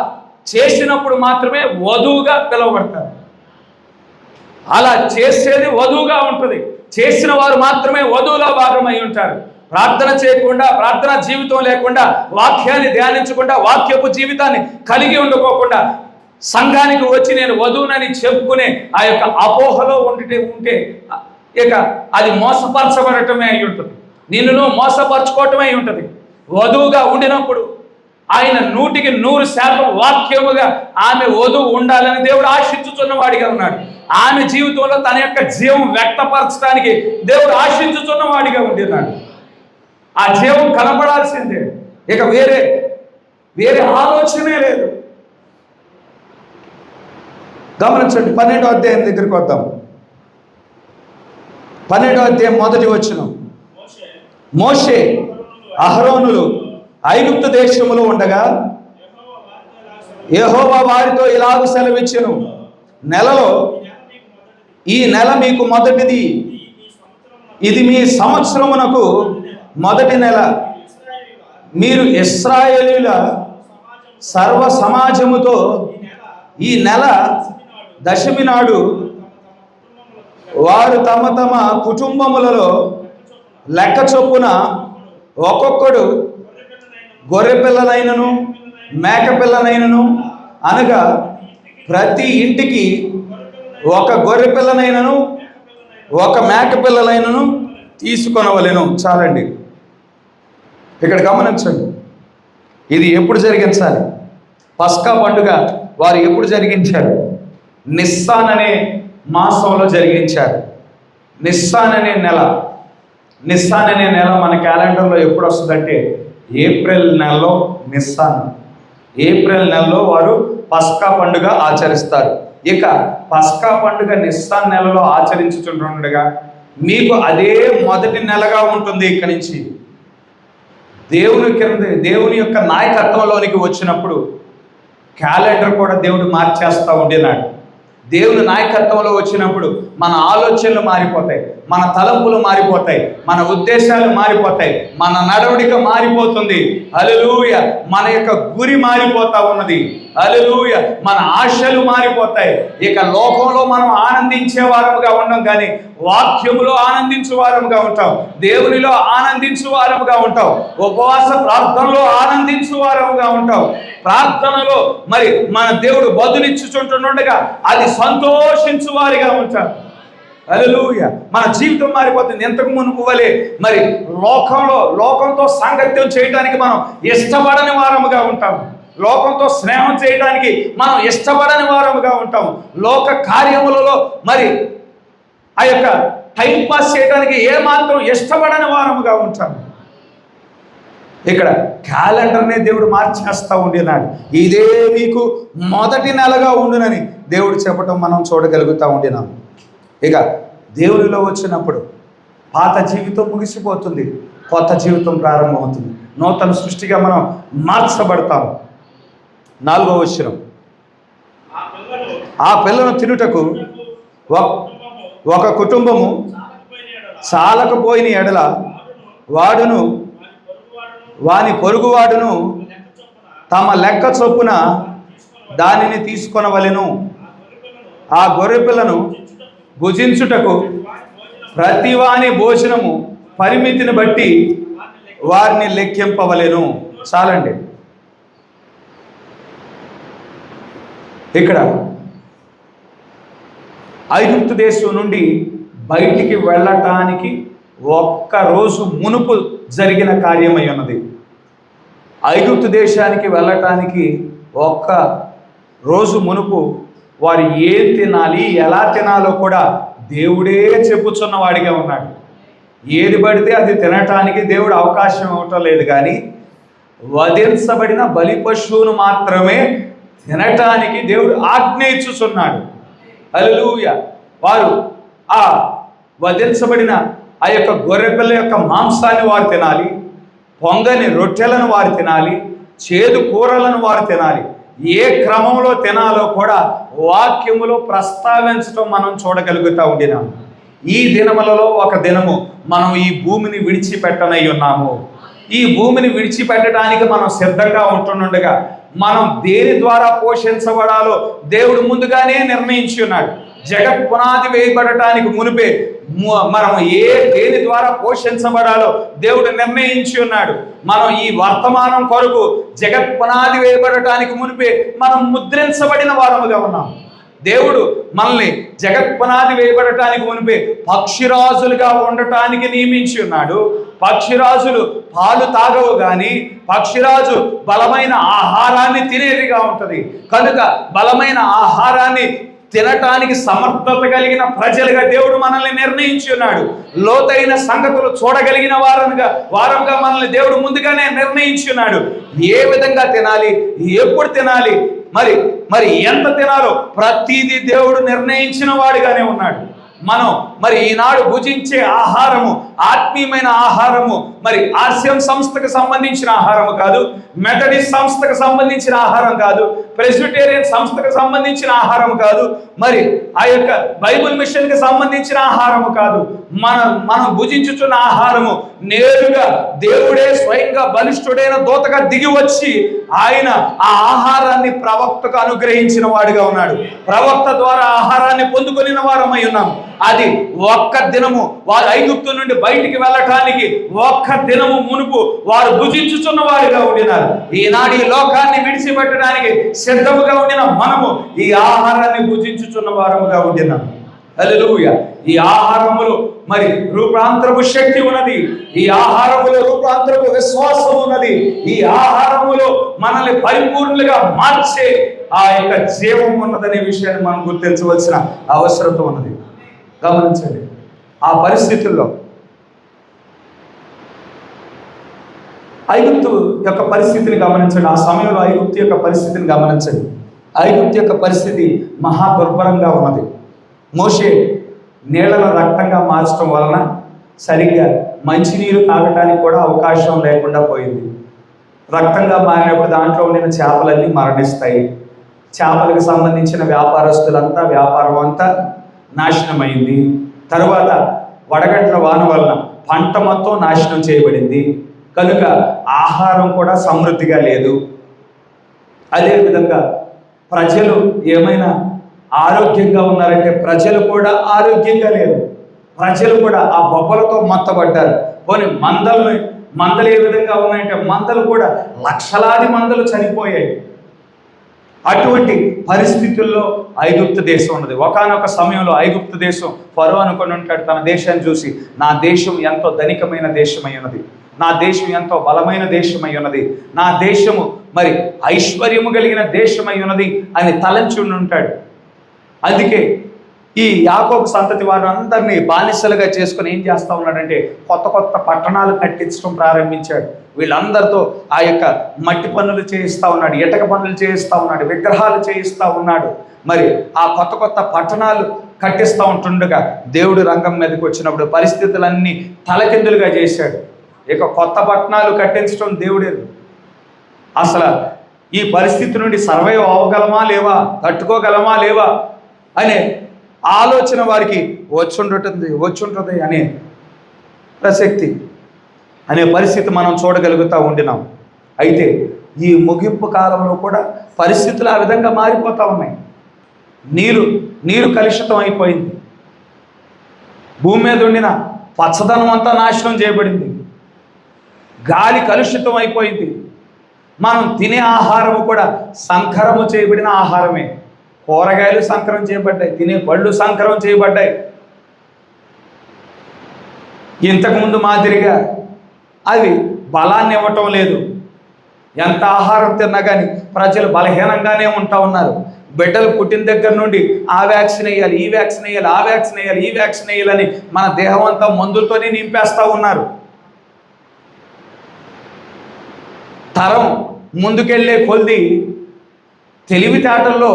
చేసినప్పుడు మాత్రమే వధువుగా పిలువబడతారు. అలా చేసేది వధువుగా ఉంటుంది. చేసిన వారు మాత్రమే వధువులో భాగమై ఉంటారు. ప్రార్థన చేయకుండా, ప్రార్థన జీవితం లేకుండా, వాక్యాన్ని ధ్యానించకుండా, వాక్యపు జీవితాన్ని కలిగి ఉండుకోకుండా సంఘానికి వచ్చి నేను వధువునని చెప్పుకునే ఆ యొక్క అపోహలో ఉంటే ఇక అది మోసపరచబడటమే అయి ఉంటుంది. నిన్ను మోసపరచుకోవటమే అయి ఉంటుంది. వధువుగా ఉండినప్పుడు ఆయన 100% వాక్యముగా ఆమె వధువు ఉండాలని దేవుడు ఆశించుచున్న వాడిగా ఉన్నాడు. ఆమె జీవితంలో తన యొక్క జీవం వ్యక్తపరచడానికి దేవుడు ఆశించుచున్న వాడిగా ఉంటున్నాడు. ఆ జీవం కనపడాల్సిందే, ఇక వేరే ఆలోచనే లేదు. గమనించండి, 12వ అధ్యాయం దగ్గరికి వద్దాం. 12వ అధ్యాయం మొదటి వచనం. మోషే అహరోనులు ఐగుప్తు దేశములో ఉండగా యెహోవా వారితో ఇలాగ సెలవిచ్చెను, నెలలో ఈ నెల మీకు మొదటిది, ఇది మీ సంవత్సరమునకు మొదటి నెల. మీరు ఇశ్రాయేలీయుల సర్వ సమాజముతో ఈ నెల దశమి నాడు వారు తమ తమ కుటుంబములలో లెక్క చొప్పున ఒక్కొక్కడు గొర్రె పిల్లనైనను మేక పిల్లనైనను, అనగా ప్రతి ఇంటికి ఒక గొర్రె పిల్లనైనను ఒక మేక పిల్లనైనను తీసుకొనవలెను. చాలండి. ఇక్కడ గమనించండి, ఇది ఎప్పుడు జరిగించాలి? పస్కా పండుగ వారు ఎప్పుడు జరిగించారు? నిస్సాన్ అనే మాసంలో జరిగించారు. నిస్సాన్ అనే నెల మన క్యాలెండర్లో ఎప్పుడు వస్తుందంటే ఏప్రిల్ నెలలో నిస్సాన్. ఏప్రిల్ నెలలో వారు పస్కా పండుగ ఆచరిస్తారు. ఇక పస్కా పండుగ నిస్సాన్ నెలలో ఆచరించుతుండగా మీకు అదే మొదటి నెలగా ఉంటుంది. ఇక్కడి నుంచి దేవుని యొక్క నాయకత్వంలోనికి వచ్చినప్పుడు క్యాలెండర్ కూడా దేవుడు మార్చేస్తూ ఉండేనాడు. దేవుని నాయకత్వంలో వచ్చినప్పుడు మన ఆలోచనలు మారిపోతాయి, మన తలంపులు మారిపోతాయి, మన ఉద్దేశాలు మారిపోతాయి, మన నడవడిక మారిపోతుంది. హల్లెలూయా. మన యొక్క గురి మారిపోతా ఉన్నది. హల్లెలూయా. మన ఆశలు మారిపోతాయి. ఇక లోకంలో మనం ఆనందించే వారముగా ఉండం, కానీ వాక్యములో ఆనందించు వారముగా ఉంటాం, దేవునిలో ఆనందించు వారముగా ఉంటాం, ఉపవాస ప్రార్థనలో ఆనందించు వారముగా ఉంటాం. ప్రార్థనలో మరి మన దేవుడు బదులిచ్చుచుంటుండగా అది సంతోషించు వారిగా ఉంటాం. హల్లెలూయా. మన జీవితం మారిపోతుంది. ఎంతకు మునుపు వలె మరి లోకంతో సాంగత్యం చేయడానికి మనం ఇష్టపడని వారముగా ఉంటాం. లోకంతో స్నేహం చేయడానికి మనం ఇష్టపడని వారముగా ఉంటాం. లోక కార్యములలో మరి ఆ యొక్క టైంపాస్ చేయడానికి ఏమాత్రం ఇష్టపడని వారముగా ఉంటాం. ఇక్కడ క్యాలెండర్నే దేవుడు మార్చేస్తూ ఉండినాడు. ఇదే మీకు మొదటి నెలగా ఉండునని దేవుడు చెప్పటం మనం చూడగలుగుతూ ఉండినాం. ఇక దేవునిలో వచ్చినప్పుడు పాత జీవితం ముగిసిపోతుంది, కొత్త జీవితం ప్రారంభమవుతుంది. నూతన సృష్టిగా మనం మార్చబడతాము. 4వ వచనం, ఆ పిల్లను తినుటకు ఒక కుటుంబము చాలకపోయిన ఎడల వాడును వాని పొరుగువాడును తమ లెక్క చొప్పున దానిని తీసుకొనవలెను. ఆ గొర్రె పిల్లను భుజించుటకు ప్రతివాని భోజనము పరిమితిని బట్టి వారిని లెక్కింపవలెను. చాలండి. ఇక్కడ ఐగుప్తు దేశం నుండి బయటికి వెళ్ళటానికి ఒక్కరోజు మునుపు జరిగిన కార్యమై ఉన్నది. ఐగుప్తు దేశానికి వెళ్ళటానికి ఒక్క రోజు మునుపు వారు ఏం తినాలి, ఎలా తినాలో కూడా దేవుడే చెప్పుచున్న వాడిగా ఉన్నాడు. ఏది పడితే అది తినటానికి దేవుడు అవకాశం ఇవ్వటం లేదు, కానీ వధించబడిన బలి పశువును మాత్రమే తినటానికి దేవుడు ఆజ్ఞ ఇచ్చుచున్నాడు. హల్లెలూయా. వారు ఆ వధించబడిన ఆ యొక్క గొర్రెపిల్ల యొక్క మాంసాన్ని వారు తినాలి, పొంగని రొట్టెలను వారు తినాలి, చేదు కూరలను వారు తినాలి. ఏ క్రమంలో తినాలో కూడా వాక్యములో ప్రస్తావించడం మనం చూడగలుగుతూ ఉండినాం. ఈ దినములలో ఒక దినము మనం ఈ భూమిని విడిచిపెట్టనై ఉన్నాము. ఈ భూమిని విడిచిపెట్టడానికి మనం సిద్ధంగా ఉంటుండగా మనం దేని ద్వారా పోషించబడాలో దేవుడు ముందుగానే నిర్ణయించి ఉన్నాడు. జగత్ పునాది వేయబడటానికి మునిపే మనం దేని ద్వారా పోషించబడాలో దేవుడు నిర్ణయించి ఉన్నాడు. మనం ఈ వర్తమానం కొరకు జగత్ పునాది వేయబడటానికి మునిపే మనం ముద్రించబడిన వారముగా ఉన్నాం. దేవుడు మనల్ని జగత్ పునాది వేయబడటానికి మునిపే పక్షిరాజులుగా ఉండటానికి నియమించి ఉన్నాడు. పక్షిరాజులు పాలు తాగవు, కానీ పక్షిరాజు బలమైన ఆహారాన్ని తినేదిగా ఉంటుంది. కనుక బలమైన ఆహారాన్ని తినటానికి సమర్థత కలిగిన ప్రజలుగా దేవుడు మనల్ని నిర్ణయించి ఉన్నాడు. లోతైన సంగతులు చూడగలిగిన వారంగా మనల్ని దేవుడు ముందుగానే నిర్ణయించి ఉన్నాడు. ఏ విధంగా తినాలి, ఎప్పుడు తినాలి, మరి ఎంత తినాలో ప్రతిదీ దేవుడు నిర్ణయించిన వాడిగానే ఉన్నాడు. మనం మరి ఈనాడు భుజించే ఆహారము ఆత్మీయమైన ఆహారము, మరి ఆర్సిఎం సంస్థకు సంబంధించిన ఆహారము కాదు, మెథడిస్ట్ సంస్థకు సంబంధించిన ఆహారం కాదు, ప్రెస్బిటేరియన్ సంస్థకు సంబంధించిన ఆహారం కాదు, మరి ఆ యొక్క బైబిల్ మిషన్కి సంబంధించిన ఆహారము కాదు. మనం భుజించుచున్న ఆహారము నేరుగా దేవుడే స్వయంగా బలిష్ఠుడైన దూతగా దిగి వచ్చి ఆయన ఆ ఆహారాన్ని ప్రవక్తకు అనుగ్రహించిన వాడిగా ఉన్నాడు. ప్రవక్త ద్వారా ఆహారాన్ని పొందుకొనిన వారమై ఉన్నాం. అది ఒక్క దినము వారు ఐగుప్తు నుండి బయటికి వెళ్ళటానికి ఒక్క దినము మునుపు వారు భుజించుచున్న వారిగా ఉండినారు. ఈనాడు ఈ లోకాన్ని విడిచిపెట్టడానికి సిద్ధముగా ఉండిన మనము ఈ ఆహారాన్ని భుజించుచున్న వారముగా ఉండినాం. హల్లెలూయా. ఈ ఆహారములో మరి రూపాంతరపు శక్తి ఉన్నది. ఈ ఆహారములో రూపాంతరపు విశ్వాసం ఉన్నది. ఈ ఆహారములో మనల్ని పరిపూర్ణులుగా మార్చే ఆ యొక్క జీవం ఉన్నదనే విషయాన్ని మనం గుర్తించవలసిన అవసరం ఉన్నది. గమనించండి. ఆ పరిస్థితుల్లో ఐగుప్తు యొక్క పరిస్థితిని గమనించండి. ఆ సమయంలో ఐగుప్తు యొక్క పరిస్థితిని గమనించండి. ఐగుప్తు యొక్క పరిస్థితి మహా దుర్భరంగా ఉన్నది. మోషే నీళ్లను రక్తంగా మార్చడం వలన సరిగ్గా మంచినీరు తాగటానికి కూడా అవకాశం లేకుండా పోయింది. రక్తంగా మారినప్పుడు దాంట్లో ఉండిన చేపలన్నీ మరణిస్తాయి. చేపలకు సంబంధించిన వ్యాపారస్తులంతా వ్యాపారం అంతా నాశనమైంది. తరువాత వడగట్ల వాన వలన పంట మొత్తం నాశనం చేయబడింది. కనుక ఆహారం కూడా సమృద్ధిగా లేదు. అదేవిధంగా ప్రజలు ఏమైనా ఆరోగ్యంగా ఉన్నారంటే ప్రజలు కూడా ఆరోగ్యంగా లేరు. ప్రజలు కూడా ఆ బొబ్బలతో మత్తబడ్డారు. పోనీ మందలు ఏ విధంగా ఉన్నాయంటే మందలు కూడా లక్షలాది మందలు చనిపోయాయి. అటువంటి పరిస్థితుల్లో ఐగుప్తు దేశం ఉన్నది. ఒకానొక సమయంలో ఐగుప్తు దేశం ఫరో అనుకొని ఉంటాడు తన దేశాన్ని చూసి, నా దేశం ఎంతో ధనికమైన దేశమై ఉన్నది, నా దేశం ఎంతో బలమైన దేశమై ఉన్నది, నా దేశము మరి ఐశ్వర్యము కలిగిన దేశమై ఉన్నది అని తలంచి ఉంటాడు. అందుకే ఈ యాకోబు సంతతి వారందరినీ బానిసలుగా చేసుకుని ఏం చేస్తూ ఉన్నాడంటే కొత్త కొత్త పట్టణాలు కట్టించడం ప్రారంభించాడు. వీళ్ళందరితో ఆ యొక్క మట్టి పనులు చేయిస్తూ ఉన్నాడు, ఇటక పనులు చేయిస్తూ ఉన్నాడు, విగ్రహాలు చేయిస్తూ ఉన్నాడు. మరి ఆ కొత్త కొత్త పట్టణాలు కట్టిస్తూ ఉంటుండగా దేవుడు రంగం మీదకి వచ్చినప్పుడు పరిస్థితులన్నీ తలకిందులుగా చేశాడు. ఇక కొత్త పట్టణాలు కట్టించడం దేవుడే. అసలు ఈ పరిస్థితి నుండి సర్వైవ్ అవ్వగలమా లేవా, తట్టుకోగలమా లేవా అనే ఆలోచన వారికి వచ్చుంటుంది అనే ప్రసక్తి అనే పరిస్థితి మనం చూడగలుగుతూ ఉండినాం. అయితే ఈ ముగింపు కాలంలో కూడా పరిస్థితులు ఆ విధంగా మారిపోతూ ఉన్నాయి. నీరు కలుషితం అయిపోయింది. భూమి మీద ఉండిన పచ్చదనం అంతా నాశనం చేయబడింది. గాలి కలుషితం అయిపోయింది. మనం తినే ఆహారము కూడా సంకరము చేయబడిన ఆహారమే. కూరగాయలు సంకరం చేయబడ్డాయి, తినే పళ్ళు సంకరం చేయబడ్డాయి. ఇంతకుముందు మాదిరిగా అవి బలాన్ని ఇవ్వటం లేదు. ఎంత ఆహారం తిన్నా కానీ ప్రజలు బలహీనంగానే ఉంటా ఉన్నారు. బిడ్డలు పుట్టిన దగ్గర నుండి ఆ వ్యాక్సిన్ వేయాలి, ఈ వ్యాక్సిన్ వేయాలి, ఆ వ్యాక్సిన్ వేయాలి, ఈ వ్యాక్సిన్ వేయాలని మన దేహం అంతా మందులతోనే నింపేస్తూ ఉన్నారు. తరం ముందుకెళ్ళే కొద్ది తెలివితేటల్లో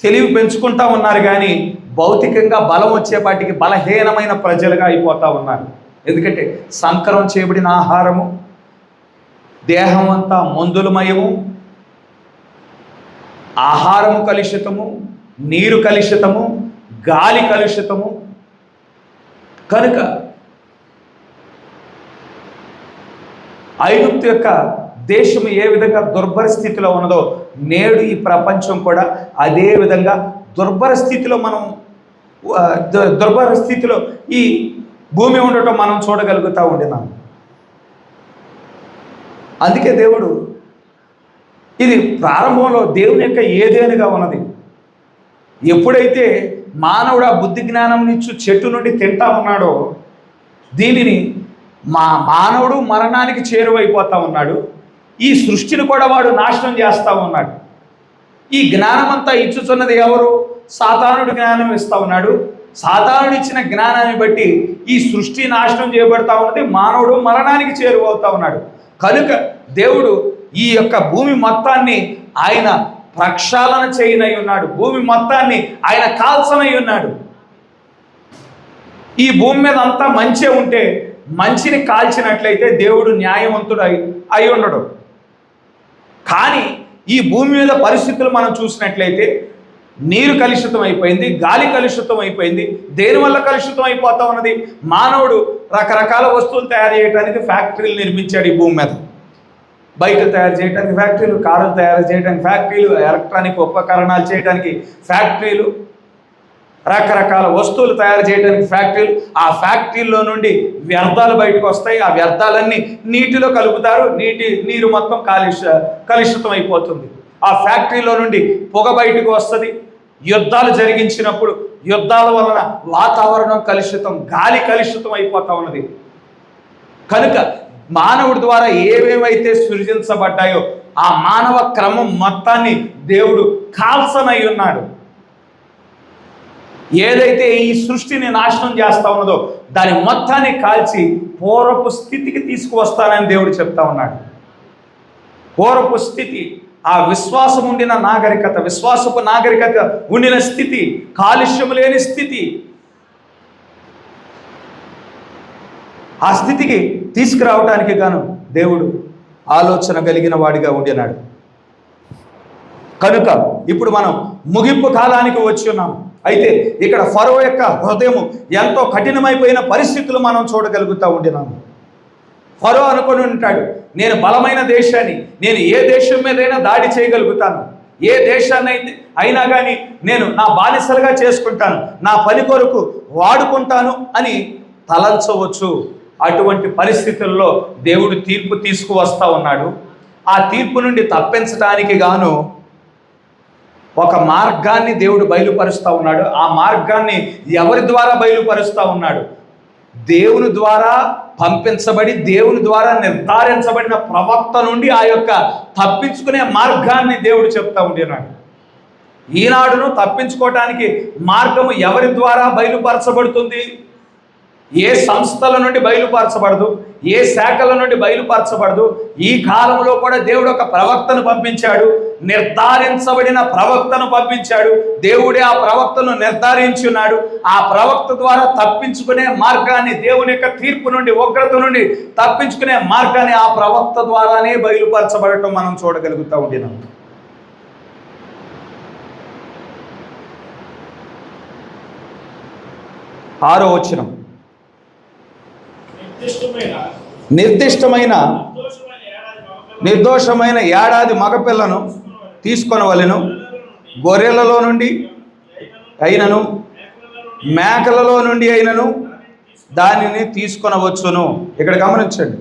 తెలివి పెంచుకుంటా ఉన్నారు, కానీ భౌతికంగా బలం వచ్చేపాటికి బలహీనమైన ప్రజలుగా అయిపోతూ ఉన్నారు. ఎందుకంటే సంకరం చేయబడిన ఆహారము, దేహం అంతా మందులమయము, ఆహారము కలుషితము, నీరు కలుషితము, గాలి కలుషితము. కనుక ఐగుప్తు యొక్క దేశము ఏ విధంగా దుర్భర స్థితిలో ఉన్నదో నేడు ఈ ప్రపంచం కూడా అదే విధంగా దుర్భర స్థితిలో ఈ భూమి ఉండటం మనం చూడగలుగుతూ ఉండినాం. అందుకే దేవుడు ఇది ప్రారంభంలో దేవుని యొక్క ఏదేనుగా ఉన్నది. ఎప్పుడైతే మానవుడు ఆ బుద్ధి జ్ఞానం ఇచ్చు చెట్టు నుండి తింటా ఉన్నాడో దీనిని మానవుడు మరణానికి చేరువైపోతా ఉన్నాడు. ఈ సృష్టిని కూడా వాడు నాశనం చేస్తూ ఉన్నాడు. ఈ జ్ఞానమంతా ఇచ్చుతున్నది ఎవరు? సాతానుడు జ్ఞానం ఇస్తూ ఉన్నాడు. సాతానుడు ఇచ్చిన జ్ఞానాన్ని బట్టి ఈ సృష్టి నాశనం చేయబడతా ఉన్నది, మానవుడు మరణానికి చేరువవుతా ఉన్నాడు. కనుక దేవుడు ఈ యొక్క భూమి మొత్తాన్ని ఆయన ప్రక్షాళన చేయనై ఉన్నాడు. భూమి మొత్తాన్ని ఆయన కాల్చనై ఉన్నాడు. ఈ భూమి మీద అంతా మంచే ఉంటే మంచిని కాల్చినట్లయితే దేవుడు న్యాయవంతుడు అయి ఉండడు. కానీ ఈ భూమి మీద పరిస్థితులు మనం చూసినట్లయితే నీరు కలుషితం అయిపోయింది, గాలి కలుషితం అయిపోయింది. దేనివల్ల కలుషితం అయిపోతా ఉన్నది? మానవుడు రకరకాల వస్తువులు తయారు చేయడానికి ఫ్యాక్టరీలు నిర్మించాడు. ఈ భూమి మీద బైకులు తయారు చేయడానికి ఫ్యాక్టరీలు, కార్లు తయారు చేయడానికి ఫ్యాక్టరీలు, ఎలక్ట్రానిక్ ఉపకరణాలు చేయడానికి ఫ్యాక్టరీలు, రకరకాల వస్తువులు తయారు చేయడానికి ఫ్యాక్టరీలు. ఆ ఫ్యాక్టరీలో నుండి వ్యర్థాలు బయటకు వస్తాయి. ఆ వ్యర్థాలన్నీ నీటిలో కలుపుతారు. నీరు మొత్తం కలుషితం అయిపోతుంది. ఆ ఫ్యాక్టరీలో నుండి పొగ బయటకు వస్తుంది. యుద్ధాలు జరిగించినప్పుడు యుద్ధాల వలన వాతావరణం కలుషితం, గాలి కలుషితం అయిపోతా ఉన్నది. కనుక మానవుడి ద్వారా ఏవేవైతే సృజించబడ్డాయో ఆ మానవ క్రమం మొత్తాన్ని దేవుడు కాల్చనై ఉన్నాడు. ఏదైతే ఈ సృష్టిని నాశనం చేస్తా ఉన్నదో దాని మొత్తాన్ని కాల్చి పూర్వపు స్థితికి తీసుకువస్తానని దేవుడు చెప్తా ఉన్నాడు. పూర్వపు స్థితి, ఆ విశ్వాసం ఉండిన నాగరికత, విశ్వాసపు నాగరికత ఉండిన స్థితి, కాలుష్యం లేని స్థితి, ఆ స్థితికి తీసుకురావడానికి గాను దేవుడు ఆలోచన కలిగిన వాడిగా ఉండినాడు. కనుక ఇప్పుడు మనం ముగింపు కాలానికి వచ్చి ఉన్నాం. అయితే ఇక్కడ ఫరో యొక్క హృదయం ఎంతో కఠినమైపోయిన పరిస్థితులు మనం చూడగలుగుతూ ఉండినాము. ఫరో అనుకొని ఉంటాడు, నేను బలమైన దేశాన్ని, నేను ఏ దేశం మీదైనా దాడి చేయగలుగుతాను, ఏ దేశాన్ని అయినా కానీ నేను నా బానిసలుగా చేసుకుంటాను, నా పని కొరకు వాడుకుంటాను అని తలంచవచ్చు. అటువంటి పరిస్థితుల్లో దేవుడు తీర్పు తీసుకువస్తా ఉన్నాడు. ఆ తీర్పు నుండి తప్పించడానికి గాను ఒక మార్గాన్ని దేవుడు బయలుపరుస్తూ ఉన్నాడు. ఆ మార్గాన్ని ఎవరి ద్వారా బయలుపరుస్తూ ఉన్నాడు? దేవుని ద్వారా పంపించబడి దేవుని ద్వారా నిర్ధారించబడిన ప్రవక్త నుండి ఆ యొక్క తప్పించుకునే మార్గాన్ని దేవుడు చెప్తా ఉంటున్నాడు. ఈనాడును తప్పించుకోవటానికి మార్గము ఎవరి ద్వారా బయలుపరచబడుతుంది? ఏ సంస్థల నుండి బయలుపరచబడదు, ఏ శాఖల నుండి బయలుపరచబడదు. ఈ కాలంలో కూడా దేవుడు ఒక ప్రవక్తను పంపించాడు, నిర్ధారించబడిన ప్రవక్తను పంపించాడు. దేవుడే ఆ ప్రవక్తను నిర్ధారించున్నాడు. ఆ ప్రవక్త ద్వారా తప్పించుకునే మార్గాన్ని, దేవుని యొక్క తీర్పు నుండి, ఉగ్రత నుండి తప్పించుకునే మార్గాన్ని ఆ ప్రవక్త ద్వారానే బయలుపరచబడటం మనం చూడగలుగుతూ ఉంటున్నాం. ఆరో వచనం, నిర్దోషమైన ఏడాది మగపిల్లను తీసుకొనవలెను, గొర్రెలలో నుండి అయినను మేకలలో నుండి అయినను దానిని తీసుకొనవచ్చును. ఇక్కడ గమనించండి,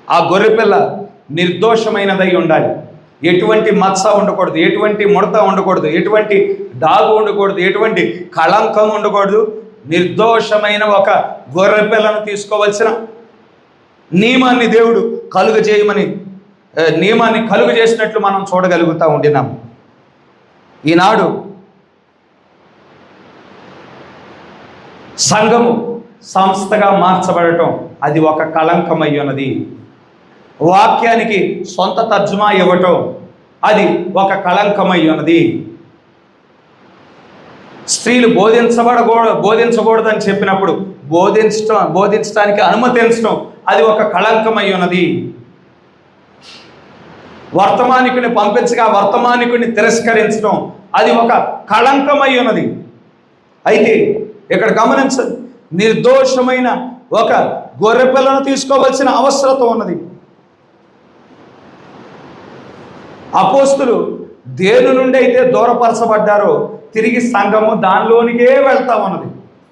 ఆ గొర్రెపిల్ల నిర్దోషమైనదై ఉండాలి. ఎటువంటి మత్స ఉండకూడదు, ఎటువంటి ముడత ఉండకూడదు, ఎటువంటి డాగు ఉండకూడదు, ఎటువంటి కళంకం ఉండకూడదు. నిర్దోషమైన ఒక గొర్రెపిల్లను తీసుకోవలసిన నియమాన్ని దేవుడు నియమాన్ని కలుగజేసినట్లు మనం చూడగలుగుతూ ఉంటున్నాం. ఈనాడు సంఘము సంస్థగా మార్చబడటం అది ఒక కళంకమై ఉన్నది. వాక్యానికి సొంత తర్జుమా ఇవ్వటం అది ఒక కళంకమై ఉన్నది. స్త్రీలు బోధించకూడదని చెప్పినప్పుడు బోధించడానికి అనుమతించడం అది ఒక కళంకమై ఉన్నది. వర్తమానికుని పంపించగా వర్తమానికుని తిరస్కరించడం అది ఒక కళంకమై ఉన్నది. అయితే ఇక్కడ గమనించండి, నిర్దోషమైన ఒక గొర్రెపిల్లను తీసుకోవాల్సిన అవసరత ఉన్నది. అపోస్తులు దేని నుండి అయితే దూరపరచబడ్డారో తిరిగి సంఘము దానిలోనికే వెళ్తా ఉన్నది.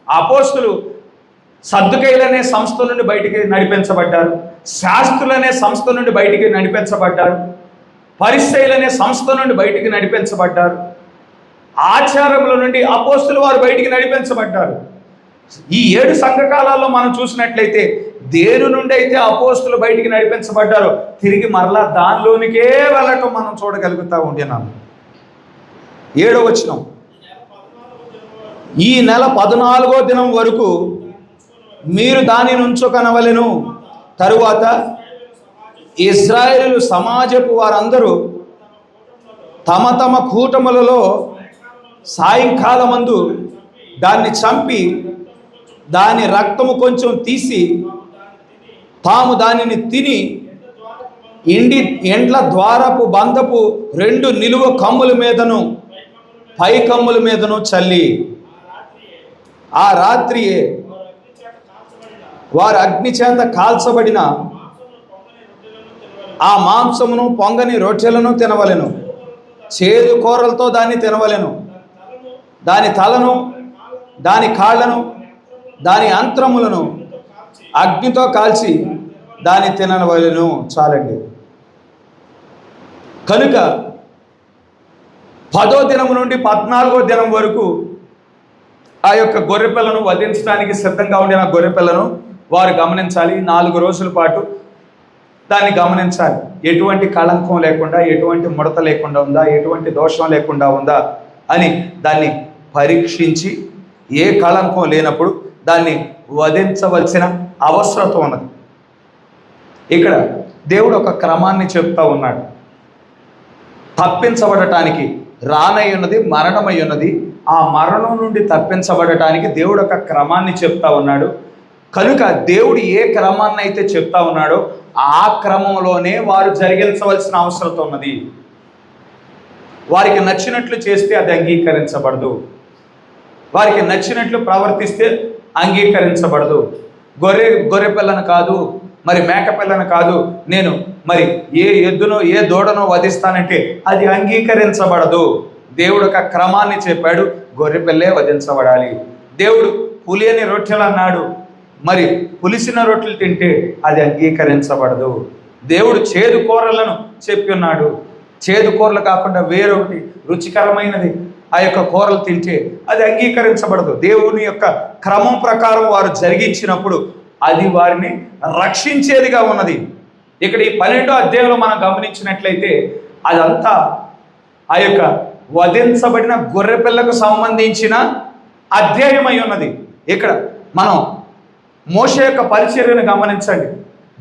అపోస్తులు సద్దుకైలనే సంస్థ నుండి బయటికి నడిపించబడ్డారు, శాస్త్రులనే సంస్థ నుండి బయటికి నడిపించబడ్డారు, పరిసయ్యులనే సంస్థ నుండి బయటికి నడిపించబడ్డారు, ఆచారముల నుండి అపోస్తులు వారు బయటికి నడిపించబడ్డారు. ఈ 7 సంఘకాలాల్లో మనం చూసినట్లయితే దేని నుండి అయితే అపోస్తులు బయటికి నడిపించబడ్డారో తిరిగి మరలా దానిలోనికే వెళ్ళటం మనం చూడగలుగుతూ ఉంటున్నాము. 7వ వచనం, ఈ నెల 14వ దినం వరకు మీరు దానిని ఉంచుకొనవలెను. తరువాత ఇశ్రాయేలు సమాజపు వారందరూ తమ తమ కూటములలో సాయంకాలమందు దాన్ని చంపి దాని రక్తము కొంచెం తీసి తాము దానిని తిని ఎండ్ల ద్వారపు బంధపు 2 నిలువ కమ్ముల మీదను పై కమ్ముల మీదను చల్లి ఆ రాత్రియే వారు అగ్ని చేత కాల్చబడిన ఆ మాంసమును పొంగని రొట్టెలను తినవలెను. చేదు కూరలతో దాన్ని తినవలెను. దాని తలను, దాని కాళ్ళను, దాని అంత్రములను అగ్నితో కాల్చి దాన్ని తినవలెను. చాలండి. కనుక 10వ దినం నుండి 14వ దినం వరకు ఆ యొక్క గొర్రెపిల్లను వధించడానికి సిద్ధంగా ఉండిన గొర్రెపిల్లను వారు గమనించాలి. 4 రోజుల పాటు దాన్ని గమనించాలి. ఎటువంటి కళంకం లేకుండా, ఎటువంటి ముడత లేకుండా ఉందా, ఎటువంటి దోషం లేకుండా ఉందా అని దాన్ని పరీక్షించి ఏ కళంకం లేనప్పుడు దాన్ని వధించవలసిన అవసరత ఉన్నది. ఇక్కడ దేవుడు ఒక క్రమాన్ని చెప్తా ఉన్నాడు. తప్పించబడటానికి రానై ఉన్నది మరణమై ఉన్నది. ఆ మరణం నుండి తప్పించబడటానికి దేవుడు ఒక క్రమాన్ని చెప్తా ఉన్నాడు. కనుక దేవుడు ఏ క్రమాన్ని అయితే చెప్తా ఉన్నాడో ఆ క్రమంలోనే వారు జరిగించవలసిన అవసరం ఉన్నది. వారికి నచ్చినట్లు చేస్తే అది అంగీకరించబడదు, వారికి నచ్చినట్లు ప్రవర్తిస్తే అంగీకరించబడదు. గొర్రె పిల్లను కాదు, మరి మేక పిల్లను కాదు, నేను మరి ఏ ఎద్దునో ఏ దూడనో వధిస్తానంటే అది అంగీకరించబడదు. దేవుడు ఒక క్రమాన్ని చెప్పాడు, గొర్రెపిల్లే వధించబడాలి. దేవుడు పులియని రొట్టెలు అన్నాడు, మరి పులిసిన రొట్టెలు తింటే అది అంగీకరించబడదు. దేవుడు చేదు కూరలను చెప్పి ఉన్నాడు, చేదు కూరలు కాకుండా వేరొకటి రుచికరమైనది ఆ యొక్క కూరలు తింటే అది అంగీకరించబడదు. దేవుని యొక్క క్రమం ప్రకారం వారు జరిగించినప్పుడు అది వారిని రక్షించేదిగా ఉన్నది. ఇక్కడ ఈ 12వ అధ్యాయంలో మనం గమనించినట్లయితే అదంతా ఆ యొక్క వధించబడిన గొర్రెపిల్లకు సంబంధించిన అధ్యాయమై ఉన్నది. ఇక్కడ మనం మోషే యొక్క పరిచర్యను గమనించండి.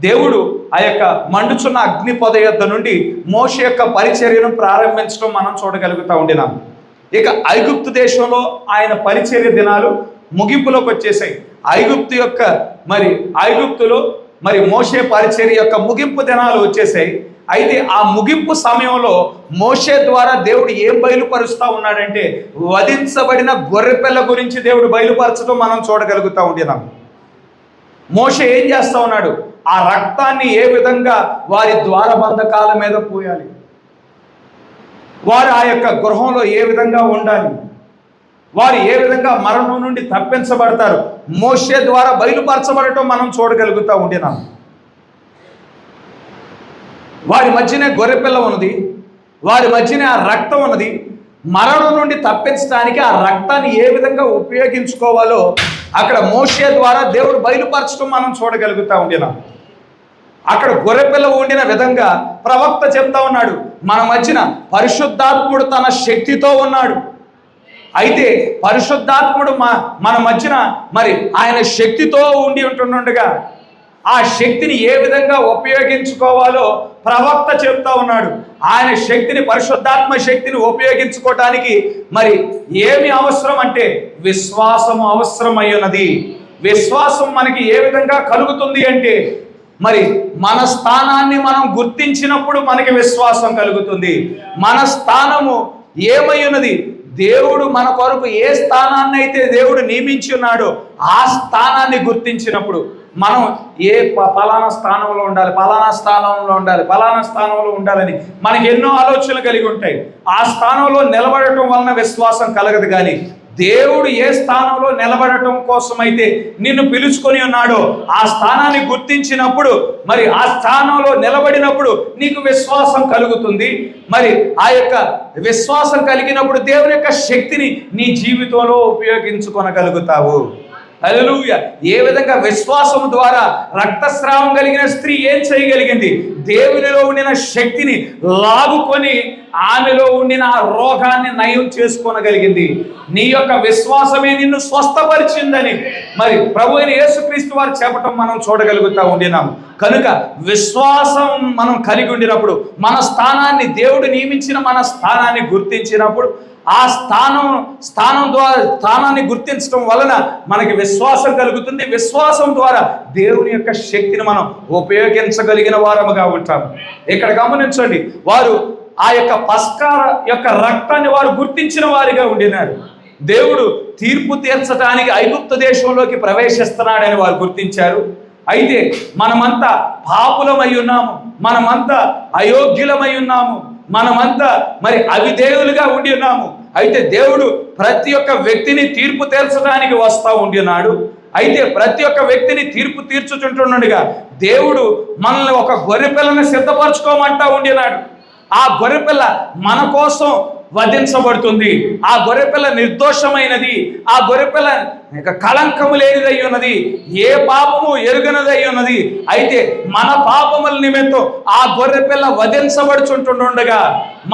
దేవుడు ఆ యొక్క మండుచున్న అగ్ని పొద యొద్ద నుండి మోషే యొక్క పరిచర్యను ప్రారంభించడం మనం చూడగలుగుతూ ఉండినాం. ఇక ఐగుప్తు దేశంలో ఆయన పరిచర్య దినాలు ముగింపులోకి వచ్చేసాయి. ఐగుప్తులో మరి మోషే పరిచర్య యొక్క ముగింపు దినాలు వచ్చేసాయి. అయితే ఆ ముగింపు సమయంలో మోషే ద్వారా దేవుడు ఏం బయలుపరుస్తూ ఉన్నాడంటే వధించబడిన గొర్రెపిల్ల గురించి దేవుడు బయలుపరచడం మనం చూడగలుగుతూ ఉండినాం. మోషే ఏం చేస్తూ ఉన్నాడు, ఆ రక్తాన్ని ఏ విధంగా వారి ద్వారబంధకాల మీద పోయాలి, వారు ఆ యొక్క గృహంలో ఏ విధంగా ఉండాలి, వారు ఏ విధంగా మరణం నుండి తప్పించబడతారు, మోషే ద్వారా బయలుపరచబడటం మనం చూడగలుగుతూ ఉండినాం. వారి మధ్యనే గొర్రెపిల్ల ఉన్నది, వారి మధ్యనే ఆ రక్తం ఉన్నది. మరణం నుండి తప్పించడానికి ఆ రక్తాన్ని ఏ విధంగా ఉపయోగించుకోవాలో అక్కడ మోషే ద్వారా దేవుడు బయలుపరచడం మనం చూడగలుగుతూ ఉండినాం. అక్కడ గొర్రెపిల్ల ఉండిన విధంగా ప్రవక్త చెప్తా ఉన్నాడు, మన మధ్యన పరిశుద్ధాత్ముడు తన శక్తితో ఉన్నాడు. అయితే పరిశుద్ధాత్ముడు మన మధ్యన మరి ఆయన శక్తితో ఉంటుండగా ఆ శక్తిని ఏ విధంగా ఉపయోగించుకోవాలో ప్రవక్త చెప్తా ఉన్నాడు. ఆయన శక్తిని, పరిశుద్ధాత్మ శక్తిని ఉపయోగించుకోవటానికి మరి ఏమి అవసరం అంటే విశ్వాసము అవసరమై ఉన్నది. విశ్వాసం మనకి ఏ విధంగా కలుగుతుంది అంటే మరి మన స్థానాన్ని మనం గుర్తించినప్పుడు మనకి విశ్వాసం కలుగుతుంది. మన స్థానము ఏమై ఉన్నది, దేవుడు మన కొరకు ఏ స్థానాన్ని అయితే దేవుడు నియమించి ఉన్నాడో ఆ స్థానాన్ని గుర్తించినప్పుడు మనం పలానా స్థానంలో ఉండాలి, పలానా స్థానంలో ఉండాలి, పలానా స్థానంలో ఉండాలని మనకి ఎన్నో ఆలోచనలు కలిగి ఉంటాయి. ఆ స్థానంలో నిలబడటం వలన విశ్వాసం కలగదు. కానీ దేవుడు ఏ స్థానంలో నిలబడటం కోసమైతే నిన్ను పిలుచుకొని ఉన్నాడో ఆ స్థానాన్ని గుర్తించినప్పుడు మరి ఆ స్థానంలో నిలబడినప్పుడు నీకు విశ్వాసం కలుగుతుంది. మరి ఆ యొక్క విశ్వాసం కలిగినప్పుడు దేవుని యొక్క శక్తిని నీ జీవితంలో ఉపయోగించుకొనగలుగుతావు. హల్లెలూయా. ఏ విధంగా విశ్వాసం ద్వారా రక్తస్రావం కలిగిన స్త్రీ ఏం చేయగలిగింది, దేవునిలో ఉండిన శక్తిని లాగుకొని ఆమెలో ఉండిన ఆ రోగాన్ని నయం చేసుకోనగలిగింది. నీ యొక్క విశ్వాసమే నిన్ను స్వస్థపరిచిందని మరి ప్రభు అయిన యేసుక్రీస్తు వారు చెప్పటం మనం చూడగలుగుతా ఉండినాం. కనుక విశ్వాసం మనం కలిగి ఉండినప్పుడు మన స్థానాన్ని, దేవుడు నియమించిన మన స్థానాన్ని గుర్తించినప్పుడు ఆ స్థానం ద్వారా స్థానాన్ని గుర్తించడం వలన మనకి విశ్వాసం కలుగుతుంది. విశ్వాసం ద్వారా దేవుని యొక్క శక్తిని మనం ఉపయోగించగలిగిన వారముగా ఉంటాం. ఇక్కడ గమనించండి, వారు ఆ యొక్క పస్కా యొక్క రక్తాన్ని వారు గుర్తించిన వారిగా ఉండినారు. దేవుడు తీర్పు తీర్చడానికి ఐగుప్తు దేశంలోకి ప్రవేశిస్తున్నాడని వారు గుర్తించారు. అయితే మనమంతా పాపులమై ఉన్నాము, మనమంతా అయోగ్యులమై ఉన్నాము, మనమంతా మరి అవిధేయులుగా ఉండి ఉన్నాము. అయితే దేవుడు ప్రతి ఒక్క వ్యక్తిని తీర్పు తీర్చడానికి వస్తూ ఉండినాడు. అయితే ప్రతి ఒక్క వ్యక్తిని తీర్పు తీర్చుచుంటుండగా దేవుడు మనల్ని ఒక గొర్రెపిల్లని సిద్ధపరచుకోమంటా ఉండినాడు. ఆ గొర్రెపిల్ల మన కోసం వధించబడుతుంది. ఆ గొర్రెపిల్ల నిర్దోషమైనది, ఆ గొర్రెపిల్ల కళంకము లేనిదై ఉన్నది, ఏ పాపము ఎరుగనదై ఉన్నది. అయితే మన పాపముల నిమిత్తం ఆ గొర్రెపిల్ల వధించబడుచుంటుండగా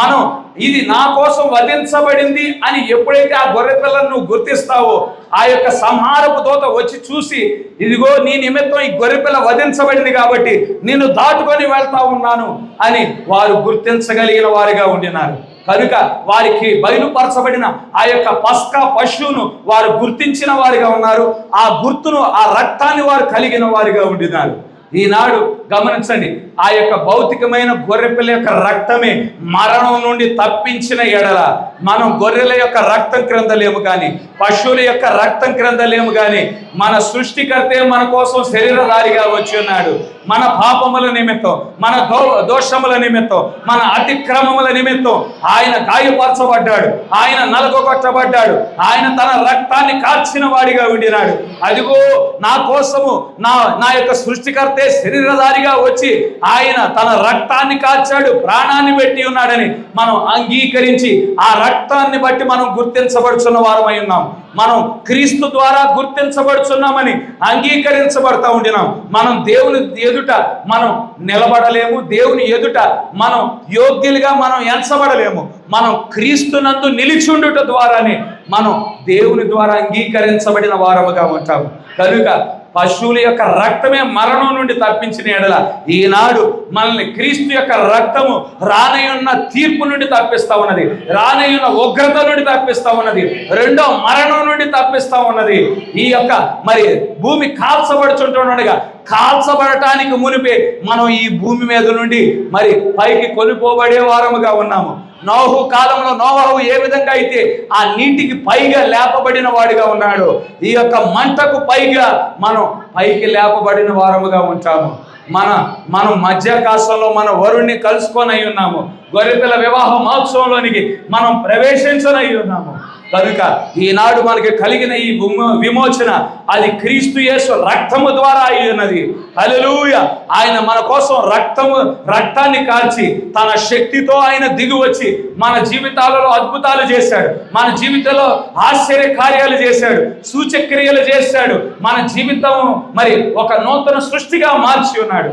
మనం ఇది నా కోసం వధించబడింది అని ఎప్పుడైతే ఆ గొర్రెపిల్లను నువ్వు గుర్తిస్తావో ఆ యొక్క సంహారపు దూత వచ్చి చూసి, ఇదిగో నీ నిమిత్తం ఈ గొర్రెపిల్ల వధించబడింది కాబట్టి నిన్ను దాటుకొని వెళ్తా ఉన్నాను అని వారు గుర్తించగలిగిన వారిగా ఉండినారు. కనుక వారికి బయలుపరచబడిన ఆ యొక్క పస్కా పశువును వారు గుర్తించిన వారిగా ఉన్నారు. ఆ గుర్తును, ఆ రక్తాన్ని వారు కలిగిన వారిగా ఉండినారు. ఈనాడు గమనించండి, ఆ యొక్క భౌతికమైన గొర్రెపిల్ల యొక్క రక్తమే మరణం నుండి తప్పించిన ఎడల మనం గొర్రెల యొక్క రక్తం క్రింద లేము, కానీ పశువుల యొక్క రక్తం క్రింద లేము కానీ మన సృష్టికర్తే మన కోసం శరీరధారిగా వచ్చి ఉన్నాడు. మన పాపముల నిమిత్తం, మన దోషముల నిమిత్తం, మన అతిక్రమముల నిమిత్తం ఆయన గాయపరచబడ్డాడు, ఆయన నలగొట్టబడ్డాడు, ఆయన తన రక్తాన్ని కార్చిన వాడిగా ఉండినాడు. అదిగో నా కోసము నా యొక్క సృష్టికర్తే శరీరధారిగా వచ్చి ఆయన తన రక్తాన్ని కార్చాడు, ప్రాణాన్ని పెట్టి ఉన్నాడని మనం అంగీకరించి ఆ రక్తాన్ని బట్టి మనం గుర్తించబడుచున్న వారమై ఉన్నాం. మనం క్రీస్తు ద్వారా గుర్తించబడుచున్నామని అంగీకరించబడతా ఉండినాం. మనం దేవుని ఎదుట మనం నిలబడలేము, దేవుని ఎదుట మనం యోగ్యులుగా మనం ఎంచబడలేము. మనం క్రీస్తునందు నిలిచుండుట ద్వారానే మనం దేవుని ద్వారా అంగీకరించబడిన వారముగా ఉంటాము. కనుక పశువుల యొక్క రక్తమే మరణం నుండి తప్పించిన ఎడల ఈనాడు మనల్ని క్రీస్తు యొక్క రక్తము రానయున్న తీర్పు నుండి తప్పిస్తా ఉన్నది, రానయున్న ఉగ్రత నుండి తప్పిస్తా ఉన్నది, రెండో మరణం నుండి తప్పిస్తా ఉన్నది. ఈ యొక్క మరి భూమి కాల్చబడుచుంటుండగా కాల్చబడటానికి మునిపే మనం ఈ భూమి మీద నుండి మరి పైకి కొనిపోబడే వారముగా ఉన్నాము. నోహు కాలంలో నోవహు ఏ విధంగా అయితే ఆ నీటికి పైగా లేపబడిన వాడిగా ఉన్నాడు, ఈ యొక్క మంటకు పైగా మనం పైకి లేపబడిన వారముగా ఉంటాము. మనం మధ్యాకాశంలో మన వరుణ్ణి కలుసుకొని ఉన్నాము. గొర్రెపిల్ల వివాహ మహోత్సవంలోనికి మనం ప్రవేశించనై ఉన్నాము. కనుక ఈనాడు మనకి కలిగిన ఈ విమోచన అది క్రీస్తు యేసు రక్తము ద్వారా అయి ఉన్నది. హల్లెలూయా. ఆయన మన కోసం రక్తాన్ని కాల్చి తన శక్తితో ఆయన దిగి వచ్చి మన జీవితాలలో అద్భుతాలు చేశాడు, మన జీవితంలో ఆశ్చర్య కార్యాలు చేశాడు, సూచక్రియలు చేశాడు. మన జీవితం మరి ఒక నూతన సృష్టిగా మార్చి ఉన్నాడు.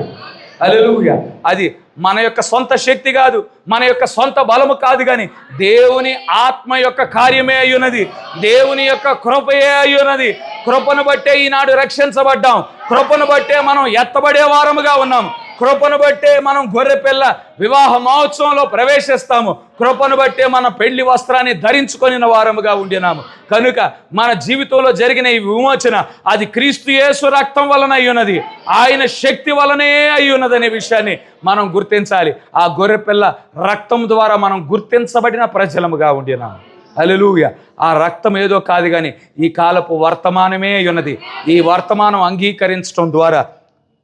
హల్లెలూయా. అది మన యొక్క సొంత శక్తి కాదు, మన యొక్క సొంత బలము కాదు, కానీ దేవుని ఆత్మ యొక్క కార్యమే అయ్యున్నది, దేవుని యొక్క కృపయే అయ్యున్నది. కృపను బట్టే ఈనాడు రక్షించబడ్డాం, కృపను బట్టే మనం ఎత్తబడే వారముగా ఉన్నాం, కృపను బట్టే మనం గొర్రెపిల్ల వివాహ మహోత్సవంలో ప్రవేశిస్తాము, కృపను బట్టే మన పెళ్లి వస్త్రాన్ని ధరించుకొని వారముగా ఉండినాము. కనుక మన జీవితంలో జరిగిన ఈ విమోచన అది క్రీస్తు యేసు రక్తం వలన అయ్యున్నది, ఆయన శక్తి వలనే అయ్యున్నదనే విషయాన్ని మనం గుర్తించాలి. ఆ గొర్రెపిల్ల రక్తం ద్వారా మనం గుర్తించబడిన ప్రజలముగా ఉండినాము. హల్లెలూయా. ఆ రక్తం ఏదో కాదు, కానీ ఈ కాలపు వర్తమానమే ఉన్నది. ఈ వర్తమానం అంగీకరించడం ద్వారా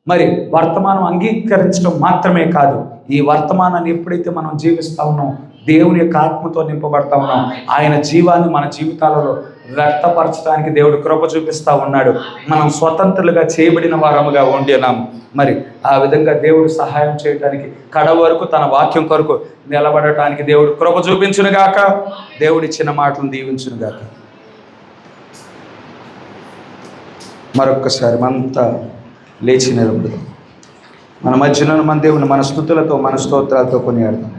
మరి వర్తమానం అంగీకరించడం మాత్రమే కాదు, ఈ వర్తమానాన్ని ఎప్పుడైతే మనం జీవిస్తూ ఉన్నాం, దేవుని యొక్క ఆత్మతో నింపబడతా ఉన్నాం, ఆయన జీవాన్ని మన జీవితాలలో వ్యక్తపరచడానికి దేవుడు కృప చూపిస్తూ ఉన్నాడు. మనం స్వతంత్రులుగా చేయబడిన వారముగా ఉండినాము. మరి ఆ విధంగా దేవుడు సహాయం చేయడానికి కడ వరకు తన వాక్యం కొరకు నిలబడటానికి దేవుడు కృప చూపించునుగాక. దేవుడి చిన్న మాటలను దీవించునుగాక. మరొక్కసారి మనంతా లేచి నిలబడదాం. మన మధ్యలో మన దేవుని మన స్తుతులతో మన స్తోత్రాలతో కొనియాడదాం.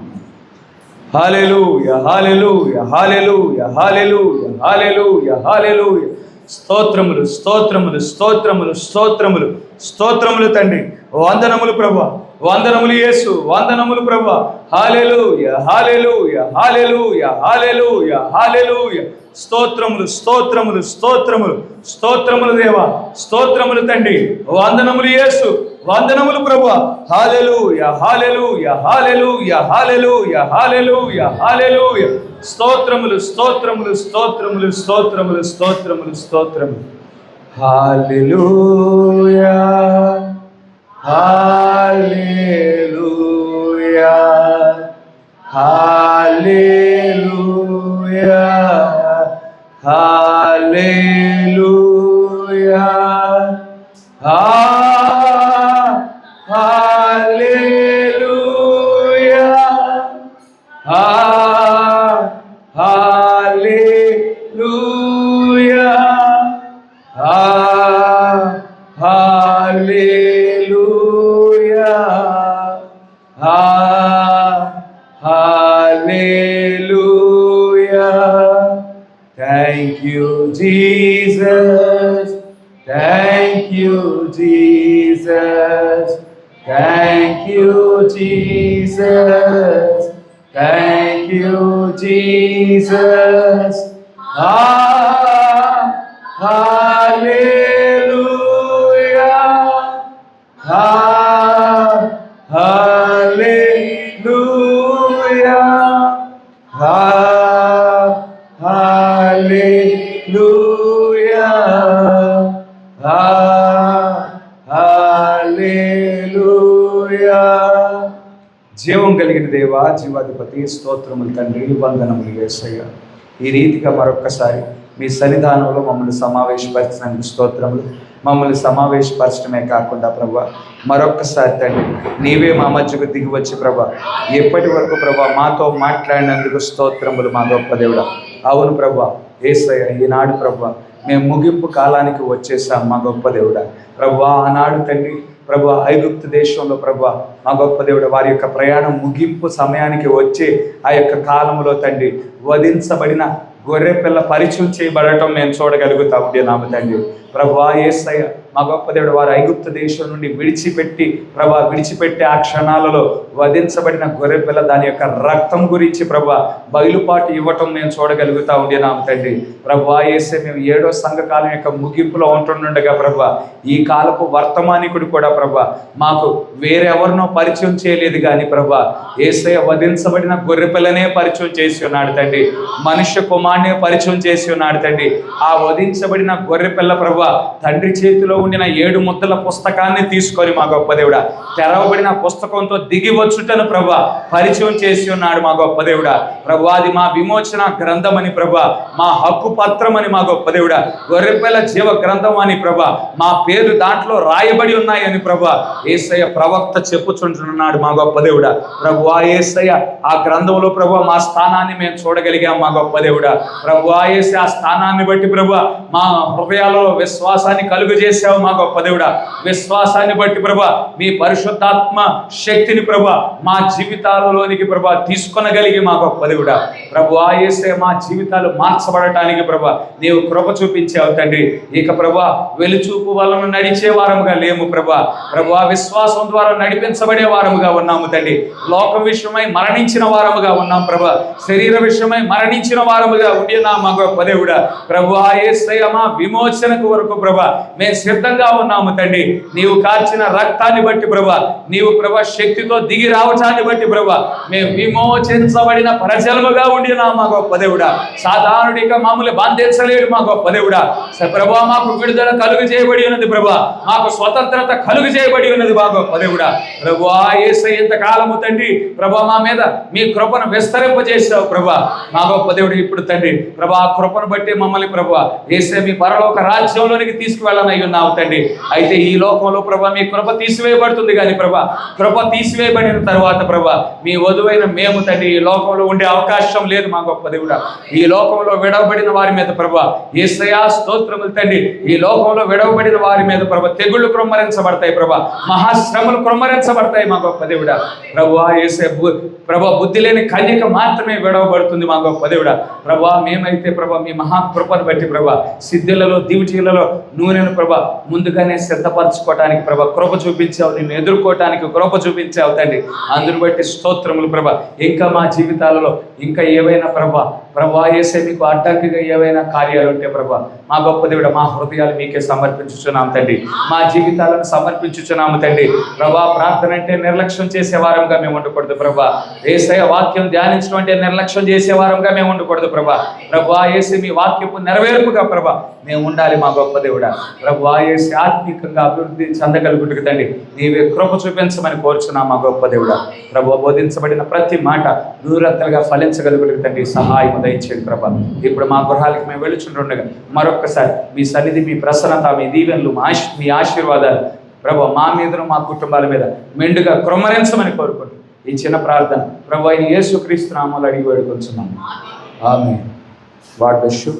హల్లెలూయా, హల్లెలూయా, హల్లెలూయా, హల్లెలూయా, హల్లెలూయా, హల్లెలూయా. స్తోత్రములు, స్తోత్రములు, స్తోత్రములు, స్తోత్రములు, స్తోత్రములు తండ్రి. వందనములు ప్రభువా, వందనములు యేసు, వందనములు ప్రభువా. హల్లెలూయా, హల్లెలూయా, హల్లెలూయా, హల్లెలూయా, హల్లెలూయా. స్తోత్రములు, స్తోత్రములు, స్తోత్రములు, స్తోత్రములు దేవా, స్తోత్రములు తండ్రి. వందనములు యేసు, వందనములు ప్రభువా. హల్లెలూయా, హల్లెలూయా, హల్లెలూయా, హల్లెలూయా, హల్లెలూయా, హల్లెలూయా. స్తోత్రములు, స్తోత్రములు, స్తోత్రములు, స్తోత్రములు, స్తోత్రములు, స్తోత్రములు. హల్లెలూయా, హల్లెలూయా, హల్లెలూయా, హల్లెలూయా, హల్లెలూయా, హల్లెలూయా, హల్లెలూయా, hallelujah. Thank you, Jesus. Thank you, Jesus. Thank you, Jesus. Thank you, Jesus. Hallelujah. Hallelujah. Hallelujah. జీవం కలిగిన దేవా, జీవాధిపతి, స్తోత్రములు తండ్రి, వందనములు యేసయ్య. ఈ రీతిగా మరొక్కసారి మీ సన్నిధానంలో మమ్మల్ని సమావేశపరిచినందుకు స్తోత్రములు. మమ్మల్ని సమావేశపరచడమే కాకుండా ప్రభా, మరొక్కసారి తండ్రి నీవే మా మధ్యకు దిగి వచ్చి ప్రభా, ఎప్పటి వరకు ప్రభా మాతో మాట్లాడినందుకు స్తోత్రములు మా గొప్ప దేవుడా. అవును ప్రభా యేసయ్య, ఈనాడు ప్రభా మేము ముగింపు కాలానికి వచ్చేసాం మా గొప్ప దేవుడా. ప్రభా ఆనాడు తండ్రి ప్రభా ఐగుప్తు దేశంలో ప్రభా మా గొప్ప దేవుడు వారి యొక్క ప్రయాణం ముగింపు సమయానికి వచ్చి ఆ యొక్క కాలంలో తండ్రి వధించబడిన గొర్రెపిల్ల పరిచయం చేయబడటం మేము చూడగలుగుతా ఉంటున్నాము తండ్రి. ప్రభా యేసయ్య మా గొప్ప దేవుడు వారు ఐగుప్తు దేశం నుండి విడిచిపెట్టే ఆ క్షణాలలో వధించబడిన గొర్రెపిల్ల దాని యొక్క రక్తం గురించి ప్రభా బయలుపాటు ఇవ్వటం మేము చూడగలుగుతా ఉంటున్నాము తండ్రి. ప్రభా యేసే మేము 7వ సంఘకాలం యొక్క ముగింపులో ఉంటుండగా ప్రభా ఈ కాలపు వర్తమానికుడు కూడా ప్రభా మాకు వేరెవరినో పరిచయం చేయలేదు కానీ ప్రభా యేసయ్య వధించబడిన గొర్రెపిల్లనే పరిచయం చేసి ఉన్నాడు తండ్రి. మనుష్య కుమారునే పరిచయం చేసి ఉన్నాడు తండ్రి. ఆ వధించబడిన గొర్రెపిల్ల ప్రభా తండ్రి చేతిలో ఉండిన 7 ముద్దల పుస్తకాన్ని తీసుకొని మా గొప్ప దేవుడా తెరవబడిన పుస్తకంతో దిగి వచ్చుటను ప్రభా పరిచయం చేసి ఉన్నాడు మా గొప్ప దేవుడా. ప్రభా అది మా విమోచన గ్రంథం అని ప్రభా, మా హక్కు పత్రం అని మా గొప్ప దేవుడా, గొర్రెపిల్ల జీవ గ్రంథం అని ప్రభా మా పేరు దాంట్లో రాయబడి ఉన్నాయని ప్రభా యేసయ్య ప్రవక్త చెప్పుచుంటున్నాడు మా గొప్ప దేవుడా. ప్రభువా యేసయ్య ఆ గ్రంథంలో ప్రభా మా స్థానాన్ని మేము చూడగలిగాం మా గొప్ప దేవుడా. ప్రభువా యేసయ్య ఆ స్థానాన్ని బట్టి ప్రభా మా హృదయాలలో విశ్వాసాన్ని కలుగజేసావు మా గొప్ప దేవుడా. విశ్వాసాన్ని బట్టి ప్రభా మీ పరిశుద్ధాత్మ శక్తిని ప్రభా మా జీవితాలలోనికి ప్రభా తీసుకొనగలిగి మా గొప్ప దేవుడా. ప్రభువా యేసయ్య మా జీవితాలు మార్చబడటానికి ప్రభా నీవు కృప చూపించావు తండ్రి. ఇక ప్రభా వెలుచూపు వలన నడిచే వారముగా లేము ప్రభా. ప్రభువా విశ్వాసం ద్వారా నడిపించబడే వారముగా ఉన్నాము తండ్రి. లోకం విషయమై మరణించిన వారముగా ఉన్నాం ప్రభా. శరీర విషయమై మరణించిన వారముగా ఉండినా మా గొప్ప దేవుడా. ప్రభువా యేసయ్య మా విమోచనకు వరకు ప్రభా మేము సిద్ధంగా ఉన్నాము తండ్రి. నీవు కార్చిన రక్తాన్ని బట్టి ప్రభా, నీవు ప్రభా శక్తితో దిగి రావటాన్ని బట్టి ప్రభా మేము విమోచించబడిన ప్రజలుగా ఉండినా మా గొప్ప దేవుడా. సాధారణుడిగా మమ్మల్ని బంధించలేడు మా గొప్ప దేవుడా. ప్రభా మాకు విడుదల కలుగు చేయబడి ఉన్నది ప్రభా, మాకు స్వతంత్రత కలుగు చేయబడి ఉన్నది మా గొప్ప దేవుడా. ప్రభువా యేసయ్య ఇంతకాలము తండ్రి ప్రభా మా మీద మీ కృపను విస్తరింపజేసావు ప్రభా మా గొప్ప దేవుడు. ఇప్పుడు తండ్రి ప్రభా ఆ కృపను బట్టి మమ్మల్ని ప్రభా యేసయ్య మీ పరలోక రాజ్యంలోనికి తీసుకువెళ్ళనై ఉన్నావు తండ్రి. అయితే ఈ లోకంలో ప్రభా మీ కృప తీసివేయబడుతుంది కానీ ప్రభా కృప తీసివేయబడిన తర్వాత ప్రభా మీ వధువైన మేము తండ్రి ఈ లోకంలో ఉండే అవకాశం లేదు మా గొప్ప దేవుడా. ఈ లోకంలో విడవబడిన వారి మీద ప్రభా యేసయ్య స్తోత్రములు తండ్రి. ఈ లోకంలో విడవబడిన వారి మీద ప్రభా తెగుళ్ళు క్రొమ్మరించబడతాయి ప్రభా, మహాశ్రమలు క్రొమ్మరించబడతాయి మా గొప్ప దేవుడా. ప్రభువా యేసయ్య ప్రభా బుద్ధి లేని కన్యక మాత్రమే విడవబడుతుంది మా గొప్ప దేవుడా. ప్రభా మేమైతే ప్రభా మీ మహాకృపను బట్టి ప్రభా సిద్ధులలో దివిటీలలో నూనెను ప్రభా ముందుగానే సిద్ధపరచుకోవటానికి ప్రభా కృప చూపించావు, నిన్ను ఎదుర్కోవటానికి కృప చూపించావు తండ్రి. అందును బట్టి స్తోత్రములు ప్రభా. ఇంకా మా జీవితాలలో ఇంకా ఏవైనా ప్రభా యేసయ్య మీకు అడ్డంకిగా ఏవైనా కార్యాలు ఉంటే ప్రభా మా గొప్ప దేవుడా మా హృదయాలు మీకే సమర్పించుచున్నాము తండ్రి. మా జీవితాలను సమర్పించుచున్నాము తండ్రి. ప్రభా ప్రార్థన అంటే నిర్లక్ష్యం చేసే వారంగా మేము ఉండకూడదు ప్రభా. యేసయ్య వాక్యం ధ్యానించడం అంటే నిర్లక్ష్యం చేసే వారంగా మేము ఉండకూడదు ప్రభా. ప్రభువా యేసయ్య మీ వాక్యపు నెరవేర్పుగా ప్రభా మేము ఉండాలి మా గొప్ప దేవుడా. ప్రభువా యేసయ్య ఆత్మీకంగా అభివృద్ధి చెందగలుగుటకు తండ్రి నీవే కృప చూపించమని కోరుచున్నాం మా గొప్ప దేవుడా. ప్రభువా బోధించబడిన ప్రతి మాట నూరంతలుగా ఫలించగలుగుటకు తండ్రి సహాయం దయచేయండి ప్రభా. ఇప్పుడు మా గృహాలకి మేము వెళుచుంటుండగా మరొక్కసారి మీ సన్నిధి, మీ ప్రసన్నత, మీ దీవెనలు, మీ ఆశీర్వాదాలు ప్రభా మా మీదను మా కుటుంబాల మీద మెండుగా క్రొమ్మరించమని కోరుకుంటూ ఈ చిన్న ప్రార్థన ప్రభు అయిన యేసుక్రీస్తు నామములో అడిగి వేడుకొంచున్నాము. ఆమేన్. God bless you.